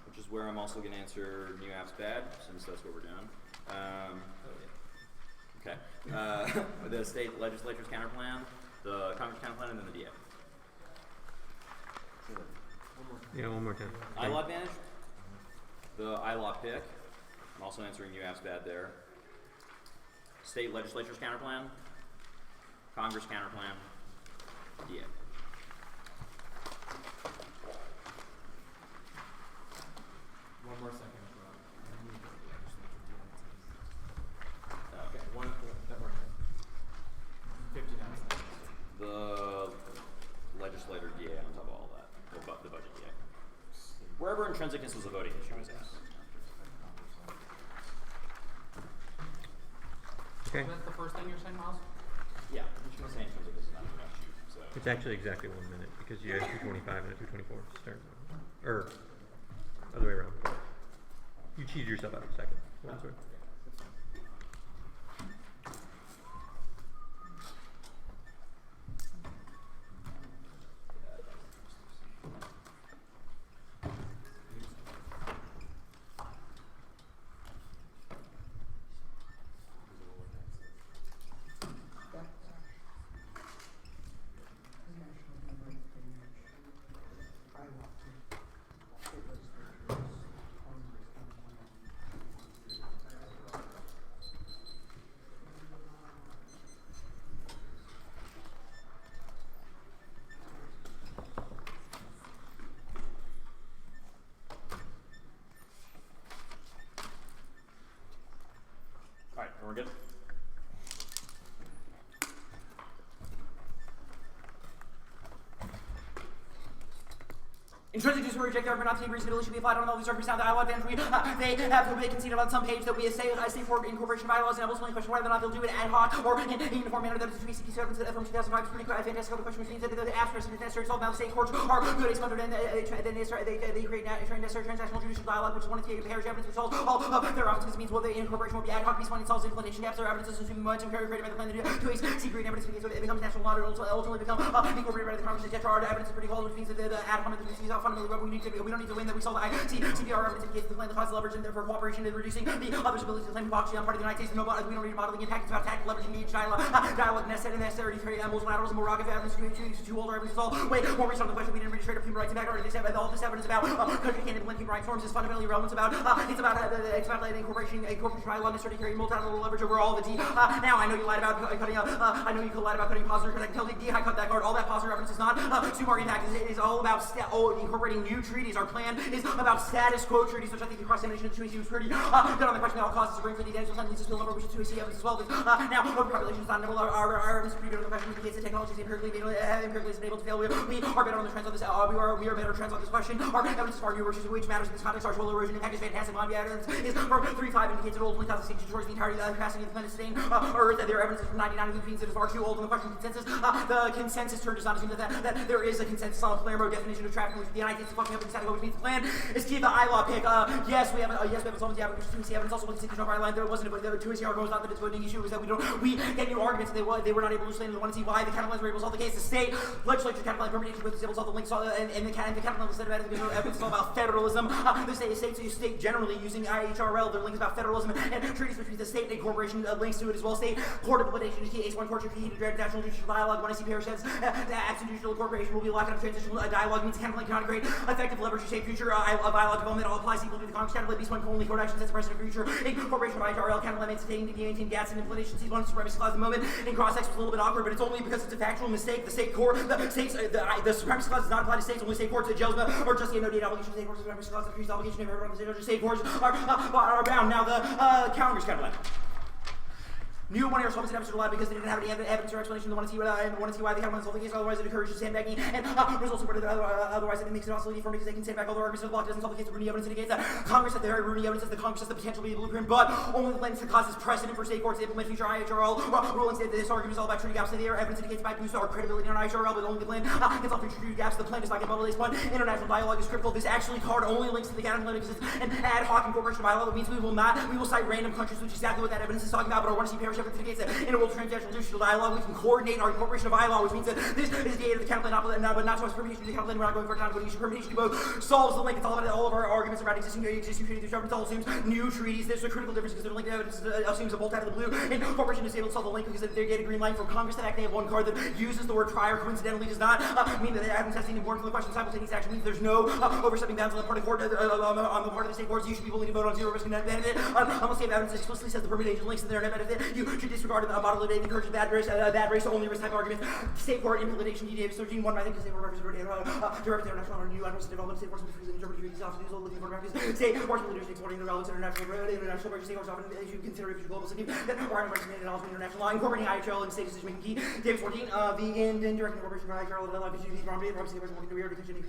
which is where I'm also going to answer new apps bad, since that's what we're doing. Okay. The state legislature's counterplan, the Congress counterplan, and then the DA. Yeah, one more time. ILAW advantage, the ILAW pick. I'm also answering new apps bad there. State legislature's counterplan, Congress counterplan, DA. One more second, bro. Okay, one. That worked. 59 seconds. The legislator DA on top of all that, the budget DA. Wherever intrinsicness was a voting issue is yes. Okay. That's the first thing you're saying, Miles? Yeah, intrinsicness is not an issue. So. It's actually exactly 1 minute because you had a 225 and a 224 to start. Or other way around. You cheated yourself out of a second. One sort. Alright, we're good? Intrinsic to reject the argument not to be reasonable should be applied on all these arguments now that ILAW advantage they have to be conceded on some page that we say for incorporation of bylaws and ultimately question whether or not they'll do it ad hoc or in a uniform manner that is to be CP7 from 2005 is pretty fantastic. The question which means that the abstract is necessary to solve now the state courts are good exponent and they create necessary transactional judicial dialogue which is one of the pairs of evidence which solves all of their options because it means well the incorporation will be ad hoc because when it solves implementation gaps their evidence is assuming momentum created by the plan to secret evidence because it becomes national law to ultimately become incorporated by the Congress etc. Our evidence is pretty close which means that the ad hoc method is fundamentally what we don't need to win that we solve the CPR evidence in case the plan the cause leverage and therefore cooperation in reducing the other's ability to claim democracy on part of the United States. We don't need modeling impact. It's about tactical leveraging the dialogue necessity to create multilateralism, more rocket evidence to older evidence. It's all way more research on the question we didn't read straight up human rights and background. All this evidence about country can't implement human rights norms is fundamentally relevant. It's about the incorporation dialogue necessary to carry multilateral leverage over all the D. Now I know you lied about cutting I know you lied about cutting positive because I can tell the D I cut that card. All that positive evidence is not super impact. It is all about incorporating new treaties. Our plan is about status quo treaties, which I think the cross-examination of the 2AC was pretty good on the question that all causes bring for the advantage of leads to number, which is 2AC evidence as well. Now, overpopulation is not notable. Our evidence is pretty good on the question indicates that technology is empirically is able to fail. We are better on the trends on this. We are better trends on this question. Our evidence is far newer, which matters in this context. Our soil erosion impact is fantastic. Lobby evidence is from 3.5 indicates it ultimately causes extinction towards the entirety of the capacity of the planet to sustain Earth. Their evidence is from 99, which means it is far too old on the question consensus. The consensus term does not assume that there is a consensus on a Palermo definition of traffic, which the United States is fucking up in which means the plan is to keep the ILAW pick. Yes, we have a solvency evidence, which is 2AC evidence. Also, with the of our line, there wasn't a 2AC argument. Was not that it's voting issue. Was that we get new arguments. They were not able to explain. They want to see why the counterplans were able to solve the case. The state legislature counterplan permutation with disables all the links and the counterplan instead of evidence is all about federalism. The state generally using IHRL. Their link is about federalism and treaties between the state and corporation links to it as well. State court implementation is key. Ace1 court should key to national judicial dialogue. When I see Pierre says that absent judicial corporation will be locked up transitional dialogue means counterplan cannot create effective leverage to shape future dialogue development. All applies equally to the Congress counterplan. These one only court action sets precedent for future incorporation of IHRL counterplan maintained to maintain gas and implementation. C1 supremacy clause. The moment in cross-sex was a little bit awkward, but it's only because it's a factual mistake. The state court, the supremacy clause does not apply to states. Only state courts, jails, or just no date obligation. State courts, supremacy clause, increased obligation of everyone. State courts are bound. Now the Congress counterplan. New one-year solvents and evidence allowed because they didn't have any evidence or explanation. They want to see why they have one solving case. Otherwise, it encourages sandbagging and results in otherwise it makes it obsolete for because they can sandbag all the arguments of the block doesn't solve the case. The Rooney evidence indicates that Congress had the very Rooney evidence that the Congress has the potential to be a blueprint, but only the plaintiffs that causes precedent for state courts to implement future IHRL rulings. This argument is all about treaty gaps. The evidence indicates by boost our credibility on IHRL, but only the plan gets all future treaty gaps. The plan does not get bubble lace. But international dialogue is critical. This actually card only links to the canon because it's an ad hoc incorporation of ILO. That means we will cite random countries, which is exactly what that evidence is talking about. But I want to see parish evidence indicates that in a world transnational judicial dialogue, we can coordinate our incorporation of ILO, which means that this is the aid of the canon plan, but not so much permutation of the canon plan. We're not going for non-permutation. Permutation to both solves the link. It's all about all of our arguments about existing treaties. It all assumes new treaties. There's a critical difference because the link evidence assumes a bolt out of the blue. Incorporation is able to solve the link because they get a green light from Congress. That they have one card that uses the word prior. Coincidentally, does not mean that the evidence has any important for the question. Simultaneous action means there's no overstepping bounds on the part of the court on the part of the state courts. You should be willing to vote on zero risk and net benefit. Unless the evidence explicitly says the permutation links to their net benefit, you should disregard a model that encourages bad race only risk type arguments. State court implementation DDA 13.1. I think the state court represents international or new unrest development. State courts will freely interpret treaties often use looking for practice. State courts will leadership exporting the relevance of international pressure. State courts often issue consider if global city that are international law incorporating IHL and state decision making key. David 14. The indirect incorporation of IHL and LIPG these wrong data. State courts working to rear detention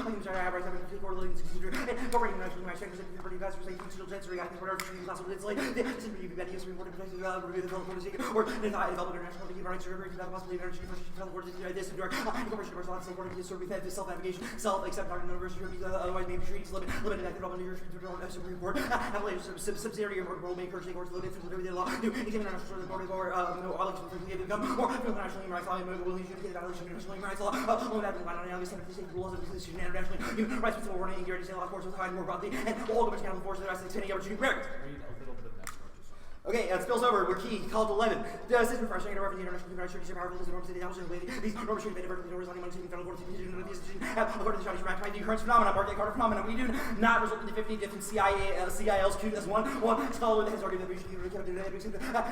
I'm sorry, I have rights. I have a court living incorporating international rights. Secretary guys for state constitutional chancery. I think whatever treaties also it's like this is really bad. Yes, we want to protect review the development or deny development international legal rights or about possibly energy information teleport this and direct incorporation of our support to serve with self-navigation, self-accept our university otherwise maybe treaties limited that development of your Supreme Court have later subsidiary or role makers state courts limited to the law to examine international the board or elections for the become more international human rights law and will adjudicate the violation of international human rights law only that will not only the state rules of the decision internationally human rights with warning here to say law courts will hide more broadly and all governments can enforce the rest of the opportunity Americans. Okay, it spills over. We're key. Called 11. Does this refer to the international human rights treaties are powerful as the norms of the establishment of these norms should be made vertically norms on the money federal courts to continue to have according to the Chinese right the occurrence phenomenon, Market Carter phenomenon. We do not result in the 50 different CILs queued as one scholar with his argument that we should be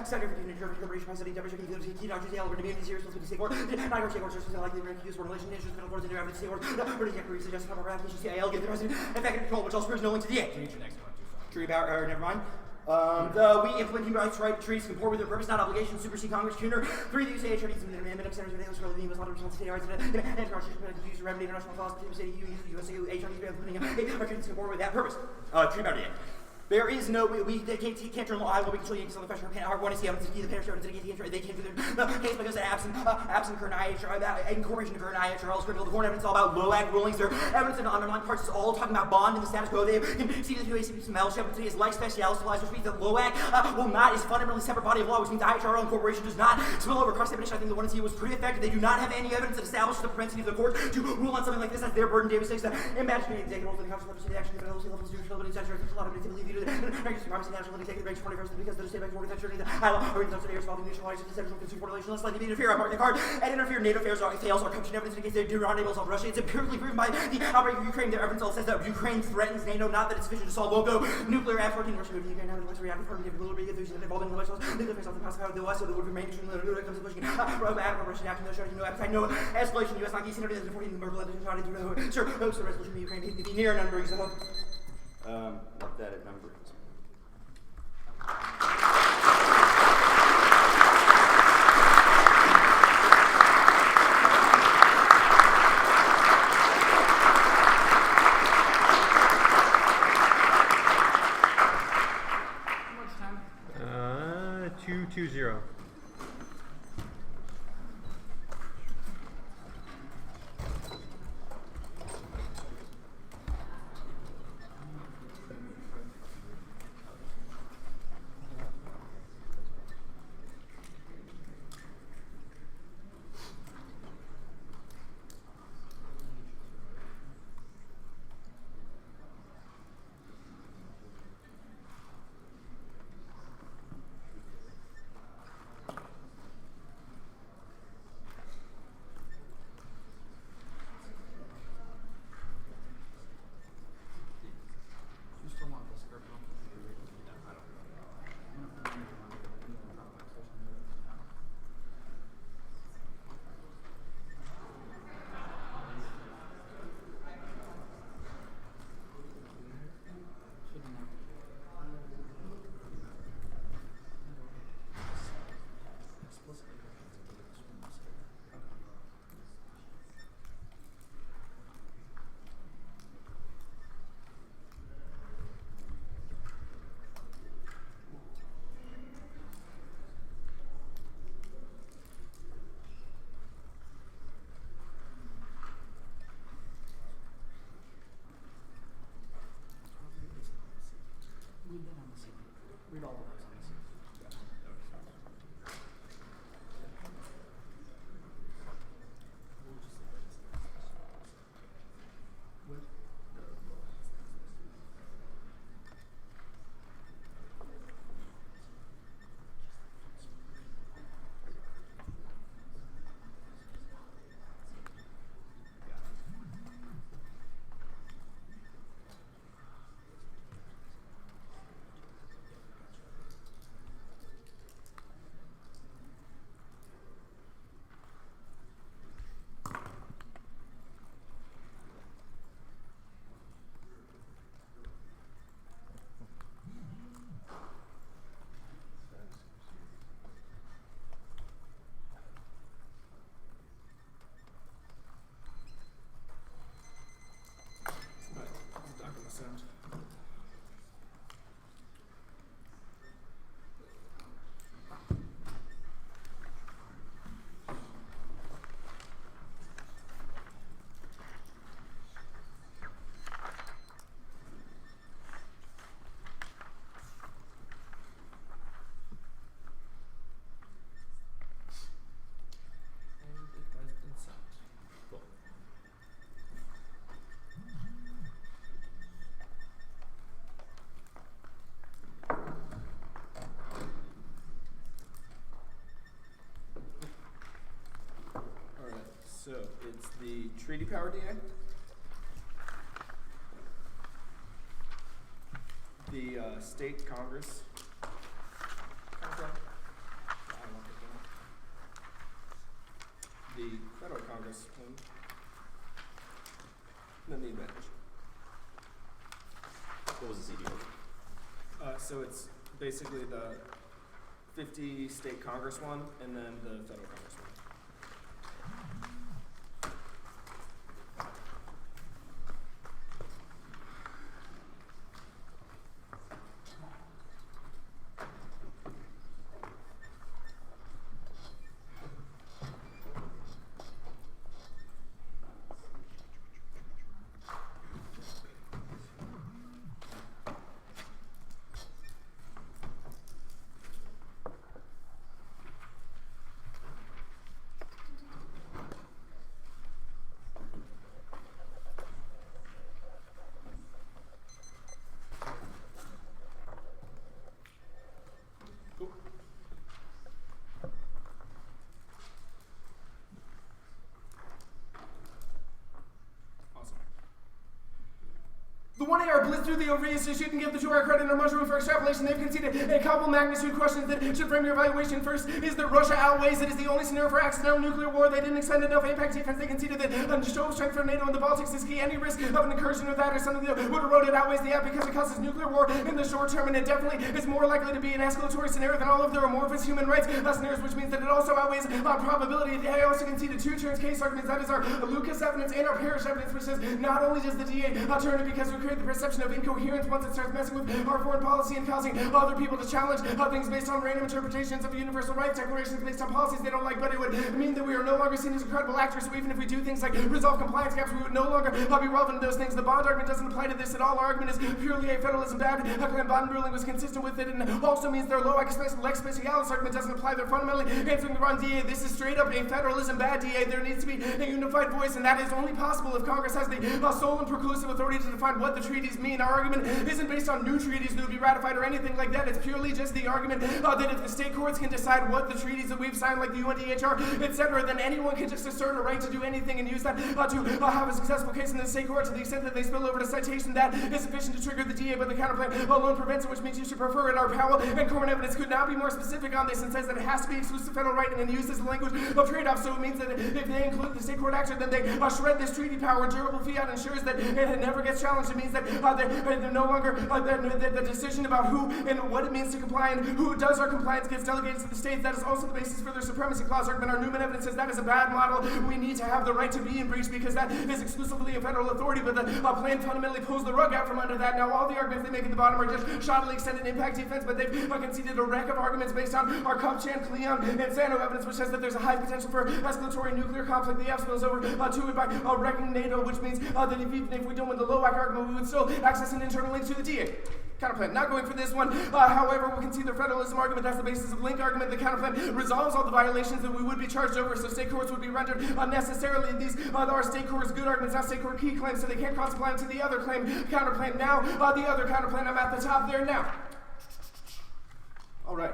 Center for Incorporation by studying demonstration key doctors the element to be in the serious with the state court. Not your state courts are likely to use for relation issues federal courts and their average state courts. British Equity suggests a application CIL give the president effective control, which also proves no link to the end. Tree about never mind. We implement human rights treaties comport with their purpose, not obligation, supersede Congress. Tuner 3. The USA treaties and amendment centers of the Israeli the U.S. law to state rights and use to remedy international laws. USA implementing treaties comport with that purpose. Tree about it. There is no, we can't turn Iowa, we can show you some of the question of want to see evidence to the parish evidence to they can't do the case because of absent current IHR, incorporation of current IHRL is critical. The foreign evidence is all about LOAC rulings. Their evidence in the underlying parts is all talking about bond and the status quo. They can see the UACP some else evidence is like specialis applies, which means that LOAC will not, is fundamentally separate body of law, which means IHRL incorporation does not spill over across definition. I think the one to see was pretty effective. They do not have any evidence that establishes the propensity of the court to rule on something like this as their burden. David 6, imagine the executive role for the council of the action of the LC levels to show a lot of typically viewed as national executive branch 21st because the state bank mortgage insurance or in some areas involving nationwide exceptional consumer relations likely to interfere on market card and interfere NATO affairs fails or country evidence indicates they do not enable to solve Russia. It's empirically proven by the outbreak of Ukraine. Their evidence all says that Ukraine threatens NATO, not that it's sufficient to solve local nuclear F-14 Russia would be again having reactor permanent military if there's involvement in the West Coast. They face off the past of the West, so they would remain extremely when it comes to pushing Russian action. No appetite, no escalation. U.S. not easy. 2014 the Merkel administration sure hopes the resolution of Ukraine to be near numbering. So What that at number is. How much time? 2:20. So it's the treaty power DA, the state Congress, the federal Congress, and then the advantage. What was the CDO? So it's basically the 50 state Congress one, and then the federal Congress one. The 1AR blitz through the overuse issue can give the 2R credit or much room for extrapolation. They've conceded a couple magnitude questions that should frame your evaluation. First is that Russia outweighs it is the only scenario for accidental nuclear war. They didn't extend enough impact defense. They conceded that show of strength for NATO in the Baltics is key. Any risk of an incursion with that or something that would erode it outweighs the app because it causes nuclear war in the short term, and it definitely is more likely to be an escalatory scenario than all of their amorphous human rights scenarios, which means that it also outweighs probability. I also conceded two turns case arguments. That is our Lucas evidence and our Parrish evidence, which says not only does the DA turn it because we create the perception of incoherence once it starts messing with our foreign policy and causing other people to challenge things based on random interpretations of universal rights declarations based on policies they don't like, but it would mean that we are no longer seen as a credible actor. So even if we do things like resolve compliance gaps, we would no longer be relevant to those things. The Bond argument doesn't apply to this at all. Our argument is purely a federalism bad. Claim Bond ruling was consistent with it, and also means their low lex specialis argument doesn't apply. They're fundamentally answering the wrong DA. This is straight up a federalism bad DA. There needs to be a unified voice, and that is only possible if Congress has the sole and preclusive authority to define what the treaties mean. Our argument isn't based on new treaties that would be ratified or anything like that. It's purely just the argument that if the state courts can decide what the treaties that we've signed, like the UNDHR, etc., then anyone can just assert a right to do anything and use that to have a successful case in the state court. To the extent that they spill over to citation, that is sufficient to trigger the DA, but the counterclaim alone prevents it, which means you should prefer it. Our Powell and Corwin evidence could not be more specific on this and says that it has to be exclusive federal right and then uses the language of trade-off. So it means that if they include the state court action, then they shred this treaty power. Durable fiat ensures that it never gets challenged. It means that they're no longer the decision about who and what it means to comply and who does our compliance gets delegated to the states. That is also the basis for their supremacy clause argument. Our Newman evidence says that is a bad model. We need to have the right to be in breach because that is exclusively a federal authority, but the plan fundamentally pulls the rug out from under that. Now all the arguments they make at the bottom are just shoddily extended impact defense, but they've conceded a wreck of arguments based on our Kupchan, Cleon, and Sano evidence, which says that there's a high potential for escalatory nuclear conflict. The F spills over to it by wrecking NATO, which means that even if we don't win the low WAC argument, we would still access an internal link to the DA. Counterplan. Not going for this one. However, we can see the federalism argument. That's the basis of link argument. The counterplan resolves all the violations that we would be charged over, so state courts would be rendered unnecessarily. These are state courts' good arguments, not state court key claims, so they can't cross-apply them to the other claim. Counterplan now. The other counterplan, I'm at the top there now. All right.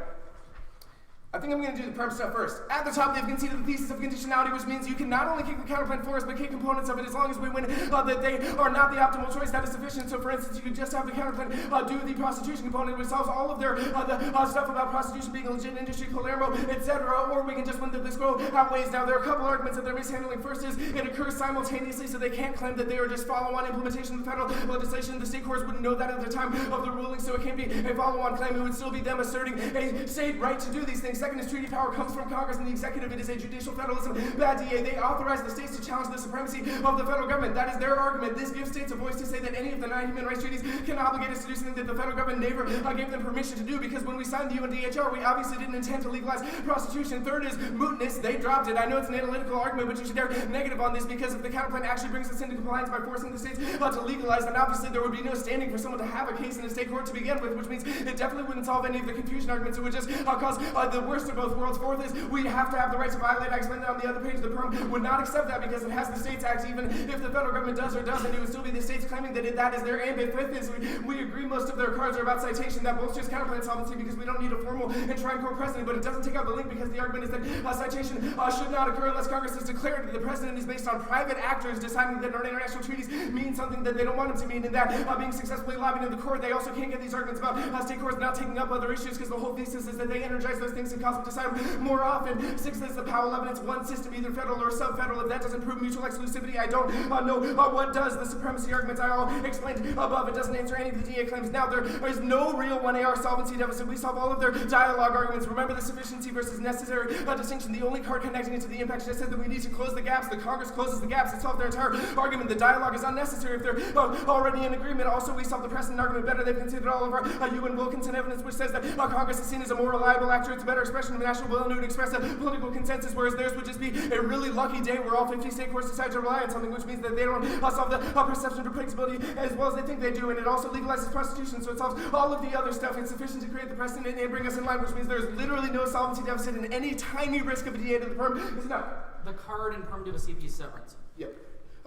I think I'm going to do the perm stuff first. At the top, they've conceded the thesis of conditionality, which means you can not only kick the counterplan for us, but kick components of it as long as we win that they are not the optimal choice. That is sufficient. So, for instance, you could just have the counterplan do the prostitution component, which solves all of their stuff about prostitution being a legit industry, Palermo, etc. Or we can just win that this goal outweighs. Now, there are a couple arguments that they're mishandling. First is it occurs simultaneously, so they can't claim that they are just follow-on implementation of the federal legislation. The state courts wouldn't know that at the time of the ruling, so it can't be a follow-on claim. It would still be them asserting a state right to do these things. Second is treaty power comes from Congress and the executive. It is a judicial federalism bad DA. They authorize the states to challenge the supremacy of the federal government. That is their argument. This gives states a voice to say that any of the 9 human rights treaties can obligate us to do something that the federal government never gave them permission to do, because when we signed the UNDHR, we obviously didn't intend to legalize prostitution. Third is mootness. They dropped it. I know it's an analytical argument, but you should dare negative on this, because if the counterplan actually brings us into compliance by forcing the states to legalize, then obviously there would be no standing for someone to have a case in a state court to begin with, which means it definitely wouldn't solve any of the confusion arguments. It would just cause the worst of both worlds. Fourth is we have to have the right to violate. I explained that on the other page. The perm would not accept that because it has the States Act. Even if the federal government does or doesn't, it would still be the states claiming that that is their ambit. Fifth is we agree most of their cards are about citation. That bolsters counterplan solvency because we don't need a formal enshrined court precedent, but it doesn't take out the link because the argument is that citation should not occur unless Congress has declared that the precedent is based on private actors deciding that our international treaties mean something that they don't want them to mean, and that being successfully lobbied in the court, they also can't get these arguments about state courts not taking up other issues because the whole thesis is that they energize those things and cause them to decide more often. Sixth is the Powell evidence, one system, either federal or sub-federal. If that doesn't prove mutual exclusivity, I don't know what does. The supremacy arguments I all explained above, it doesn't answer any of the DA claims. Now, there is no real 1AR solvency deficit. We solve all of their dialogue arguments. Remember the sufficiency versus necessary distinction. The only card connecting it to the impact just said that we need to close the gaps. The Congress closes the gaps. It solves their entire argument. The dialogue is unnecessary if they're already in agreement. Also, we solve the precedent argument better. They've considered all of our Ewan Wilkinson evidence, which says that Congress is seen as a more reliable actor. It's a better expression of national will and it would express a political consensus, whereas theirs would just be a really lucky day where all 50 state courts decide to rely on something, which means that they don't solve the perception of predictability as well as they think they do, and it also legalizes prostitution, so it solves all of the other stuff. It's sufficient to create the precedent and bring us in line, which means there's literally no solvency deficit and any tiny risk of a DA to the perm is enough. The card and perm due to CP is severance. Yep.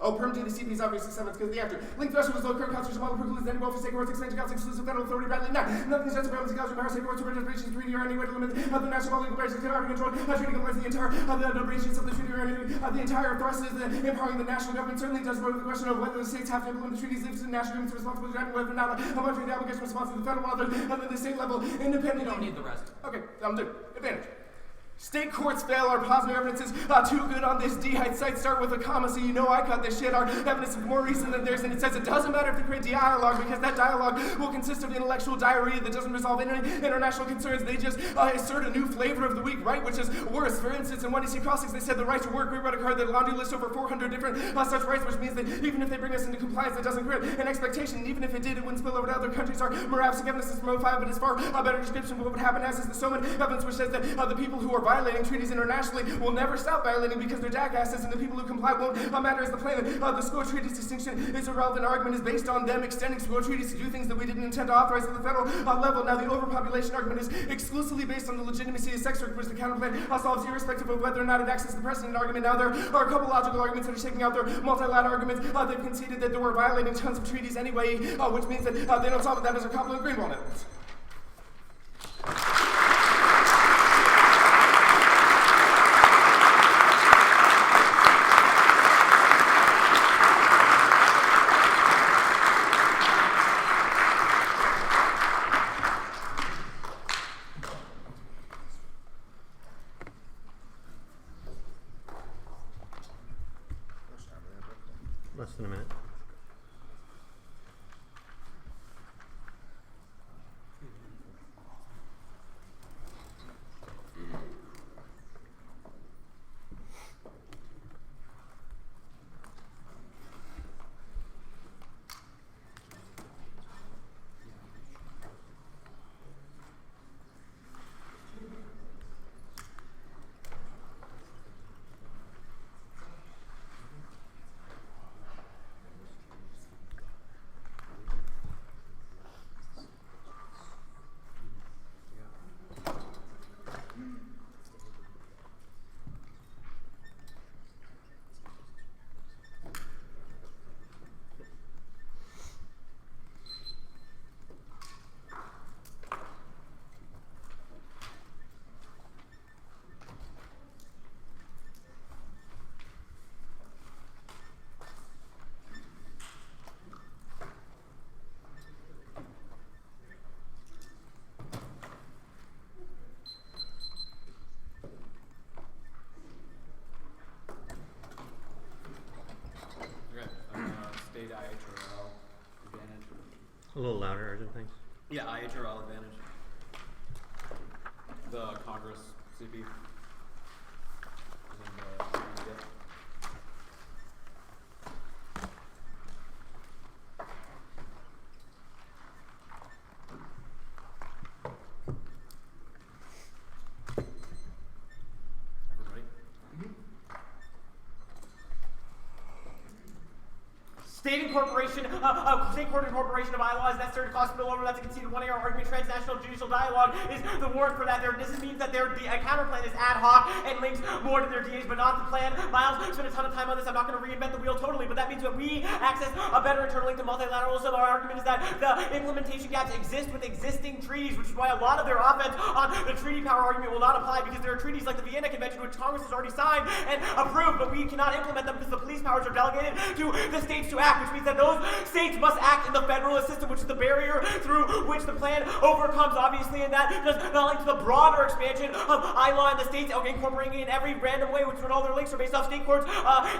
Oh, perm due to CP is obviously severance because of the actor. Link threshold was low, current constitutional model precludes any for state courts, expansion counts, exclusive federal authority, badly not. Nothing is just a balance of power, state courts, registrations, treaty, or any way to limit the national legal barriers can already control. Treaty complies the entire deliberations of the treaty or anything. The entire thrust is empowering the national government. Certainly does vote the question of whether the states have to implement the treaties, leaves the national government's responsibility to whether or not a treaty obligation responsible to the federal other than the state level independently. You don't need the rest. Okay, I'm done. Advantage. State courts fail. Our positive evidence is too good on this D-height site. Start with a comma so you know I cut this shit. Our evidence is more recent than theirs, and it says it doesn't matter if they create dialogue because that dialogue will consist of intellectual diarrhea that doesn't resolve any international concerns. They just assert a new flavor of the week, right? Which is worse. For instance, in 1DC Crossings, they said the right to work. We read a card that laundry lists over 400 different such rights, which means that even if they bring us into compliance, it doesn't create an expectation. And even if it did, it wouldn't spill over to other countries. Our moralistic evidence is from 05, but it's far a better description of what would happen as is the Soman evidence, which says that the people who are violating treaties internationally will never stop violating because they're jackasses, and the people who comply won't matter as the plan. The SCO treaties distinction is irrelevant. Argument is based on them extending SCO treaties to do things that we didn't intend to authorize at the federal level. Now, the overpopulation argument is exclusively based on the legitimacy of sex work, which the counterplan solves irrespective of whether or not it acts as the precedent argument. Now, there are a couple logical arguments that are shaking out their multi-lat arguments. They've conceded that they were violating tons of treaties anyway, which means that they don't solve it. That is our Copland Greenwald evidence. Less than a minute. A little louder, Arjun, thanks. Yeah, IHRL advantage. The Congress CP. State incorporation, state court incorporation of Iowa is necessary to cause spillover. That's a conceded 1-year argument. Transnational judicial dialogue is the warrant for that. This means that their counterplan is ad hoc and links more to their DAs, but not the plan. Miles spent a ton of time on this. I'm not going to reinvent the wheel totally, but that means that we access a better internal link to multilateralism. Our argument is that the implementation gaps exist with existing treaties, which is why a lot of their offense on the treaty power argument will not apply, because there are treaties like the Vienna Convention, which Congress has already signed and approved, but we cannot implement them because the police powers are delegated to the states to act, which means that those states must act in the federalist system, which is the barrier through which the plan overcomes, obviously, and that does not link to the broader expansion of ILAW and the states incorporating it in every random way, which is what all their links are based off. State courts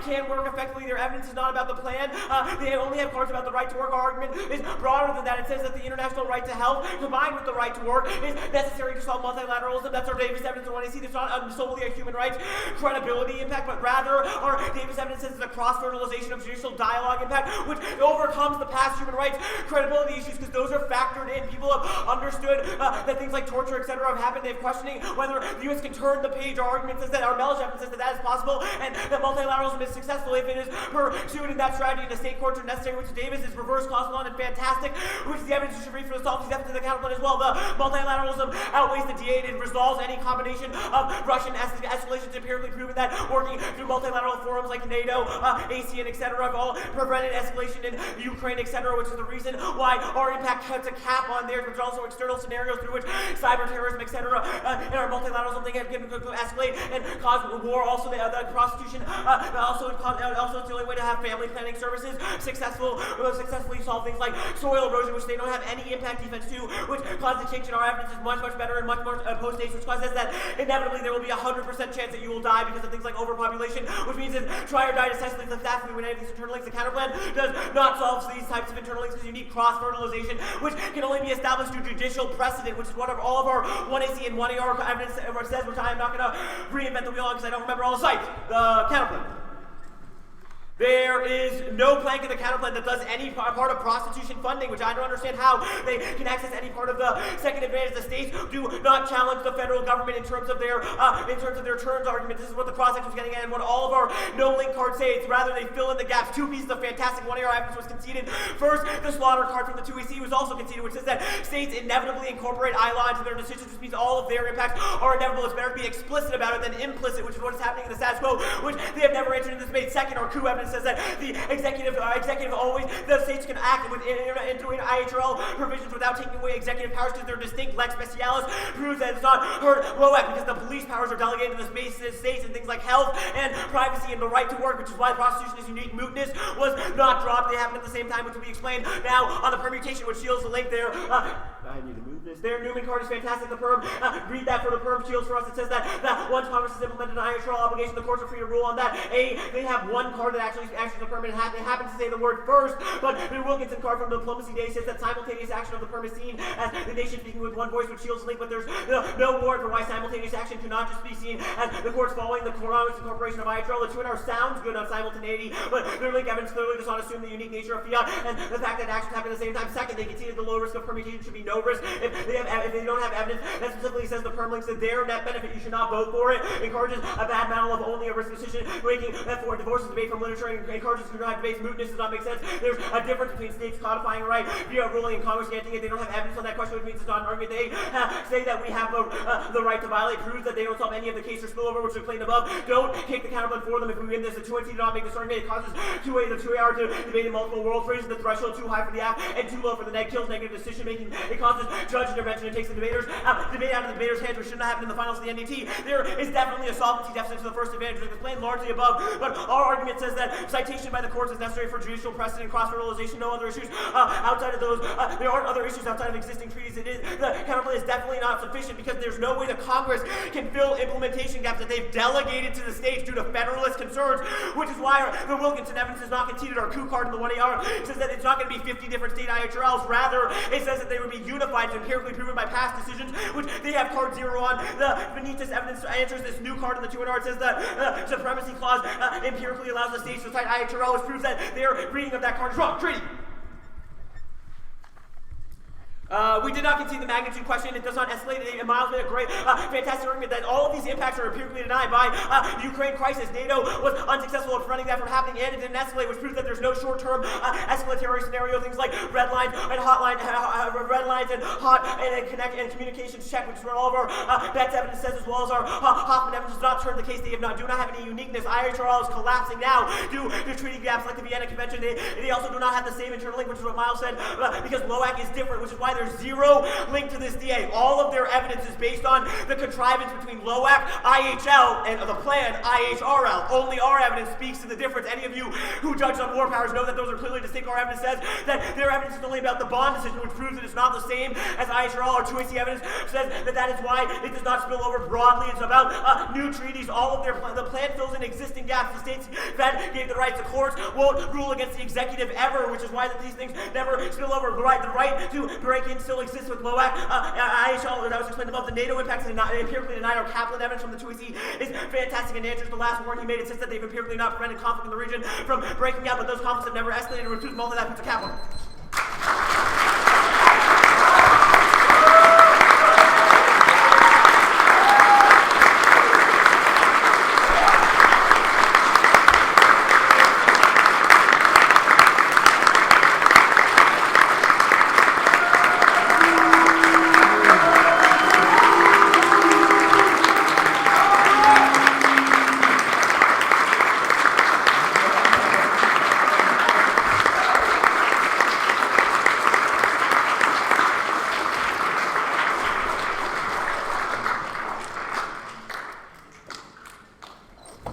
can work effectively. Their evidence is not about the plan. They only have cards about the right to work. Our argument is broader than that. It says that the international right to health combined with the right to work is necessary to solve multilateralism. That's our Davis evidence. And when I see there's not solely a human rights credibility impact, but rather our Davis evidence says it's a cross-fertilization of judicial dialogue impact, which overcomes the past human rights credibility issues, because those are factored in. People have understood that things like torture, etc. have happened. They have questioning whether the U.S. can turn the page. Our argument says that, our Mellish evidence says that that is possible, and that multilateralism is successful if it is pursued in that strategy. The state courts are necessary, which Davis is reverse causal and fantastic, which is the evidence you should read for the These evidence in the counterplan as well. The multilateralism outweighs the DA. It resolves any combination of Russian escalations, empirically proven that working through multilateral forums like NATO, ASEAN, etc. have all prevented escalation in Ukraine, etc., which is the reason why our impact cuts a cap on theirs, which are also external scenarios through which cyber terrorism, etc., and our multilateralism thing can escalate and cause war. Also, the prostitution, also it's the only way to have family planning services successfully solve things like soil erosion, which they don't have any impact defense to, which causes extinction. Our evidence is much better and much more post-haste, which causes that inevitably there will be 100% chance that you will die because of things like overpopulation, which means that try or die decisively successfully when any of these internal links. The counterplan does not solve these types of internal links because you need cross-fertilization, which can only be established through judicial precedent, which is what all of our 1AC and 1AR evidence says, which I am not going to reinvent the wheel on because I don't remember all the sites. The counterplan. There is no plank in the counterplan that does any part of prostitution funding, which I don't understand how they can access any part of the second advantage. The states do not challenge the federal government in terms of their terms argument. This is what the cross-section was getting at, and what all of our no-link cards say. It's rather they fill in the gaps. Two pieces of fantastic 1AR evidence was conceded. First, the slaughter card from the 2AC was also conceded, which says that states inevitably incorporate ILAW into their decisions, which means all of their impacts are inevitable. It's better to be explicit about it than implicit, which is what is happening in the status quo, which they have never entered into this debate. Second, our coup evidence says that the executive always, the states can act within IHRL provisions without taking away executive powers because they're distinct. Lex specialis proves that it's not heard low act because the police powers are delegated to the states and things like health and privacy and the right to work, which is why prostitution is unique. Mootness was not dropped. They happened at the same time, which will be explained now on the permutation, which shields the link there. I need to move this. Their Newman card is fantastic. The perm, read that for the perm shields for us. It says that once Congress has implemented an IHRL obligation, the courts are free to rule on that. They have one card that actually the perm, and it happens to say the word first, but the Wilkinson card from Diplomacy Day says that simultaneous action of the perm is seen as the nation speaking with one voice, which shields the link, but there's no warrant for why simultaneous action cannot just be seen as the courts following the Congress incorporation of IHRL. The 2NR sounds good on simultaneity, but their link evidence clearly does not assume the unique nature of fiat and the fact that actions happen at the same time. Second, they conceded the low risk of permutation should be no risk. If they don't have evidence that specifically says the perm links to their net benefit, you should not vote for it. Encourages a bad model of only a risk decision making that for divorces debate from literature and encourages to drive debates. Mootness does not make sense. There's a difference between states codifying a right via ruling and Congress granting it. They don't have evidence on that question, which means it's not an argument. They say that we have the right to violate. Proves that they don't solve any of the case or spillover, which we claimed above. Don't kick the counterplan for them. If we win this, the 2NC do not make this argument. It causes the 2AR to debate in multiple worlds. Raises the threshold too high for the app and too low for the neg. Kills negative decision making. It causes judge intervention and takes the debate out of the debater's hands, which shouldn't have happened in the finals of the NDT. There is definitely a solvency deficit to the first advantage, which is explained largely above, but our argument says that citation by the courts is necessary for judicial precedent, cross-fertilization, no other issues outside of those. There aren't other issues outside of existing treaties. The counterplay is definitely not sufficient because there's no way the Congress can fill implementation gaps that they've delegated to the states due to federalist concerns, which is why the Wilkinson evidence is not conceded. Our coup card in the 1AR says that it's not going to be 50 different state IHRLs. Rather, it says that they would be unified and empirically proven by past decisions, which they have card 0 on. The Benitez evidence answers this new card in the 2NR. It says the supremacy clause empirically allows the states to cite IHRL, which proves that their reading of that card is wrong. Treaty. We did not concede the magnitude question. It does not escalate. Miles made a great, fantastic argument that all of these impacts are empirically denied by the Ukraine crisis. NATO was unsuccessful in preventing that from happening, and it didn't escalate, which proves that there's no short-term escalatory scenario. Things like red lines and hotline, red lines and hot and connect and communications check, which is what all of our Betts evidence says, as well as our Hoffman evidence, does not turn the case. They do not have any uniqueness. IHRL is collapsing now due to treaty gaps like the Vienna Convention. They also do not have the same internal link, which is what Miles said, because LOAC is different, which is why there's zero link to this DA. All of their evidence is based on the contrivance between LOAC, IHL, and the plan, IHRL. Only our evidence speaks to the difference. Any of you who judge on war powers know that those are clearly distinct. Our evidence says that their evidence is only about the bond decision, which proves that it's not the same as IHRL. Our 2AC evidence says that is why it does not spill over broadly. It's about new treaties. All of the plan fills in existing gaps. The states Fed gave the rights. The courts won't rule against the executive ever, which is why these things never spill over. The right to break in still exists with LOAC. IHL, that was explained above. The NATO impacts and empirically denied. Our Kaplan evidence from the 2AC is fantastic and answers the last warning he made. It says that they've empirically not prevented conflict in the region from breaking out, but those conflicts have never escalated. And refused all of that puts a cap on it.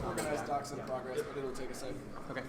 Organized docs in progress, but it'll take a second. Okay.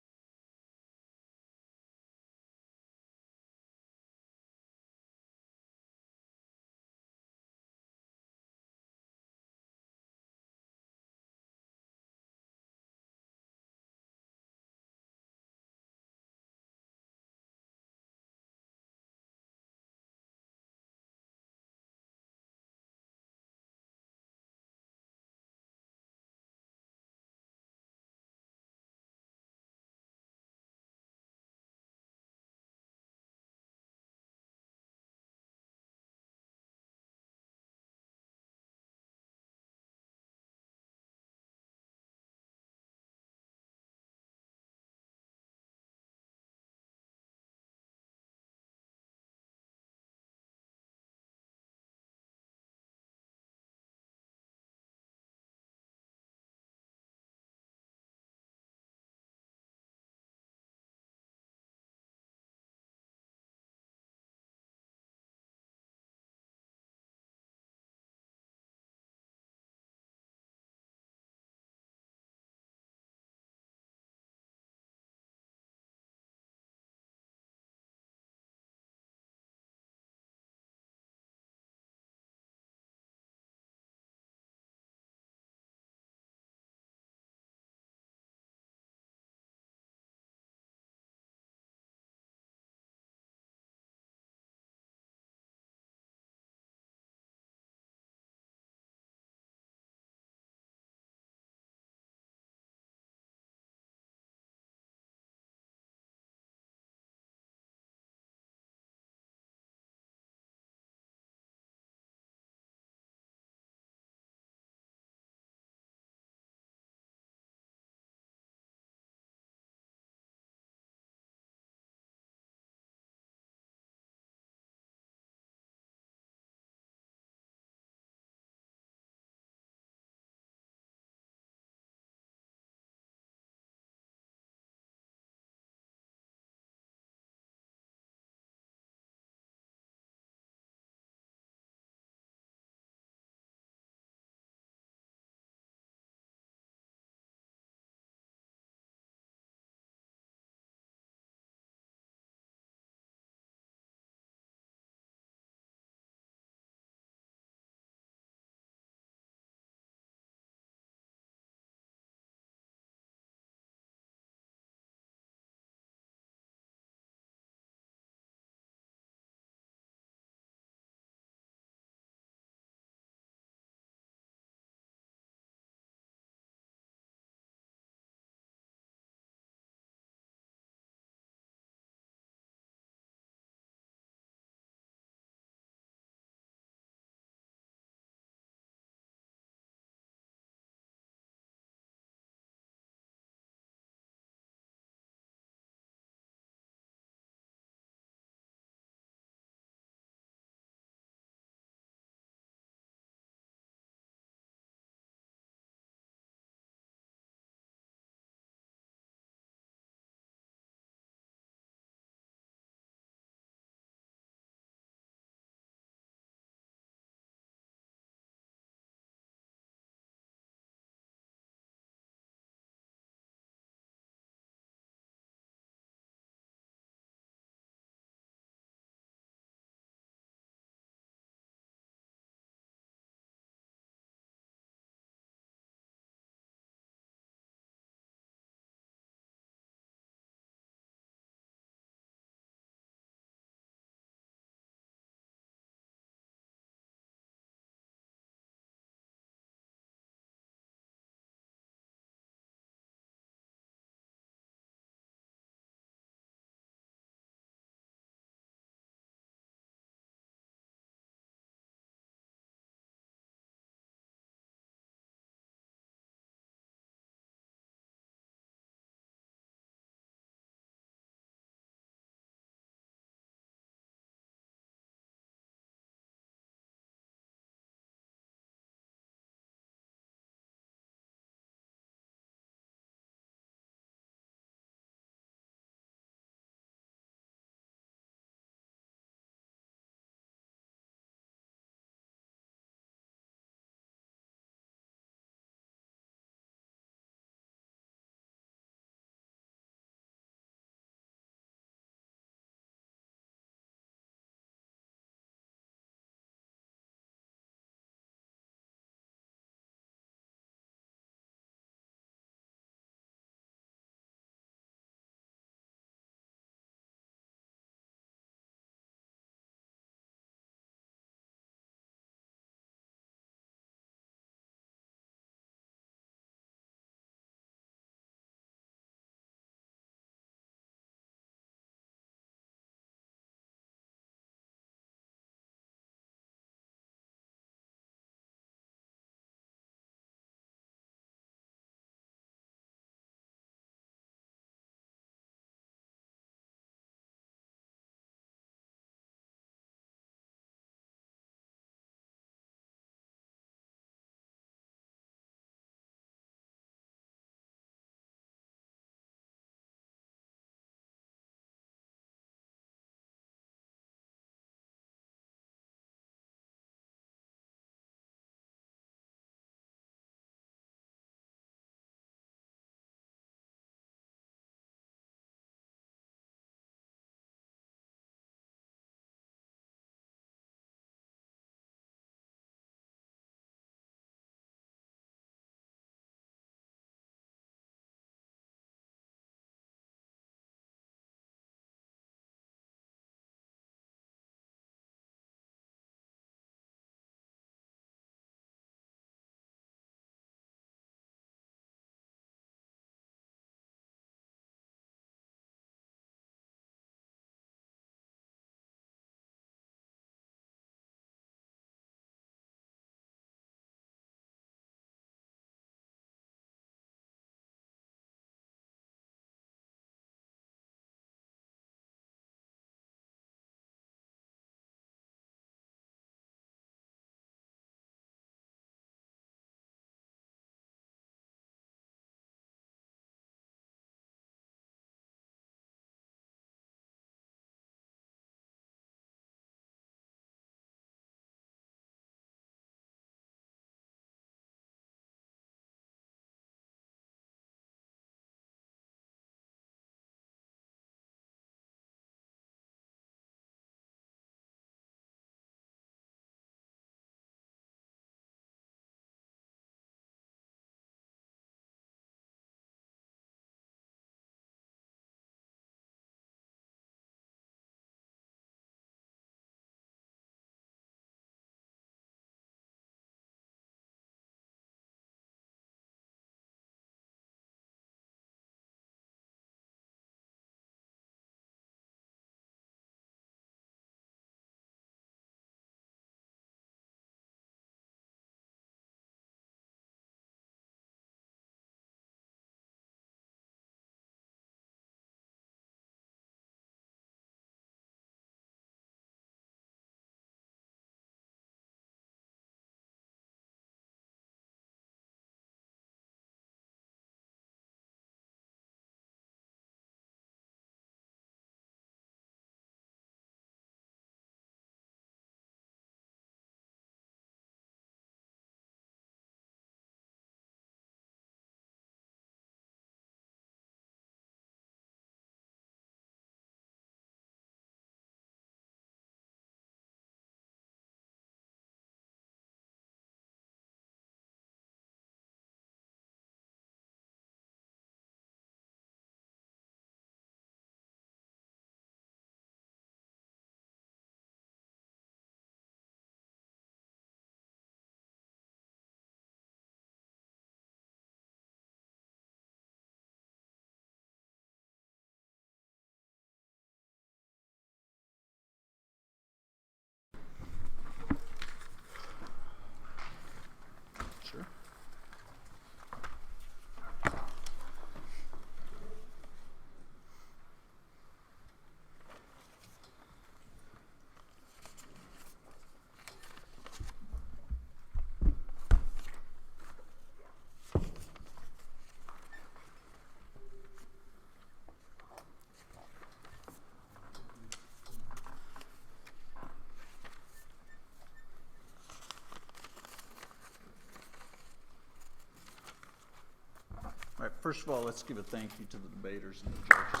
First of all, let's give a thank you to the debaters and the judges.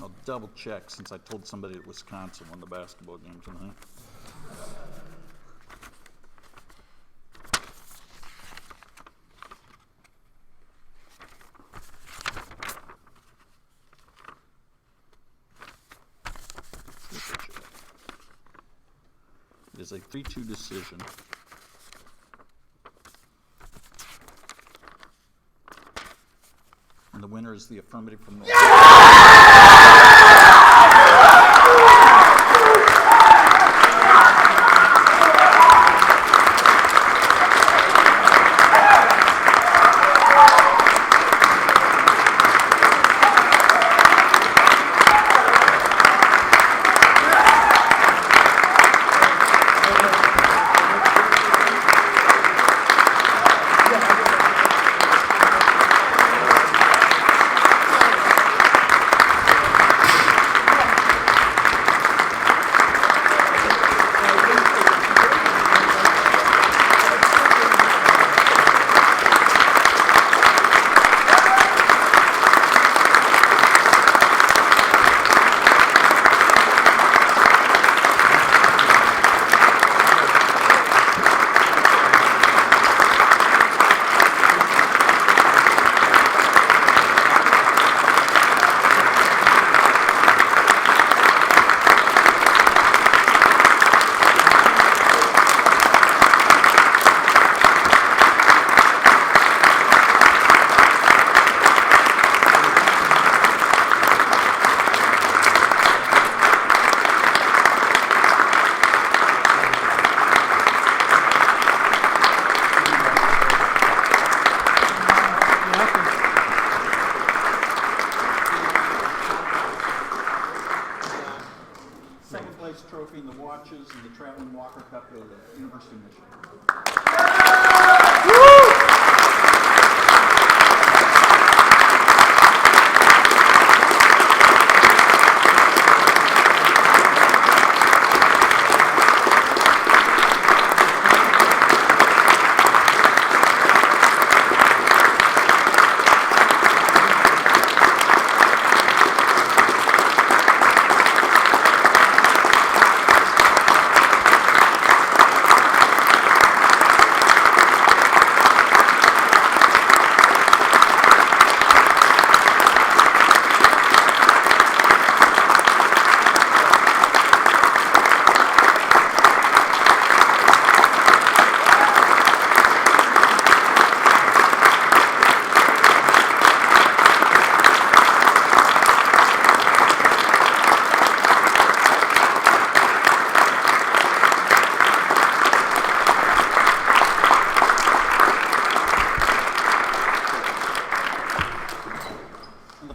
I'll double check since I told somebody that Wisconsin won the basketball game tonight. It is a 3-2 decision. And the winner is the affirmative from North. Second place trophy and the watches and the Traveling Walker Cup go to the University of Michigan.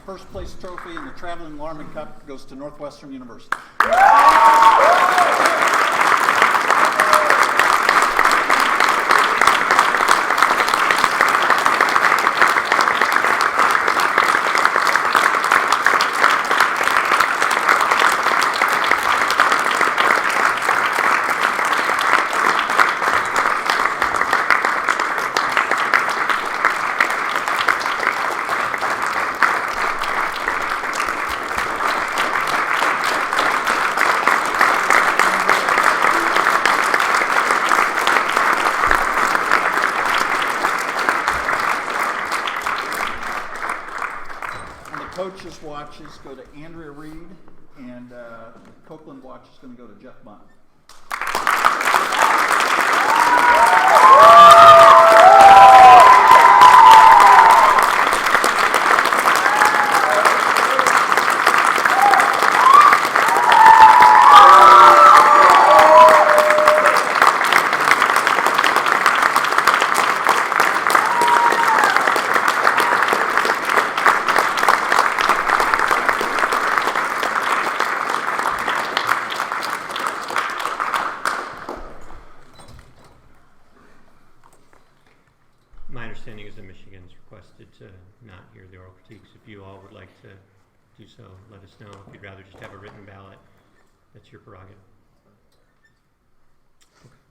First place trophy and the Traveling Larman Cup goes to Northwestern University. Coach's watches go to Andrea Reed, and Copeland watch is going to go to Jeff Bunn. My understanding is that Michigan's requested to not hear the oral critiques. If you all would like to do so, let us know. If you'd rather just have a written ballot, that's your prerogative.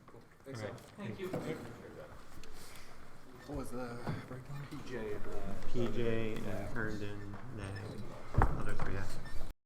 Cool. Thanks, All right. Thank you. What was the breakdown? PJ. PJ and Herndon, Nag, other three, yeah.